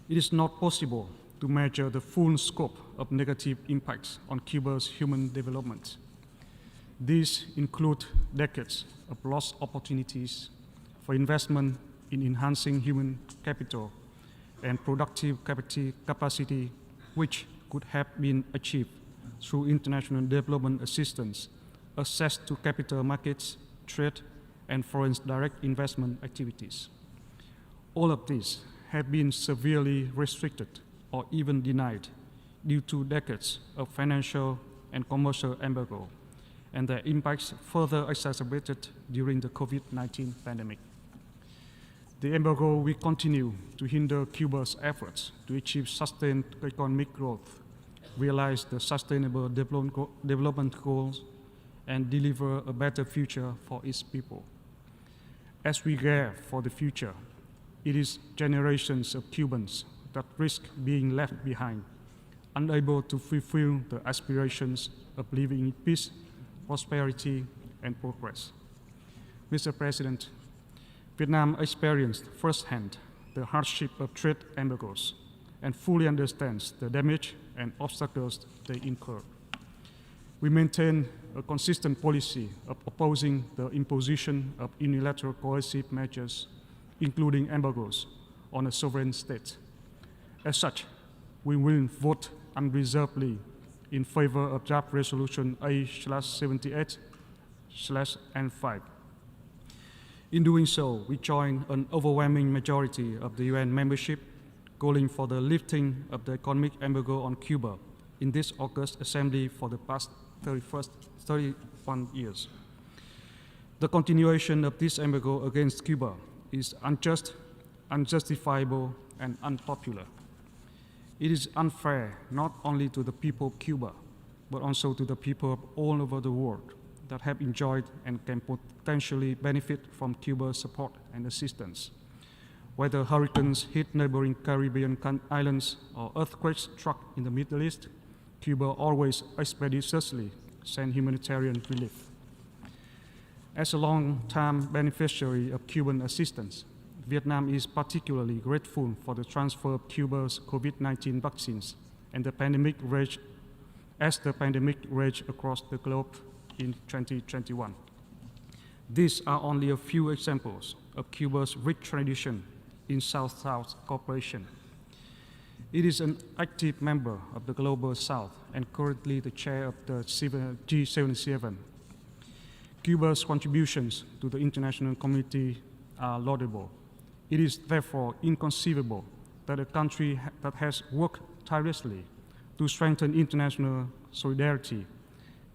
It is not possible to measure the full scope of negative impacts on Cuba's human development. These include decades of lost opportunities for investment in enhancing human capital and productive capacity, which could have been achieved through international development assistance, access to capital markets, trade, and foreign direct investment activities. All of these have been severely restricted or even denied due to decades of financial and commercial embargo and their impacts further exacerbated during the COVID-19 pandemic. The embargo will continue to hinder Cuba's efforts to achieve sustained economic growth, realize the Sustainable Development Goals, and deliver a better future for its people. As we gear for the future, it is generations of Cubans that risk being left behind, unable to fulfill the aspirations of living in peace, prosperity, and progress. Mr. President, Vietnam experienced firsthand the hardship of trade embargoes and fully understands the damage and obstacles they incur. We maintain a consistent policy of opposing the imposition of unilateral coercive measures, including embargoes, on a sovereign state. As such, we will vote unreservedly in favor of draft resolution A/78/N5. In doing so, we join an overwhelming majority of the UN membership calling for the lifting of the economic embargo on Cuba in this August Assembly for the past 31 years. The continuation of this embargo against Cuba is unjust, unjustifiable, and unpopular. It is unfair not only to the people of Cuba, but also to the people all over the world that have enjoyed and can potentially benefit from Cuba's support and assistance. Whether hurricanes hit neighboring Caribbean islands or earthquakes struck in the Middle East, Cuba always expeditiously sent humanitarian relief. As a long-term beneficiary of Cuban assistance, Vietnam is particularly grateful for the transfer of Cuba's COVID-19 vaccines and the pandemic raged across the globe in 2021. These are only a few examples of Cuba's rich tradition in South-South cooperation. It is an active member of the Global South and currently the chair of the G77. Cuba's contributions to the international community are laudable. It is therefore inconceivable that a country that has worked tirelessly to strengthen international solidarity,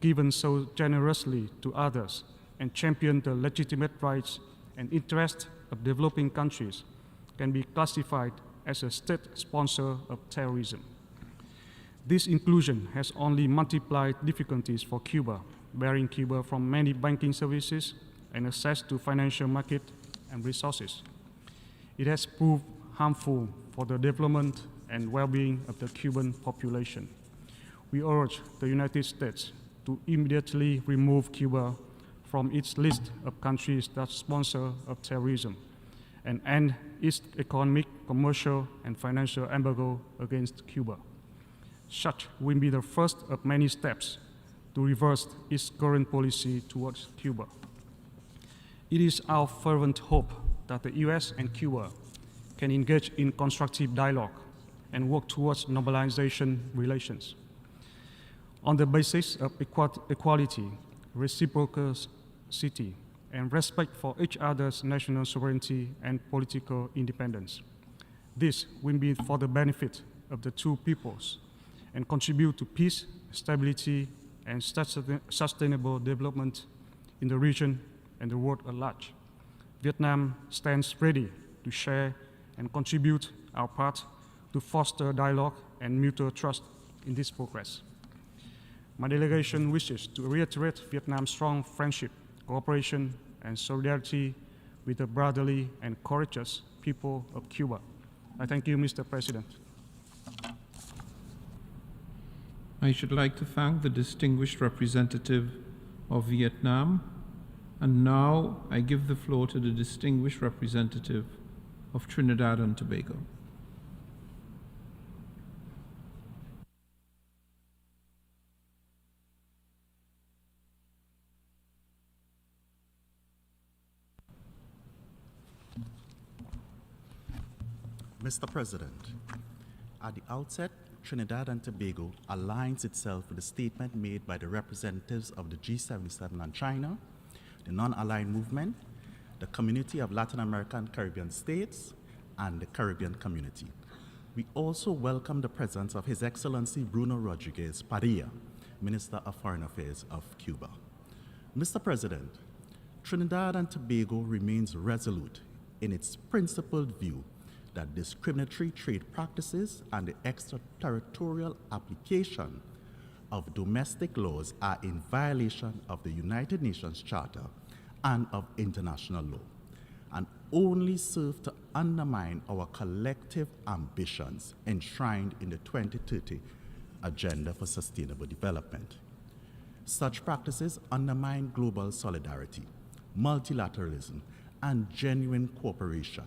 given so generously to others, and champion the legitimate rights and interests of developing countries, can be classified as a state sponsor of terrorism. This inclusion has only multiplied difficulties for Cuba, barring Cuba from many banking services and access to financial market and resources. It has proved harmful for the development and well-being of the Cuban population. We urge the United States to immediately remove Cuba from its list of countries that sponsor of terrorism and end its economic, commercial, and financial embargo against Cuba. Such will be the first of many steps to reverse its current policy towards Cuba. It is our fervent hope that the US and Cuba can engage in constructive dialogue and work towards normalization relations on the basis of equality, reciprocity, and respect for each other's national sovereignty and political independence. This will be for the benefit of the two peoples and contribute to peace, stability, and sustainable development in the region and the world at large. Vietnam stands ready to share and contribute our part to foster dialogue and mutual trust in this progress. My delegation wishes to reiterate Vietnam's strong friendship, cooperation, and solidarity with the brotherly and courageous people of Cuba. I thank you, Mr. President. I should like to thank the distinguished representative of Vietnam, and now I give the floor to the distinguished representative of Trinidad and Tobago. Mr. President, at the outset, Trinidad and Tobago aligns itself with the statement made by the representatives of the G77 and China, the non-aligned movement, the Community of Latin American Caribbean States, and the Caribbean Community. We also welcome the presence of His Excellency Bruno Rodriguez Padilla, Minister of Foreign Affairs of Cuba. Mr. President, Trinidad and Tobago remains resolute in its principled view that discriminatory trade practices and the extraterritorial application of domestic laws are in violation of the United Nations Charter and of international law, and only serve to undermine our collective ambitions enshrined in the 2030 Agenda for Sustainable Development. Such practices undermine global solidarity, multilateralism, and genuine cooperation,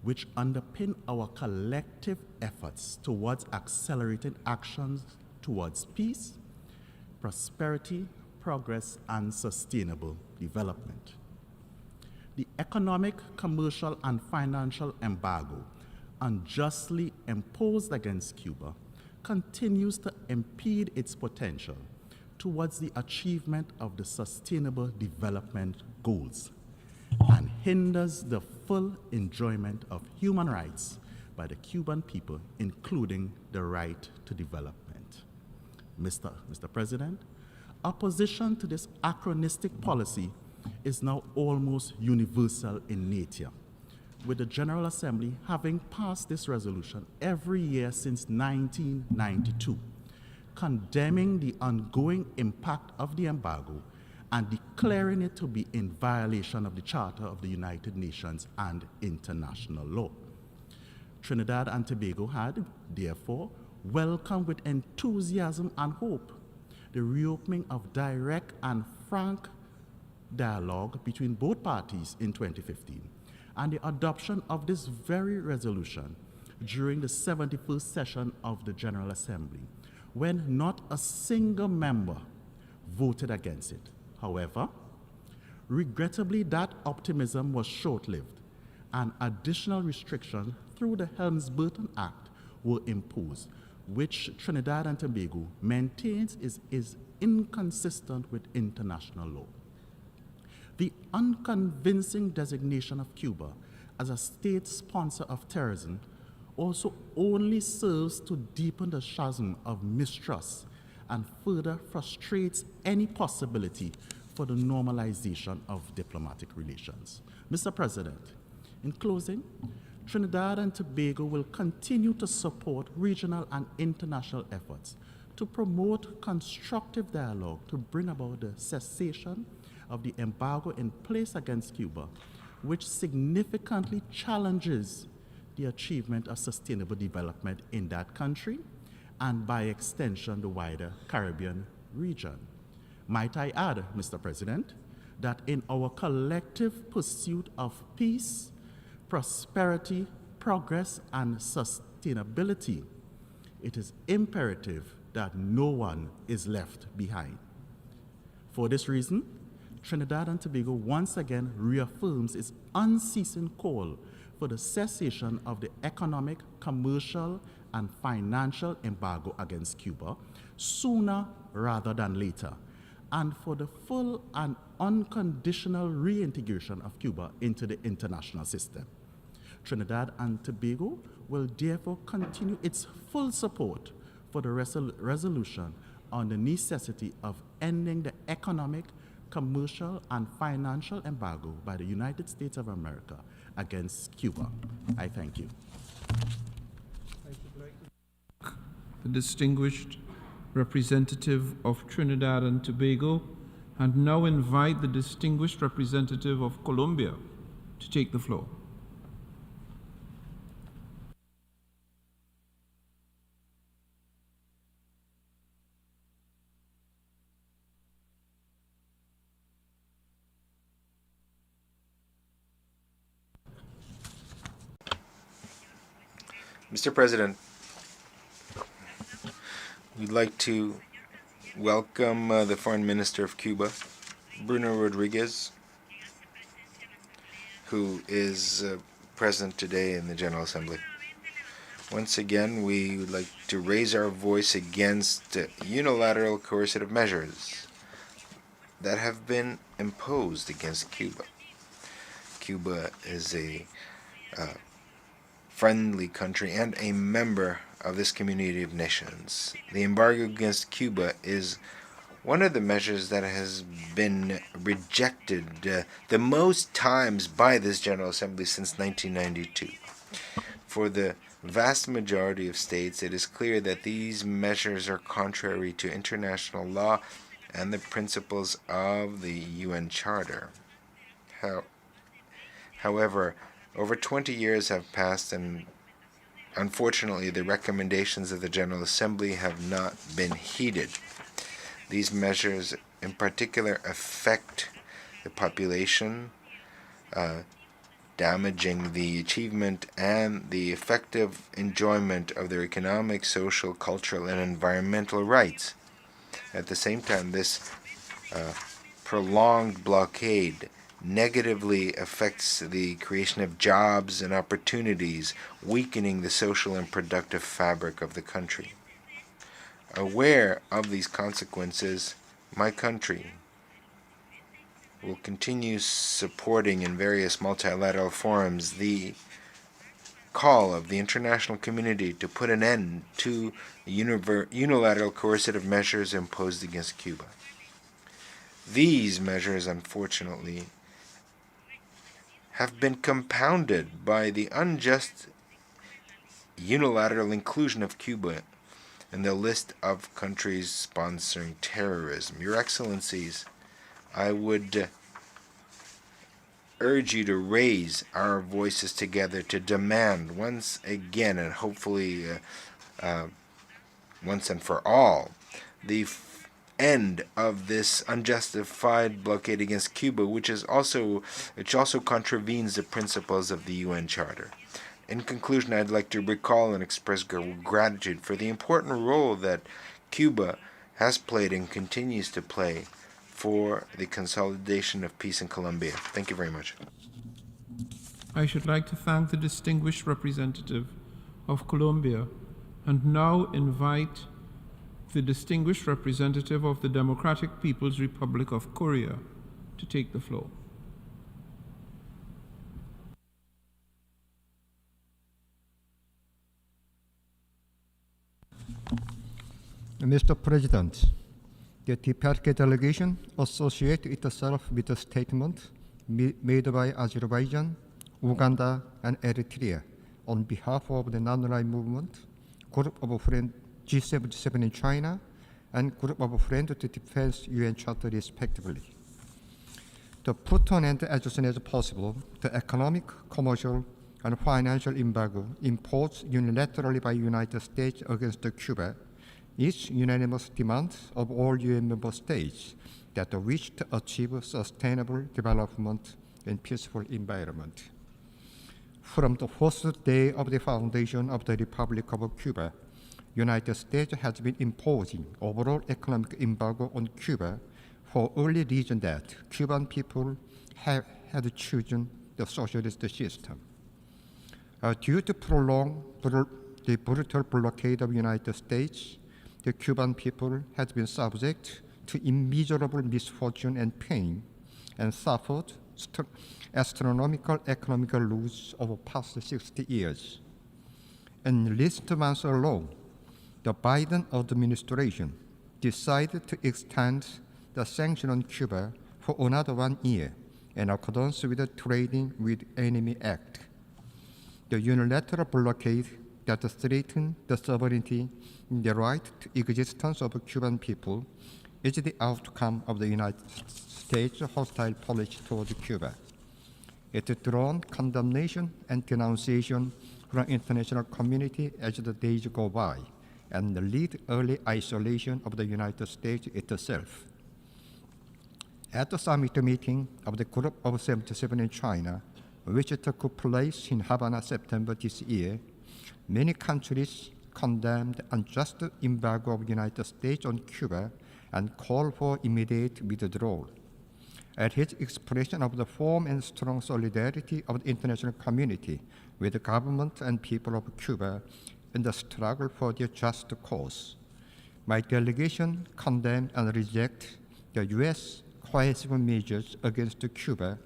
which underpin our collective efforts towards accelerating actions towards peace, prosperity, progress, and sustainable development. The economic, commercial, and financial embargo unjustly imposed against Cuba continues to impede its potential towards the achievement of the Sustainable Development Goals and hinders the full enjoyment of human rights by the Cuban people, including the right to development. Mr. President, opposition to this anachronistic policy is now almost universal in nature, with the General Assembly having passed this resolution every year since 1992, condemning the ongoing impact of the embargo and declaring it to be in violation of the Charter of the United Nations and international law. Trinidad and Tobago had, therefore, welcomed with enthusiasm and hope the reopening of direct and frank dialogue between both parties in 2015 and the adoption of this very resolution during the 71st session of the General Assembly, when not a single member voted against it. However, regrettably, that optimism was short-lived, and additional restrictions through the Helms-Burton Act were imposed, which Trinidad and Tobago maintains is inconsistent with international law. The unconvincing designation of Cuba as a state sponsor of terrorism also only serves to deepen the chasm of mistrust and further frustrates any possibility for the normalization of diplomatic relations. Mr. President, in closing, Trinidad and Tobago will continue to support regional and international efforts to promote constructive dialogue to bring about the cessation of the embargo in place against Cuba, which significantly challenges the achievement of sustainable development in that country and by extension the wider Caribbean region. Might I add, Mr. President, that in our collective pursuit of peace, prosperity, progress, and sustainability, it is imperative that no one is left behind. For this reason, Trinidad and Tobago once again reaffirms its unceasing call for the cessation of the economic, commercial, and financial embargo against Cuba sooner rather than later, and for the full and unconditional reintegration of Cuba into the international system. Trinidad and Tobago will therefore continue its full support for the resolution on the necessity of ending the economic, commercial, and financial embargo by the United States of America against Cuba. I thank you. The distinguished representative of Trinidad and Tobago, and now invite the distinguished representative of Colombia to take the floor. Mr. President, we'd like to welcome the Foreign Minister of Cuba, Bruno Rodriguez, who is present today in the General Assembly. Once again, we would like to raise our voice against unilateral coercive measures that have been imposed against Cuba. Cuba is a friendly country and a member of this community of nations. The embargo against Cuba is one of the measures that has been rejected the most times by this General Assembly since 1992. For the vast majority of states, it is clear that these measures are contrary to international law and the principles of the UN Charter. However, over 20 years have passed, and unfortunately, the recommendations of the General Assembly have not been heeded. These measures, in particular, affect the population, damaging the achievement and the effective enjoyment of their economic, social, cultural, and environmental rights. At the same time, this prolonged blockade negatively affects the creation of jobs and opportunities, weakening the social and productive fabric of the country. Aware of these consequences, my country will continue supporting in various multilateral forums the call of the international community to put an end to unilateral coercive measures imposed against Cuba. These measures, unfortunately, have been compounded by the unjust unilateral inclusion of Cuba in the list of countries sponsoring terrorism. Your Excellencies, I would urge you to raise our voices together to demand once again, and hopefully once and for all, the end of this unjustified blockade against Cuba, which also contravenes the principles of the UN Charter. In conclusion, I'd like to recall and express gratitude for the important role that Cuba has played and continues to play for the consolidation of peace in Colombia. Thank you very much. I should like to thank the distinguished representative of Colombia and now invite the distinguished representative of the Democratic People's Republic of Korea to take the floor. Mr. President, the TPRK delegation associates itself with the statement made by Azerbaijan, Uganda, and Eritrea on behalf of the non-aligned movement, group of friends G77 in China, and group of friends to defense UN Charter respectively. To put an end as soon as possible the economic, commercial, and financial embargo imposed unilaterally by the United States against Cuba is unanimous demand of all UN member states that wish to achieve sustainable development and peaceful environment. From the first day of the foundation of the Republic of Cuba, United States has been imposing overall economic embargo on Cuba for only reason that Cuban people had chosen the socialist system. Due to the brutal blockade of the United States, the Cuban people has been subject to immeasurable misfortune and pain and suffered astronomical economic loss over the past 60 years. In recent months alone, the Biden administration decided to extend the sanction on Cuba for another 1 year in accordance with the Trading with Enemy Act. The unilateral blockade that threatens the sovereignty and the right to existence of Cuban people is the outcome of the United States' hostile policy toward Cuba. It drawn condemnation and denunciation from the international community as the days go by, and lead early isolation of the United States itself. At the summit meeting of the Group of 77 in China, which took place in Havana September this year, many countries condemned unjust embargo of the United States on Cuba and called for immediate withdrawal. At his expression of the firm and strong solidarity of the international community with the government and people of Cuba in the struggle for their just cause, my delegation condemned and rejected the U.S. coercive measures against Cuba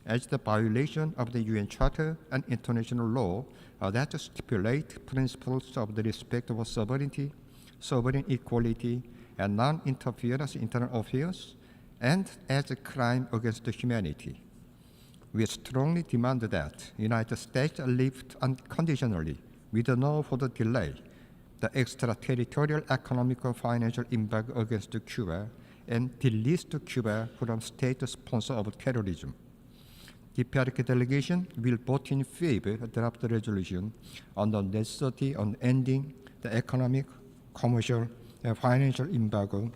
as the violation of the UN Charter and international law that stipulate principles of the respect of sovereignty, sovereign equality, and non-interference in internal affairs, and as a crime against humanity. We strongly demand that the United States lift unconditionally, with no further delay, the extraterritorial economic and financial embargo against Cuba and delist Cuba from state sponsor of terrorism. The PRK delegation will vote in favor of the draft resolution on the necessity on ending the economic, commercial, and financial embargo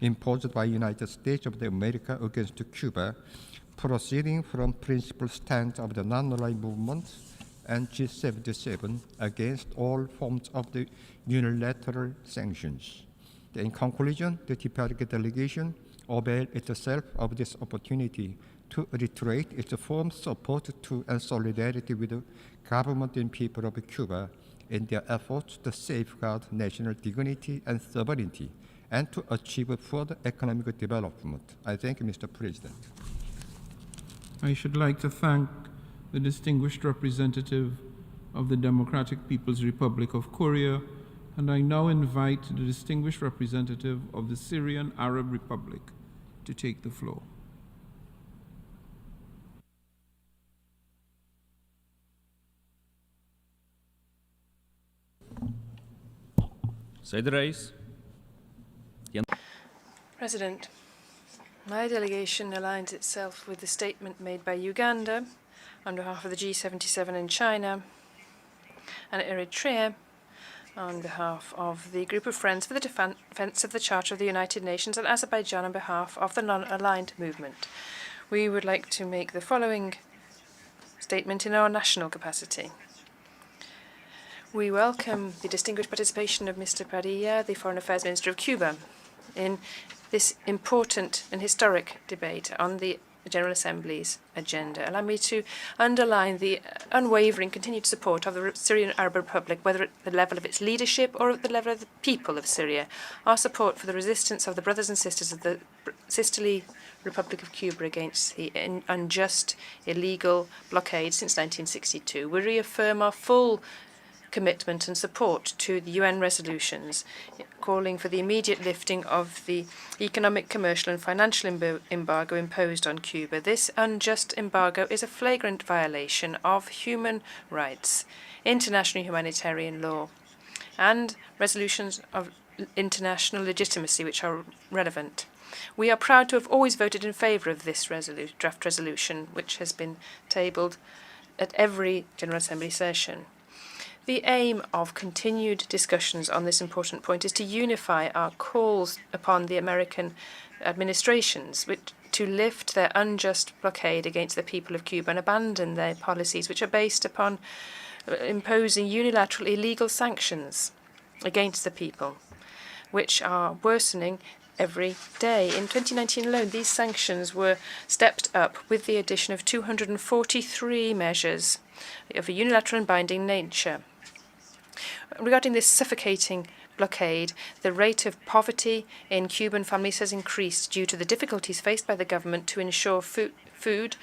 imposed by the United States of America against Cuba, proceeding from principal stance of the non-aligned movement and G77 against all forms of the unilateral sanctions. In conclusion, the TPRK delegation availed itself of this opportunity to reiterate its firm support to and solidarity with the government and people of Cuba in their efforts to safeguard national dignity and sovereignty and to achieve further economic development. I thank you, Mr. President. I should like to thank the distinguished representative of the Democratic People's Republic of Korea, and I now invite the distinguished representative of the Syrian Arab Republic to take the floor. President, my delegation aligns itself with the statement made by Uganda on behalf of the G77 in China and Eritrea on behalf of the Group of Friends for the Defense of the Charter of the United Nations and Azerbaijan on behalf of the non-aligned movement. We would like to make the following statement in our national capacity. We welcome the distinguished participation of Mr. Padilla, the Foreign Affairs Minister of Cuba, in this important and historic debate on the General Assembly's agenda. Allow me to underline the unwavering continued support of the Syrian Arab Republic, whether at the level of its leadership or at the level of the people of Syria. Our support for the resistance of the brothers and sisters of the sisterly Republic of Cuba against the unjust, illegal blockade since 1962. We reaffirm our full commitment and support to the UN resolutions calling for the immediate lifting of the economic, commercial and financial embargo imposed on Cuba. This unjust embargo is a flagrant violation of human rights, international humanitarian law, and resolutions of international legitimacy which are relevant. We are proud to have always voted in favor of this draft resolution, which has been tabled at every General Assembly session. The aim of continued discussions on this important point is to unify our calls upon the American administrations to lift their unjust blockade against the people of Cuba and abandon their policies which are based upon imposing unilateral illegal sanctions against the people, which are worsening every day. In 2019 alone, these sanctions were stepped up with the addition of 243 measures of a unilateral and binding nature. Regarding this suffocating blockade, the rate of poverty in Cuban families has increased due to the difficulties faced by the government to ensure food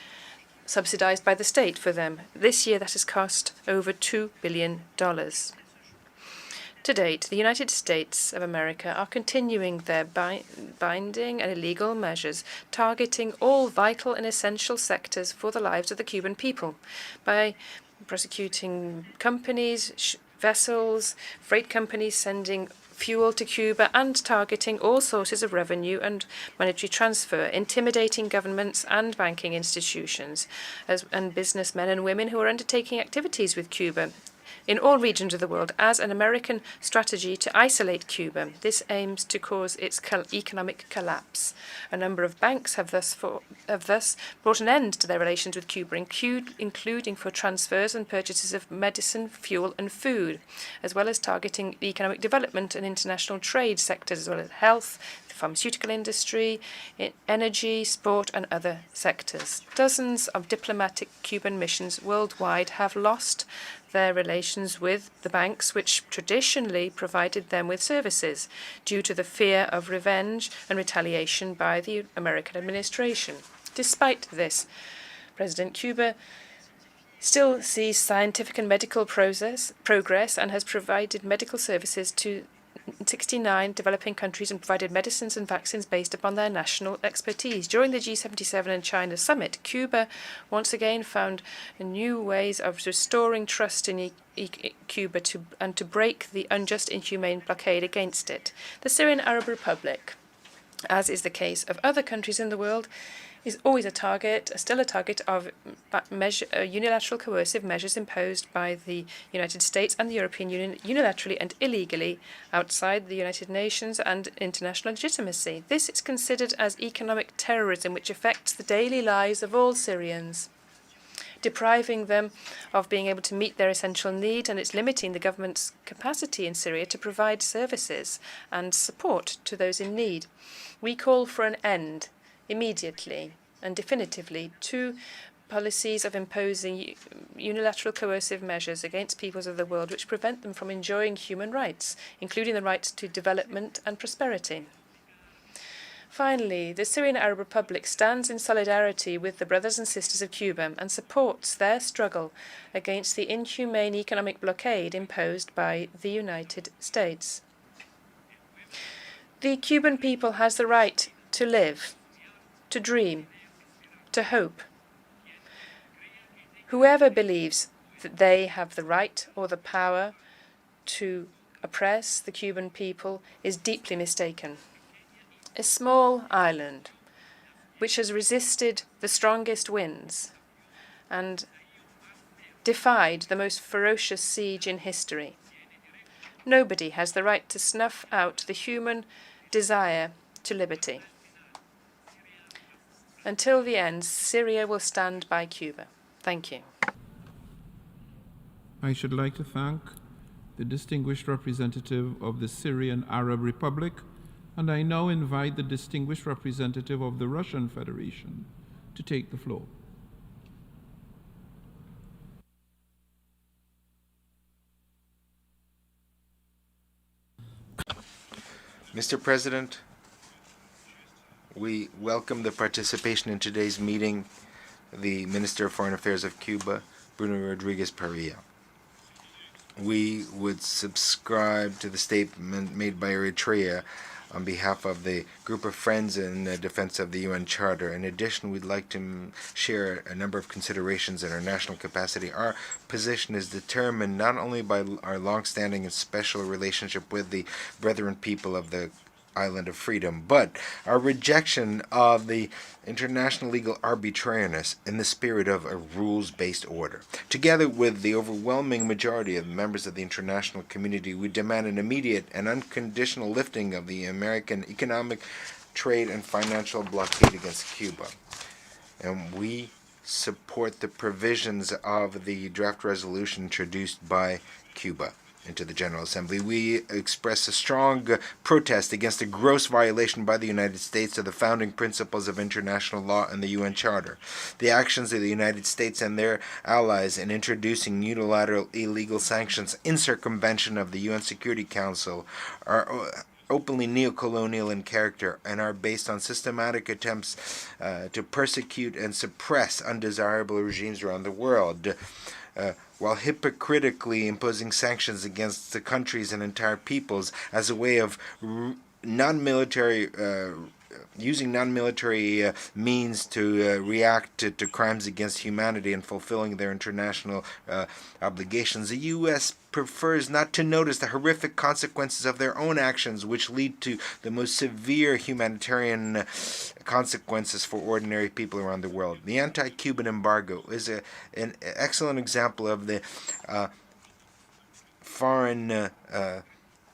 subsidized by the state for them. This year, that has cost over $2 billion. To date, the United States of America are continuing their binding and illegal measures targeting all vital and essential sectors for the lives of the Cuban people by prosecuting companies, vessels, freight companies sending fuel to Cuba, and targeting all sources of revenue and monetary transfer, intimidating governments and banking institutions and businessmen and women who are undertaking activities with Cuba in all regions of the world as an American strategy to isolate Cuba. This aims to cause its economic collapse. A number of banks have thus brought an end to their relations with Cuba, including for transfers and purchases of medicine, fuel and food, as well as targeting the economic development and international trade sectors, as well as health, the pharmaceutical industry, energy, sport and other sectors. Dozens of diplomatic Cuban missions worldwide have lost their relations with the banks which traditionally provided them with services due to the fear of revenge and retaliation by the American administration. Despite this, President Cuba still sees scientific and medical progress and has provided medical services to 69 developing countries and provided medicines and vaccines based upon their national expertise. During the G77 and China summit, Cuba once again found new ways of restoring trust in Cuba and to break the unjust, inhumane blockade against it. The Syrian Arab Republic, as is the case of other countries in the world, is always still a target of unilateral coercive measures imposed by the United States and the European Union unilaterally and illegally outside the United Nations and international legitimacy. This is considered as economic terrorism, which affects the daily lives of all Syrians, depriving them of being able to meet their essential need, and it's limiting the government's capacity in Syria to provide services and support to those in need. We call for an end immediately and definitively to policies of imposing unilateral coercive measures against peoples of the world which prevent them from enjoying human rights, including the rights to development and prosperity. Finally, the Syrian Arab Republic stands in solidarity with the brothers and sisters of Cuba and supports their struggle against the inhumane economic blockade imposed by the United States. The Cuban people has the right to live, to dream, to hope. Whoever believes that they have the right or the power to oppress the Cuban people is deeply mistaken. A small island which has resisted the strongest winds and defied the most ferocious siege in history. Nobody has the right to snuff out the human desire to liberty. Until the end, Syria will stand by Cuba. Thank you. I should like to thank the distinguished representative of the Syrian Arab Republic, and I now invite the distinguished representative of the Russian Federation to take the floor. Mr. President, we welcome the participation in today's meeting the Minister of Foreign Affairs of Cuba, Bruno Rodriguez Parilla. We would subscribe to the statement made by Eritrea on behalf of the group of friends in defense of the UN Charter. In addition, we'd like to share a number of considerations in our national capacity. Our position is determined not only by our long-standing and special relationship with the brethren people of the Island of Freedom, but our rejection of the international legal arbitrariness in the spirit of a rules-based order. Together with the overwhelming majority of members of the international community, we demand an immediate and unconditional lifting of the American economic, trade, and financial blockade against Cuba. And we support the provisions of the draft resolution introduced by Cuba into the General Assembly. We express a strong protest against a gross violation by the United States of the founding principles of international law and the UN Charter. The actions of the United States and their allies in introducing unilateral illegal sanctions in circumvention of the UN Security Council are openly neocolonial in character and are based on systematic attempts to persecute and suppress undesirable regimes around the world. While hypocritically imposing sanctions against the countries and entire peoples as a way of using non-military means to react to crimes against humanity and fulfilling their international obligations. The U.S. prefers not to notice the horrific consequences of their own actions, which lead to the most severe humanitarian consequences for ordinary people around the world. The anti-Cuban embargo is an excellent example of the foreign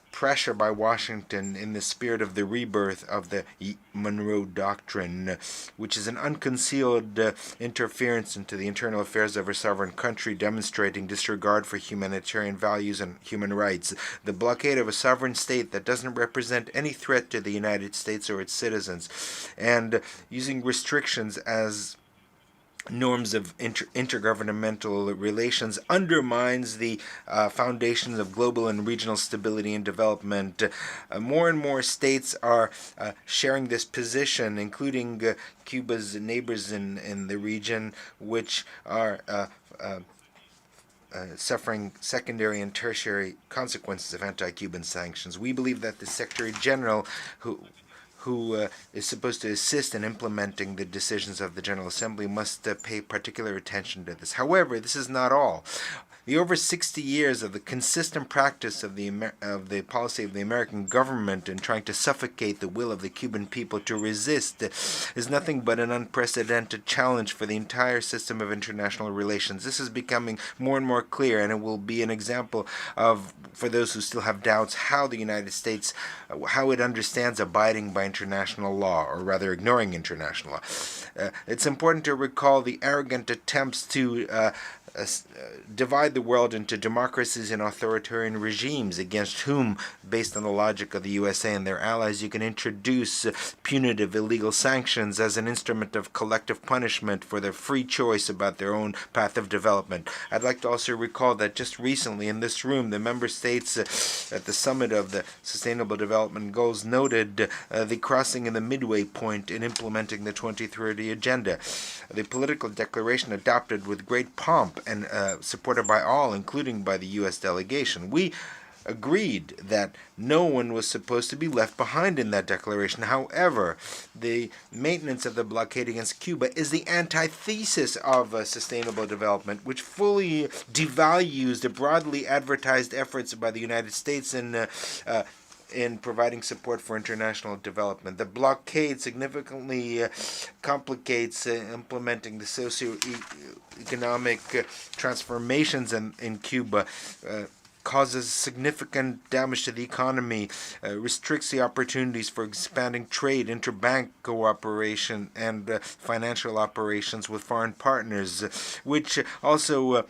pressure by Washington in the spirit of the rebirth of the Monroe Doctrine, which is an unconcealed interference into the internal affairs of a sovereign country, demonstrating disregard for humanitarian values and human rights. The blockade of a sovereign state that doesn't represent any threat to the United States or its citizens, and using restrictions as norms of intergovernmental relations undermines the foundations of global and regional stability and development. More and more states are sharing this position, including Cuba's neighbors in the region, which are suffering secondary and tertiary consequences of anti-Cuban sanctions. We believe that the Secretary General, who is supposed to assist in implementing the decisions of the General Assembly, must pay particular attention to this. However, this is not all. The over 60 years of the consistent practice of the policy of the American government in trying to suffocate the will of the Cuban people to resist is nothing but an unprecedented challenge for the entire system of international relations. This is becoming more and more clear, and it will be an example of, for those who still have doubts, how the United States, how it understands abiding by international law, or rather ignoring international law. It's important to recall the arrogant attempts to divide the world into democracies and authoritarian regimes against whom, based on the logic of the USA and their allies, you can introduce punitive illegal sanctions as an instrument of collective punishment for their free choice about their own path of development. I'd like to also recall that just recently in this room, the member states at the summit of the Sustainable Development Goals noted the crossing in the midway point in implementing the 2030 Agenda. The political declaration adopted with great pomp and supported by all, including by the U.S. delegation. We agreed that no one was supposed to be left behind in that declaration. However, the maintenance of the blockade against Cuba is the antithesis of sustainable development, which fully devalues the broadly advertised efforts by the United States in providing support for international development. The blockade significantly complicates implementing the socio-economic transformations in Cuba, causes significant damage to the economy, restricts the opportunities for expanding trade, interbank cooperation, and financial operations with foreign partners, which also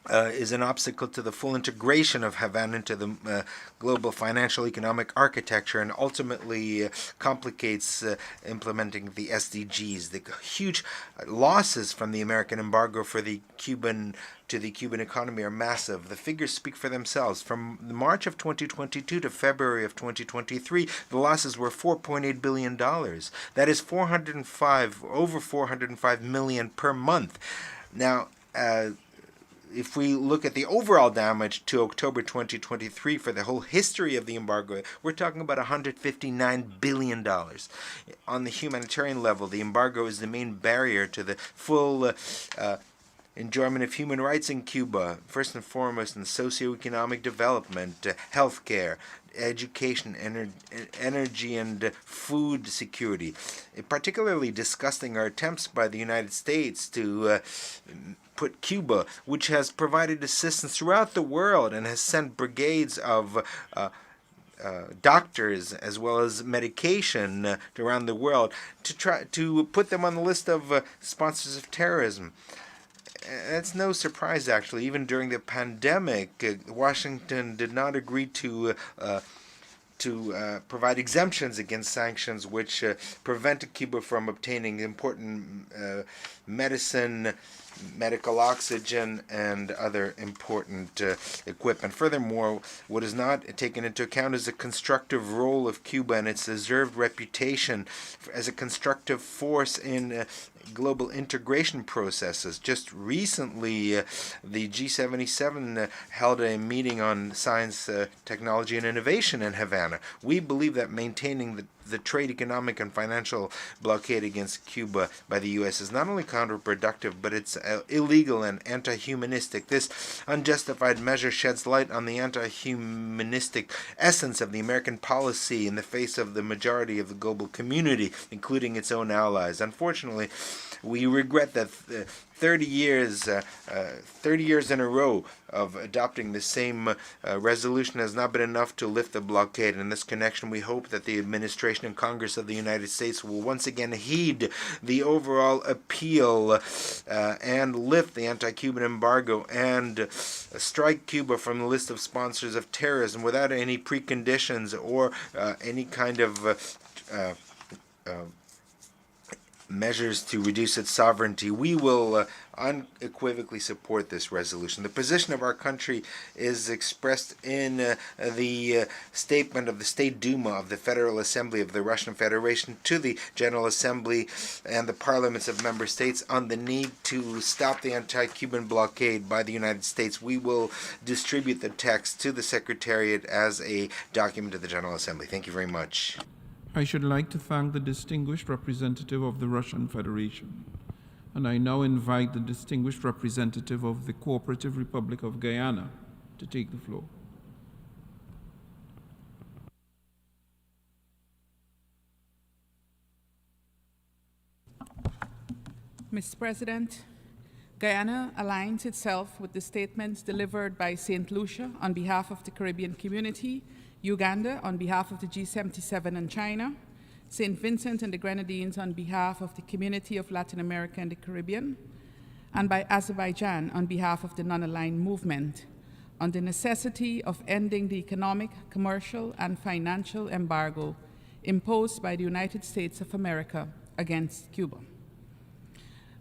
is an obstacle to the full integration of Havana into the global financial economic architecture, and ultimately complicates implementing the SDGs. The huge losses from the American embargo for the Cuban economy are massive. The figures speak for themselves. From March of 2022 to February of 2023, the losses were $4.8 billion. That is over 405 million per month. Now, if we look at the overall damage to October 2023 for the whole history of the embargo, we're talking about $159 billion. On the humanitarian level, the embargo is the main barrier to the full enjoyment of human rights in Cuba, first and foremost in socioeconomic development, healthcare, education, energy, and food security. Particularly disgusting are attempts by the United States to put Cuba, which has provided assistance throughout the world and has sent brigades of doctors as well as medication around the world, to try to put them on the list of sponsors of terrorism. It's no surprise, actually. Even during the pandemic, Washington did not agree to provide exemptions against sanctions which prevented Cuba from obtaining important medicine, medical oxygen, and other important equipment. Furthermore, what is not taken into account is the constructive role of Cuba and its deserved reputation as a constructive force in global integration processes. Just recently, the G77 held a meeting on science, technology, and innovation in Havana. We believe that maintaining the trade, economic, and financial blockade against Cuba by the U.S. is not only counterproductive, but it's illegal and anti-humanistic. This unjustified measure sheds light on the anti-humanistic essence of the American policy in the face of the majority of the global community, including its own allies. Unfortunately, we regret that 30 years in a row of adopting the same resolution has not been enough to lift the blockade. In this connection, we hope that the administration and Congress of the United States will once again heed the overall appeal and lift the anti-Cuban embargo and strike Cuba from the list of sponsors of terrorism without any preconditions or any kind of measures to reduce its sovereignty, we will unequivocally support this resolution. The position of our country is expressed in the statement of the State Duma of the Federal Assembly of the Russian Federation to the General Assembly and the parliaments of member states on the need to stop the anti-Cuban blockade by the United States. We will distribute the text to the Secretariat as a document of the General Assembly. Thank you very much. I should like to thank the distinguished representative of the Russian Federation. And I now invite the distinguished representative of the Cooperative Republic of Guyana to take the floor. Mr. President, Guyana aligns itself with the statements delivered by St. Lucia on behalf of the Caribbean community, Uganda on behalf of the G77 and China, St. Vincent and the Grenadines on behalf of the Community of Latin America and the Caribbean, and by Azerbaijan on behalf of the non-aligned movement on the necessity of ending the economic, commercial, and financial embargo imposed by the United States of America against Cuba.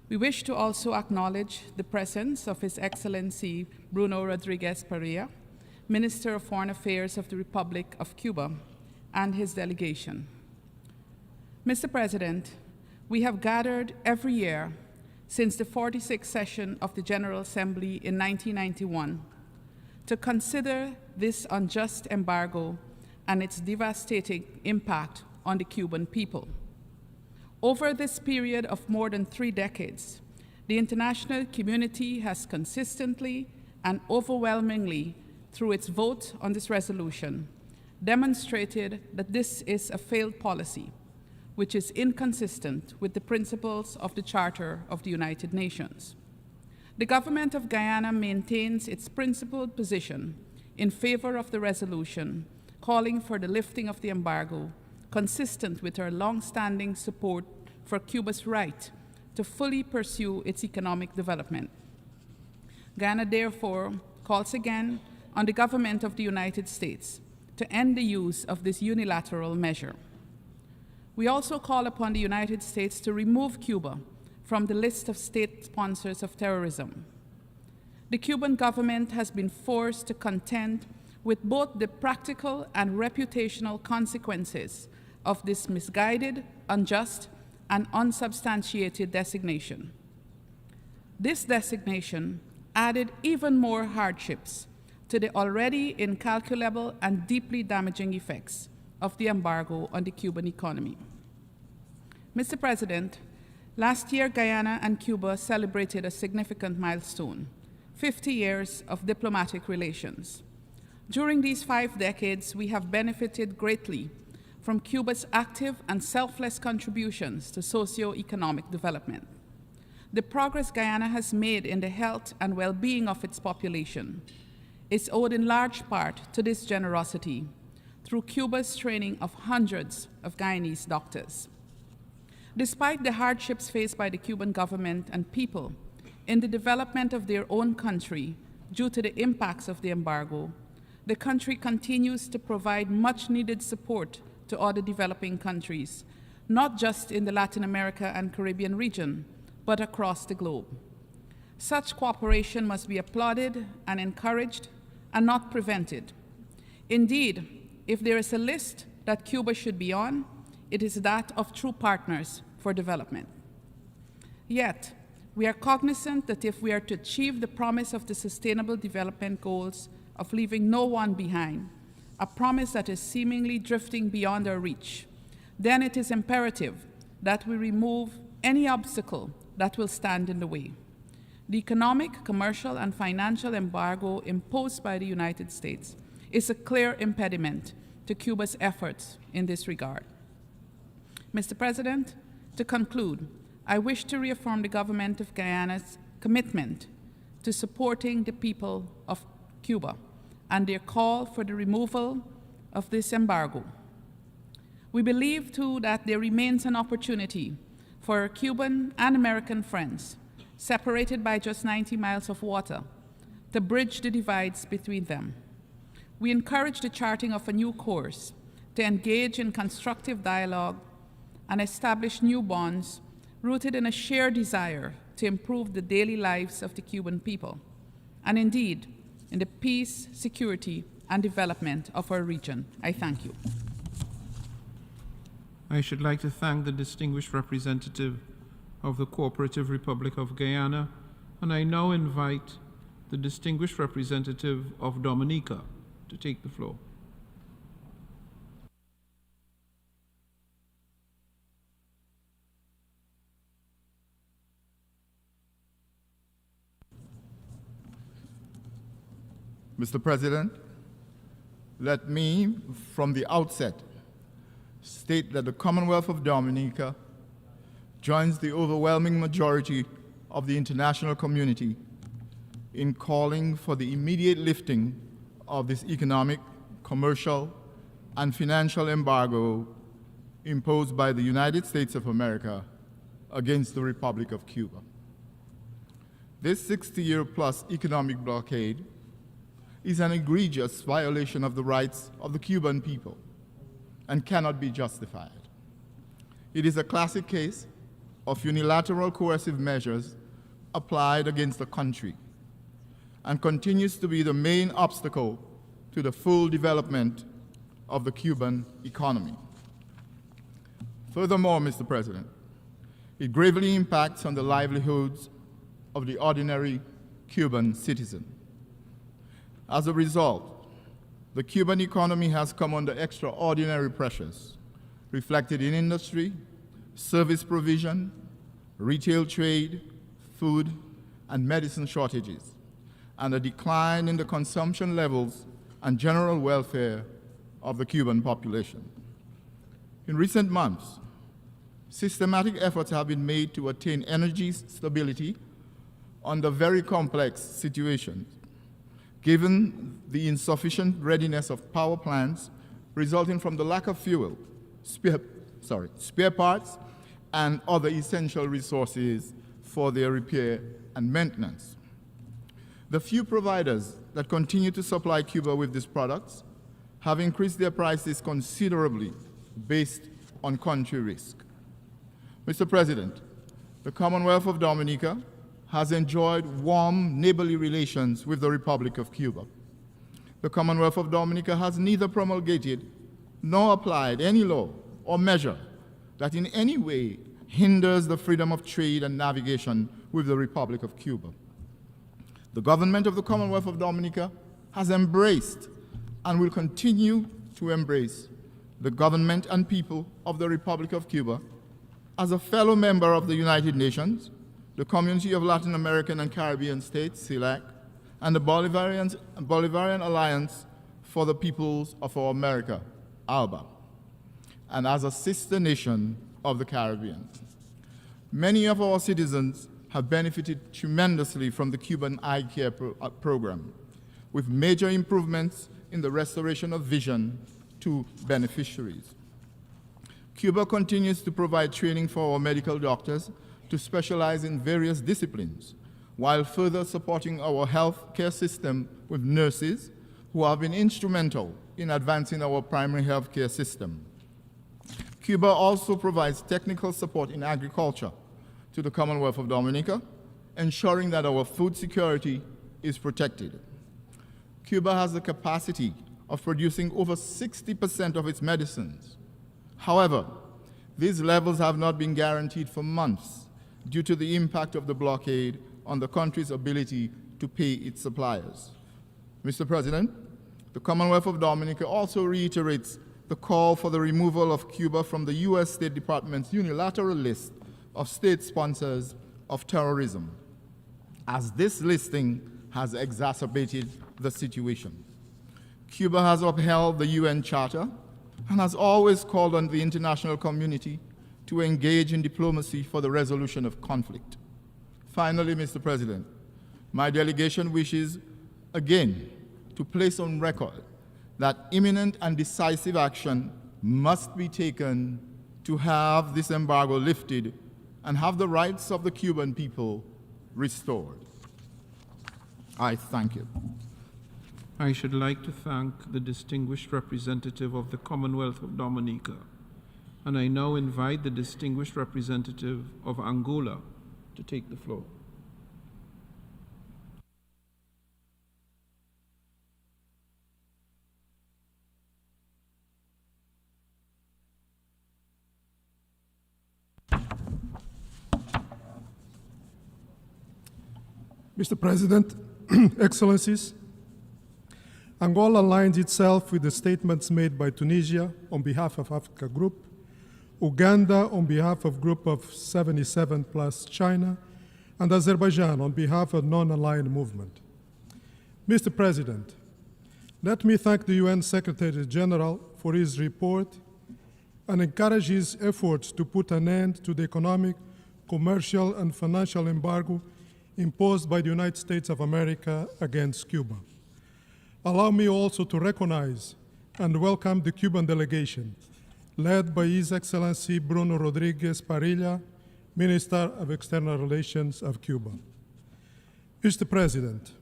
We wish to also acknowledge the presence of His Excellency Bruno Rodriguez Parilla, Minister of Foreign Affairs of the Republic of Cuba, and his delegation. Mr. President, we have gathered every year since the 46th session of the General Assembly in 1991 to consider this unjust embargo and its devastating impact on the Cuban people. Over this period of more than 3 decades, the international community has consistently and overwhelmingly, through its vote on this resolution, demonstrated that this is a failed policy, which is inconsistent with the principles of the Charter of the United Nations. The government of Guyana maintains its principled position in favor of the resolution, calling for the lifting of the embargo, consistent with our long-standing support for Cuba's right to fully pursue its economic development. Guyana therefore calls again on the government of the United States to end the use of this unilateral measure. We also call upon the United States to remove Cuba from the list of state sponsors of terrorism. The Cuban government has been forced to contend with both the practical and reputational consequences of this misguided, unjust, and unsubstantiated designation. This designation added even more hardships to the already incalculable and deeply damaging effects of the embargo on the Cuban economy. Mr. President, last year Guyana and Cuba celebrated a significant milestone, 50 years of diplomatic relations. During these 5 decades, we have benefited greatly from Cuba's active and selfless contributions to socio-economic development. The progress Guyana has made in the health and well-being of its population is owed in large part to this generosity through Cuba's training of hundreds of Guyanese doctors. Despite the hardships faced by the Cuban government and people in the development of their own country due to the impacts of the embargo, the country continues to provide much-needed support to other developing countries, not just in the Latin America and Caribbean region, but across the globe. Such cooperation must be applauded and encouraged and not prevented. Indeed, if there is a list that Cuba should be on, it is that of true partners for development. Yet, we are cognizant that if we are to achieve the promise of the Sustainable Development Goals of leaving no one behind, a promise that is seemingly drifting beyond our reach, then it is imperative that we remove any obstacle that will stand in the way. The economic, commercial, and financial embargo imposed by the United States is a clear impediment to Cuba's efforts in this regard. Mr. President, to conclude, I wish to reaffirm the government of Guyana's commitment to supporting the people of Cuba and their call for the removal of this embargo. We believe, too, that there remains an opportunity for our Cuban and American friends, separated by just 90 miles of water, to bridge the divides between them. We encourage the charting of a new course to engage in constructive dialogue and establish new bonds rooted in a shared desire to improve the daily lives of the Cuban people, and indeed, in the peace, security, and development of our region. I thank you. I should like to thank the distinguished representative of the Cooperative Republic of Guyana, and I now invite the distinguished representative of Dominica to take the floor. Mr. President, let me, from the outset, state that the Commonwealth of Dominica joins the overwhelming majority of the international community in calling for the immediate lifting of this economic, commercial, and financial embargo imposed by the United States of America against the Republic of Cuba. This 60-year-plus economic blockade is an egregious violation of the rights of the Cuban people and cannot be justified. It is a classic case of unilateral coercive measures applied against the country and continues to be the main obstacle to the full development of the Cuban economy. Furthermore, Mr. President, it gravely impacts on the livelihoods of the ordinary Cuban citizen. As a result, the Cuban economy has come under extraordinary pressures, reflected in industry, service provision, retail trade, food, and medicine shortages, and a decline in the consumption levels and general welfare of the Cuban population. In recent months, systematic efforts have been made to attain energy stability under very complex situations, given the insufficient readiness of power plants resulting from the lack of fuel, spare parts, and other essential resources for their repair and maintenance. The few providers that continue to supply Cuba with these products have increased their prices considerably based on country risk. Mr. President, the Commonwealth of Dominica has enjoyed warm neighborly relations with the Republic of Cuba. The Commonwealth of Dominica has neither promulgated nor applied any law or measure that in any way hinders the freedom of trade and navigation with the Republic of Cuba. The government of the Commonwealth of Dominica has embraced and will continue to embrace the government and people of the Republic of Cuba as a fellow member of the United Nations, the Community of Latin American and Caribbean States, CELAC, and the Bolivarian Alliance for the Peoples of Our America, ALBA, and as a sister nation of the Caribbean. Many of our citizens have benefited tremendously from the Cuban Eye Care program, with major improvements in the restoration of vision to beneficiaries. Cuba continues to provide training for our medical doctors to specialize in various disciplines, while further supporting our health care system with nurses who have been instrumental in advancing our primary health care system. Cuba also provides technical support in agriculture to the Commonwealth of Dominica, ensuring that our food security is protected. Cuba has the capacity of producing over 60% of its medicines. However, these levels have not been guaranteed for months due to the impact of the blockade on the country's ability to pay its suppliers. Mr. President, the Commonwealth of Dominica also reiterates the call for the removal of Cuba from the U.S. State Department's unilateral list of state sponsors of terrorism, as this listing has exacerbated the situation. Cuba has upheld the UN Charter and has always called on the international community to engage in diplomacy for the resolution of conflict. Finally, Mr. President, my delegation wishes again to place on record that imminent and decisive action must be taken to have this embargo lifted and have the rights of the Cuban people restored. I thank you. I should like to thank the distinguished representative of the Commonwealth of Dominica. And I now invite the distinguished representative of Angola to take the floor. Mr. President, Excellencies, Angola aligns itself with the statements made by Tunisia on behalf of Africa Group, Uganda on behalf of Group of 77 plus China, and Azerbaijan on behalf of non-aligned movement. Mr. President, let me thank the UN Secretary General for his report and encourage his efforts to put an end to the economic, commercial, and financial embargo imposed by the United States of America against Cuba. Allow me also to recognize and welcome the Cuban delegation, led by His Excellency Bruno Rodriguez Parilla, Minister of External Relations of Cuba. Mr. President,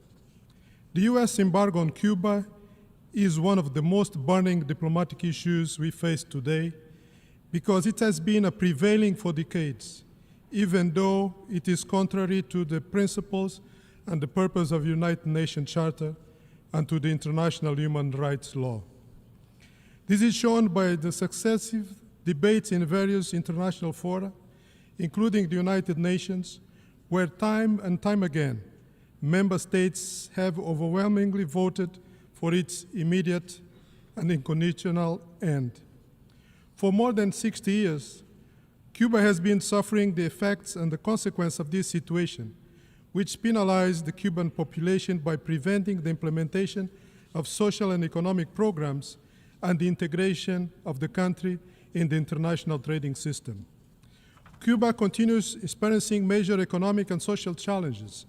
the U.S. embargo on Cuba is one of the most burning diplomatic issues we face today because it has been a prevailing for decades, even though it is contrary to the principles and the purpose of the United Nations Charter and to the international human rights law. This is shown by the successive debates in various international fora, including the United Nations, where time and time again, member states have overwhelmingly voted for its immediate and unconditional end. For more than 60 years, Cuba has been suffering the effects and the consequence of this situation, which penalized the Cuban population by preventing the implementation of social and economic programs and the integration of the country in the international trading system. Cuba continues experiencing major economic and social challenges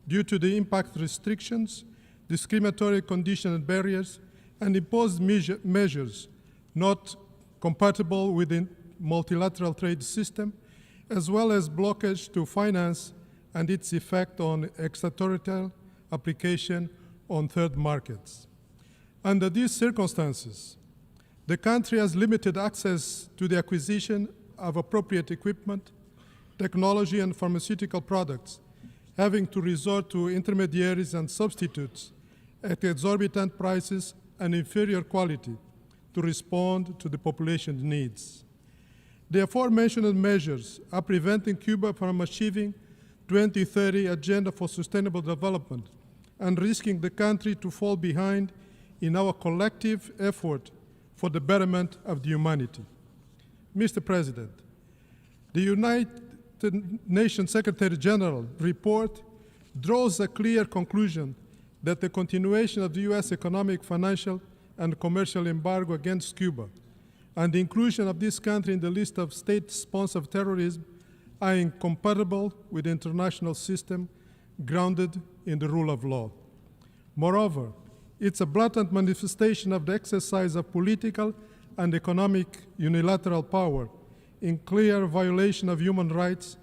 due to the impact restrictions, discriminatory conditions and barriers, and imposed measures not compatible with the multilateral trade system, as well as blockage to finance and its effect on extraterritorial application on third markets. Under these circumstances, the country has limited access to the acquisition of appropriate equipment, technology, and pharmaceutical products, having to resort to intermediaries and substitutes at exorbitant prices and inferior quality to respond to the population's needs. The aforementioned measures are preventing Cuba from achieving 2030 Agenda for Sustainable Development and risking the country to fall behind in our collective effort for the betterment of the humanity. Mr. President, the United Nations Secretary General report draws a clear conclusion that the continuation of the U.S. economic, financial, and commercial embargo against Cuba and the inclusion of this country in the list of state-sponsored terrorism are incompatible with the international system grounded in the rule of law. Moreover, it's a blatant manifestation of the exercise of political and economic unilateral power in clear violation of human rights,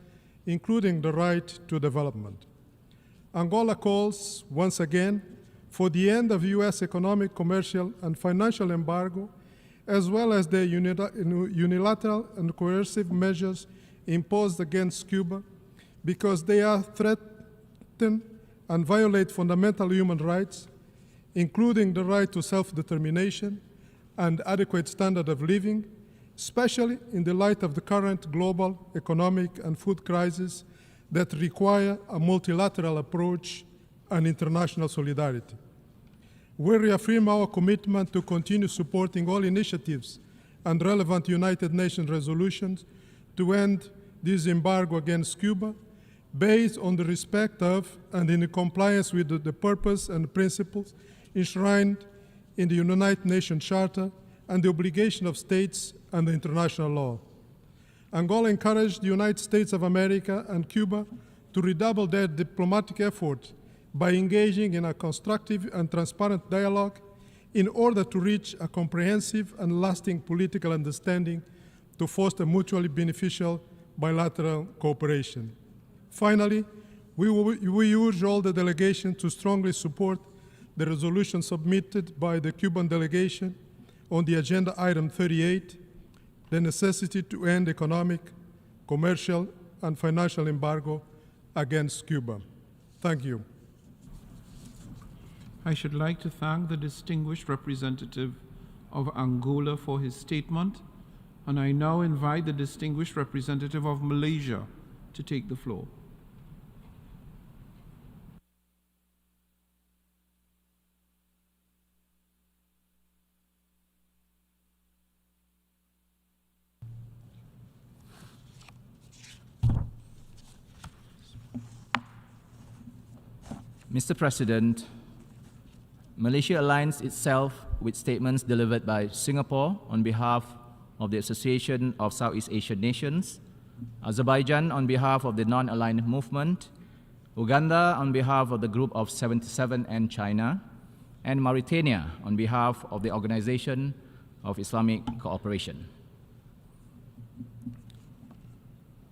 including the right to development. Angola calls, once again, for the end of U.S. economic, commercial, and financial embargo, as well as the unilateral and coercive measures imposed against Cuba, because they are threaten and violate fundamental human rights, including the right to self-determination and adequate standard of living, especially in the light of the current global economic and food crisis that require a multilateral approach and international solidarity. We reaffirm our commitment to continue supporting all initiatives and relevant United Nations resolutions to end this embargo against Cuba, based on the respect of and in compliance with the purpose and principles enshrined in the United Nations Charter and the obligation of states and international law. Angola encouraged the United States of America and Cuba to redouble their diplomatic efforts by engaging in a constructive and transparent dialogue in order to reach a comprehensive and lasting political understanding to foster mutually beneficial bilateral cooperation. Finally, we urge all the delegations to strongly support the resolution submitted by the Cuban delegation on the agenda item 38, the necessity to end economic, commercial, and financial embargo against Cuba. Thank you. I should like to thank the distinguished representative of Angola for his statement, and I now invite the distinguished representative of Malaysia to take the floor. Mr. President, Malaysia aligns itself with statements delivered by Singapore on behalf of the Association of Southeast Asian Nations, Azerbaijan on behalf of the Non-Aligned Movement, Uganda on behalf of the Group of 77 and China, and Mauritania on behalf of the Organization of Islamic Cooperation.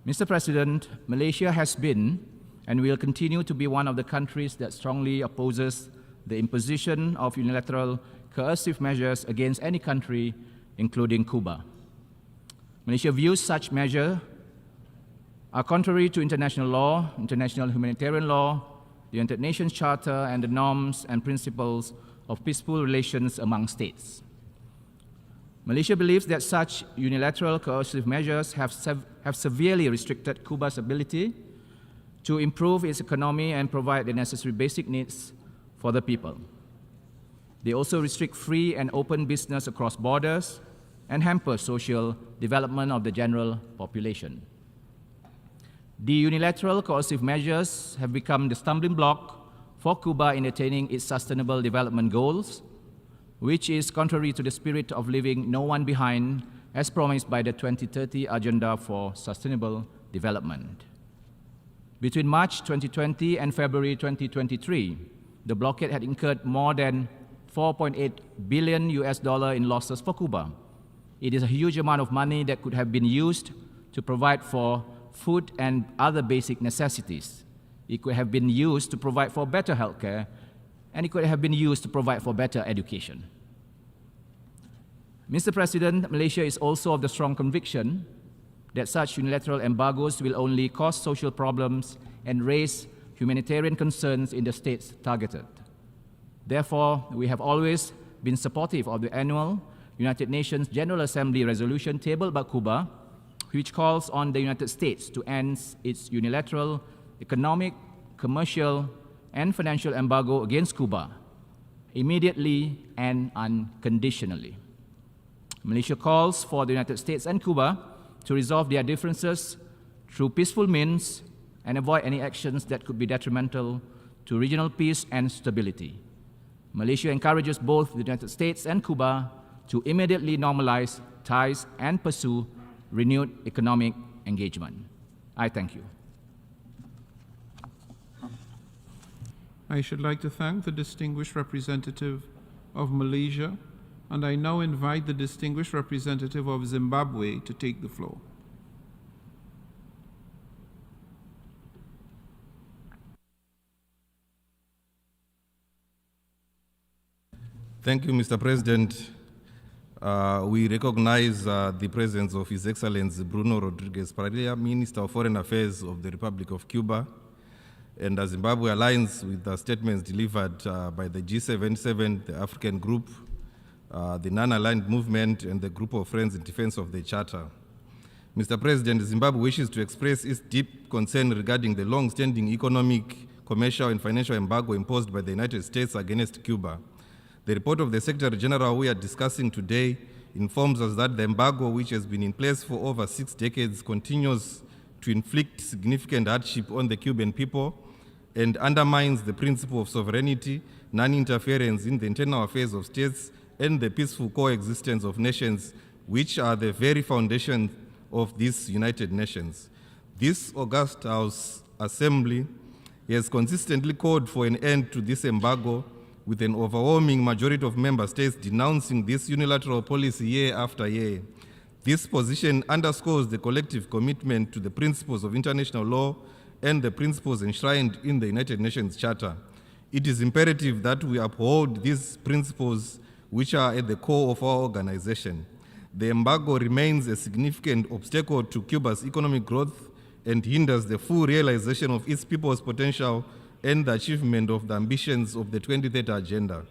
Mr. President, Malaysia has been and will continue to be one of the countries that strongly opposes the imposition of unilateral coercive measures against any country, including Cuba. Malaysia views such measures are contrary to international law, international humanitarian law, the United Nations Charter, and the norms and principles of peaceful relations among states. Malaysia believes that such unilateral coercive measures have severely restricted Cuba's ability to improve its economy and provide the necessary basic needs for the people. They also restrict free and open business across borders and hamper social development of the general population. The unilateral coercive measures have become the stumbling block for Cuba in attaining its sustainable development goals, which is contrary to the spirit of leaving no one behind as promised by the 2030 Agenda for Sustainable Development. Between March 2020 and February 2023, the blockade had incurred more than $4.8 billion in losses for Cuba. It is a huge amount of money that could have been used to provide for food and other basic necessities. It could have been used to provide for better healthcare, and it could have been used to provide for better education. Mr. President, Malaysia is also of the strong conviction that such unilateral embargoes will only cause social problems and raise humanitarian concerns in the states targeted. Therefore, we have always been supportive of the annual United Nations General Assembly resolution tabled by Cuba, which calls on the United States to end its unilateral economic, commercial, and financial embargo against Cuba immediately and unconditionally. Malaysia calls for the United States and Cuba to resolve their differences through peaceful means and avoid any actions that could be detrimental to regional peace and stability. Malaysia encourages both the United States and Cuba to immediately normalize ties and pursue renewed economic engagement. I thank you. I should like to thank the distinguished representative of Malaysia, and I now invite the distinguished representative of Zimbabwe to take the floor. Thank you, Mr. President. We recognize the presence of His Excellency Bruno Rodriguez Parilla, Minister of Foreign Affairs of the Republic of Cuba, and Zimbabwe aligns with the statements delivered by the G77, the African Group, the Non-Aligned Movement, and the Group of Friends in Defense of the Charter. Mr. President, Zimbabwe wishes to express its deep concern regarding the long-standing economic, commercial, and financial embargo imposed by the United States against Cuba. The report of the Secretary General we are discussing today informs us that the embargo, which has been in place for over 6 decades, continues to inflict significant hardship on the Cuban people and undermines the principle of sovereignty, non-interference in the internal affairs of states, and the peaceful coexistence of nations, which are the very foundation of these United Nations. This august House Assembly has consistently called for an end to this embargo, with an overwhelming majority of member states denouncing this unilateral policy year after year. This position underscores the collective commitment to the principles of international law and the principles enshrined in the United Nations Charter. It is imperative that we uphold these principles, which are at the core of our organization. The embargo remains a significant obstacle to Cuba's economic growth and hinders the full realization of its people's potential and the achievement of the ambitions of the 2030 Agenda.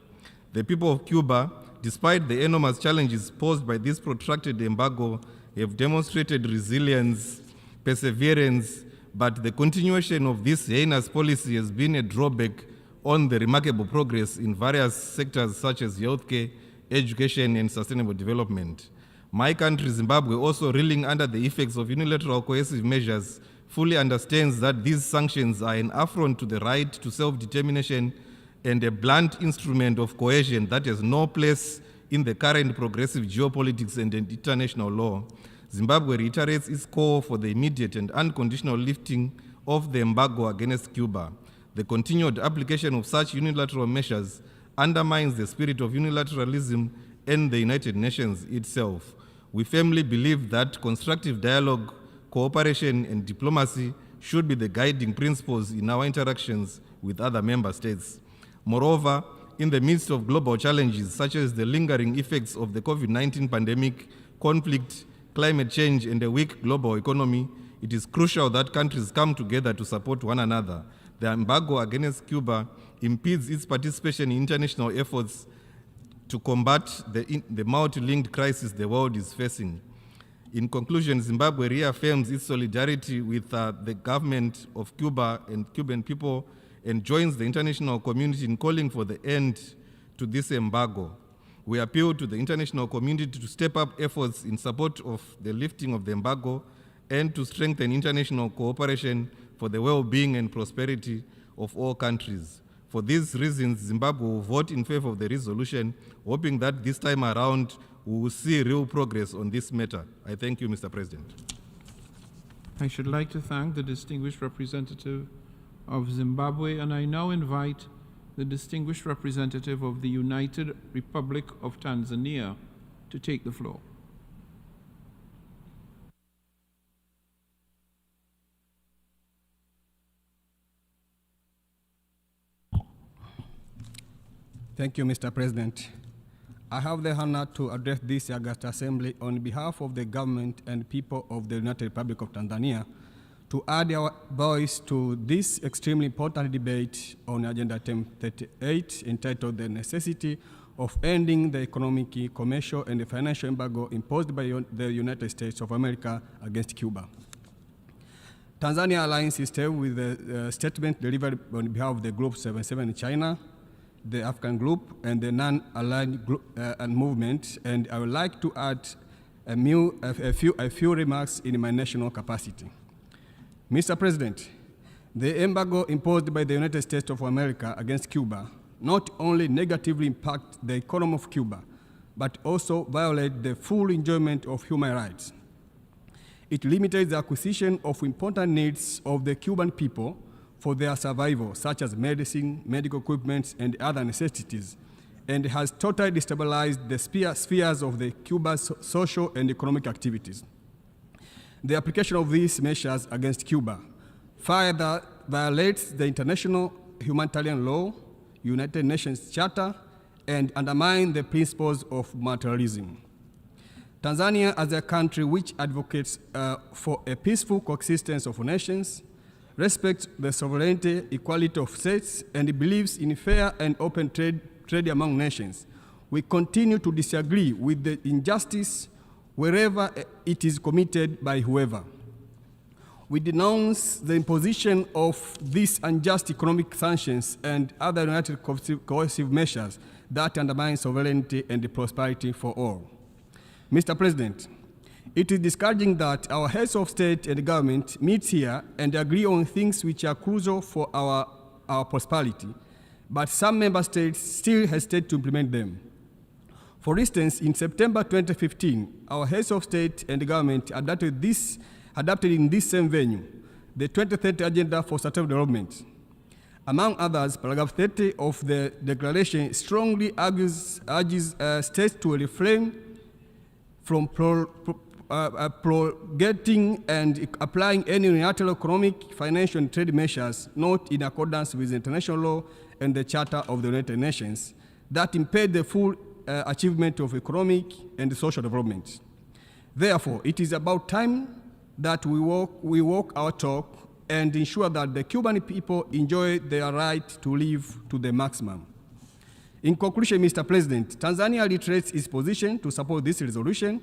The people of Cuba, despite the enormous challenges posed by this protracted embargo, have demonstrated resilience, perseverance, but the continuation of this heinous policy has been a drawback on the remarkable progress in various sectors such as healthcare, education, and sustainable development. My country, Zimbabwe, also reeling under the effects of unilateral coercive measures, fully understands that these sanctions are an affront to the right to self-determination and a blunt instrument of coercion that has no place in the current progressive geopolitics and international law. Zimbabwe reiterates its call for the immediate and unconditional lifting of the embargo against Cuba. The continued application of such unilateral measures undermines the spirit of unilateralism and the United Nations itself. We firmly believe that constructive dialogue, cooperation, and diplomacy should be the guiding principles in our interactions with other member states. Moreover, in the midst of global challenges such as the lingering effects of the COVID-19 pandemic, conflict, climate change, and a weak global economy, it is crucial that countries come together to support one another. The embargo against Cuba impedes its participation in international efforts to combat the multi-linked crisis the world is facing. In conclusion, Zimbabwe reaffirms its solidarity with the government of Cuba and Cuban people and joins the international community in calling for the end to this embargo. We appeal to the international community to step up efforts in support of the lifting of the embargo and to strengthen international cooperation for the well-being and prosperity of all countries. For these reasons, Zimbabwe will vote in favor of the resolution, hoping that this time around we will see real progress on this matter. I thank you, Mr. President. I should like to thank the distinguished representative of Zimbabwe, and I now invite the distinguished representative of the United Republic of Tanzania to take the floor. Thank you, Mr. President. I have the honor to address this August Assembly on behalf of the government and people of the United Republic of Tanzania to add our voice to this extremely important debate on Agenda Item 38 entitled The Necessity of Ending the Economic, Commercial, and Financial Embargo Imposed by the United States of America against Cuba. Tanzania aligns itself with the statement delivered on behalf of the Group 77 in China, the African Group, and the non-aligned group and movement, and I would like to add a few remarks in my national capacity. Mr. President, the embargo imposed by the United States of America against Cuba not only negatively impacts the economy of Cuba, but also violates the full enjoyment of human rights. It limits the acquisition of important needs of the Cuban people for their survival, such as medicine, medical equipment, and other necessities, and has totally destabilized the spheres of the Cuba's social and economic activities. The application of these measures against Cuba further violates the international humanitarian law, United Nations Charter, and undermines the principles of multilateralism. Tanzania, as a country which advocates for a peaceful coexistence of nations, respects the sovereignty, equality of states, and believes in fair and open trade among nations, we continue to disagree with the injustice wherever it is committed by whoever. We denounce the imposition of these unjust economic sanctions and other united coercive measures that undermine sovereignty and prosperity for all. Mr. President, it is discouraging that our heads of state and government meet here and agree on things which are crucial for our prosperity, but some member states still hesitate to implement them. For instance, in September 2015, our heads of state and government adopted in this same venue the 2030 Agenda for Sustainable Development. Among others, paragraph 30 of the declaration strongly urges states to refrain from promulgating and applying any unilateral economic, financial, and trade measures not in accordance with international law and the Charter of the United Nations that impede the full achievement of economic and social development. Therefore, it is about time that we walk our talk and ensure that the Cuban people enjoy their right to live to the maximum. In conclusion, Mr. President, Tanzania reiterates its position to support this resolution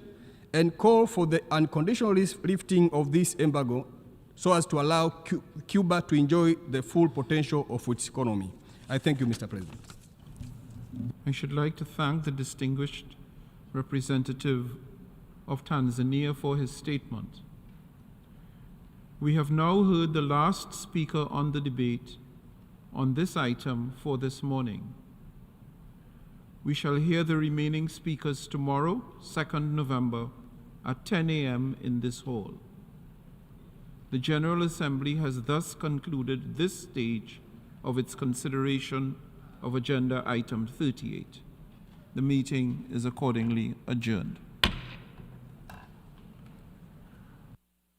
and call for the unconditional lifting of this embargo so as to allow Cuba to enjoy the full potential of its economy. I thank you, Mr. President. I should like to thank the distinguished representative of Tanzania for his statement. We have now heard the last speaker on the debate on this item for this morning. We shall hear the remaining speakers tomorrow, 2nd November, at 10 a.m. in this hall. The General Assembly has thus concluded this stage of its consideration of Agenda Item 38. The meeting is accordingly adjourned.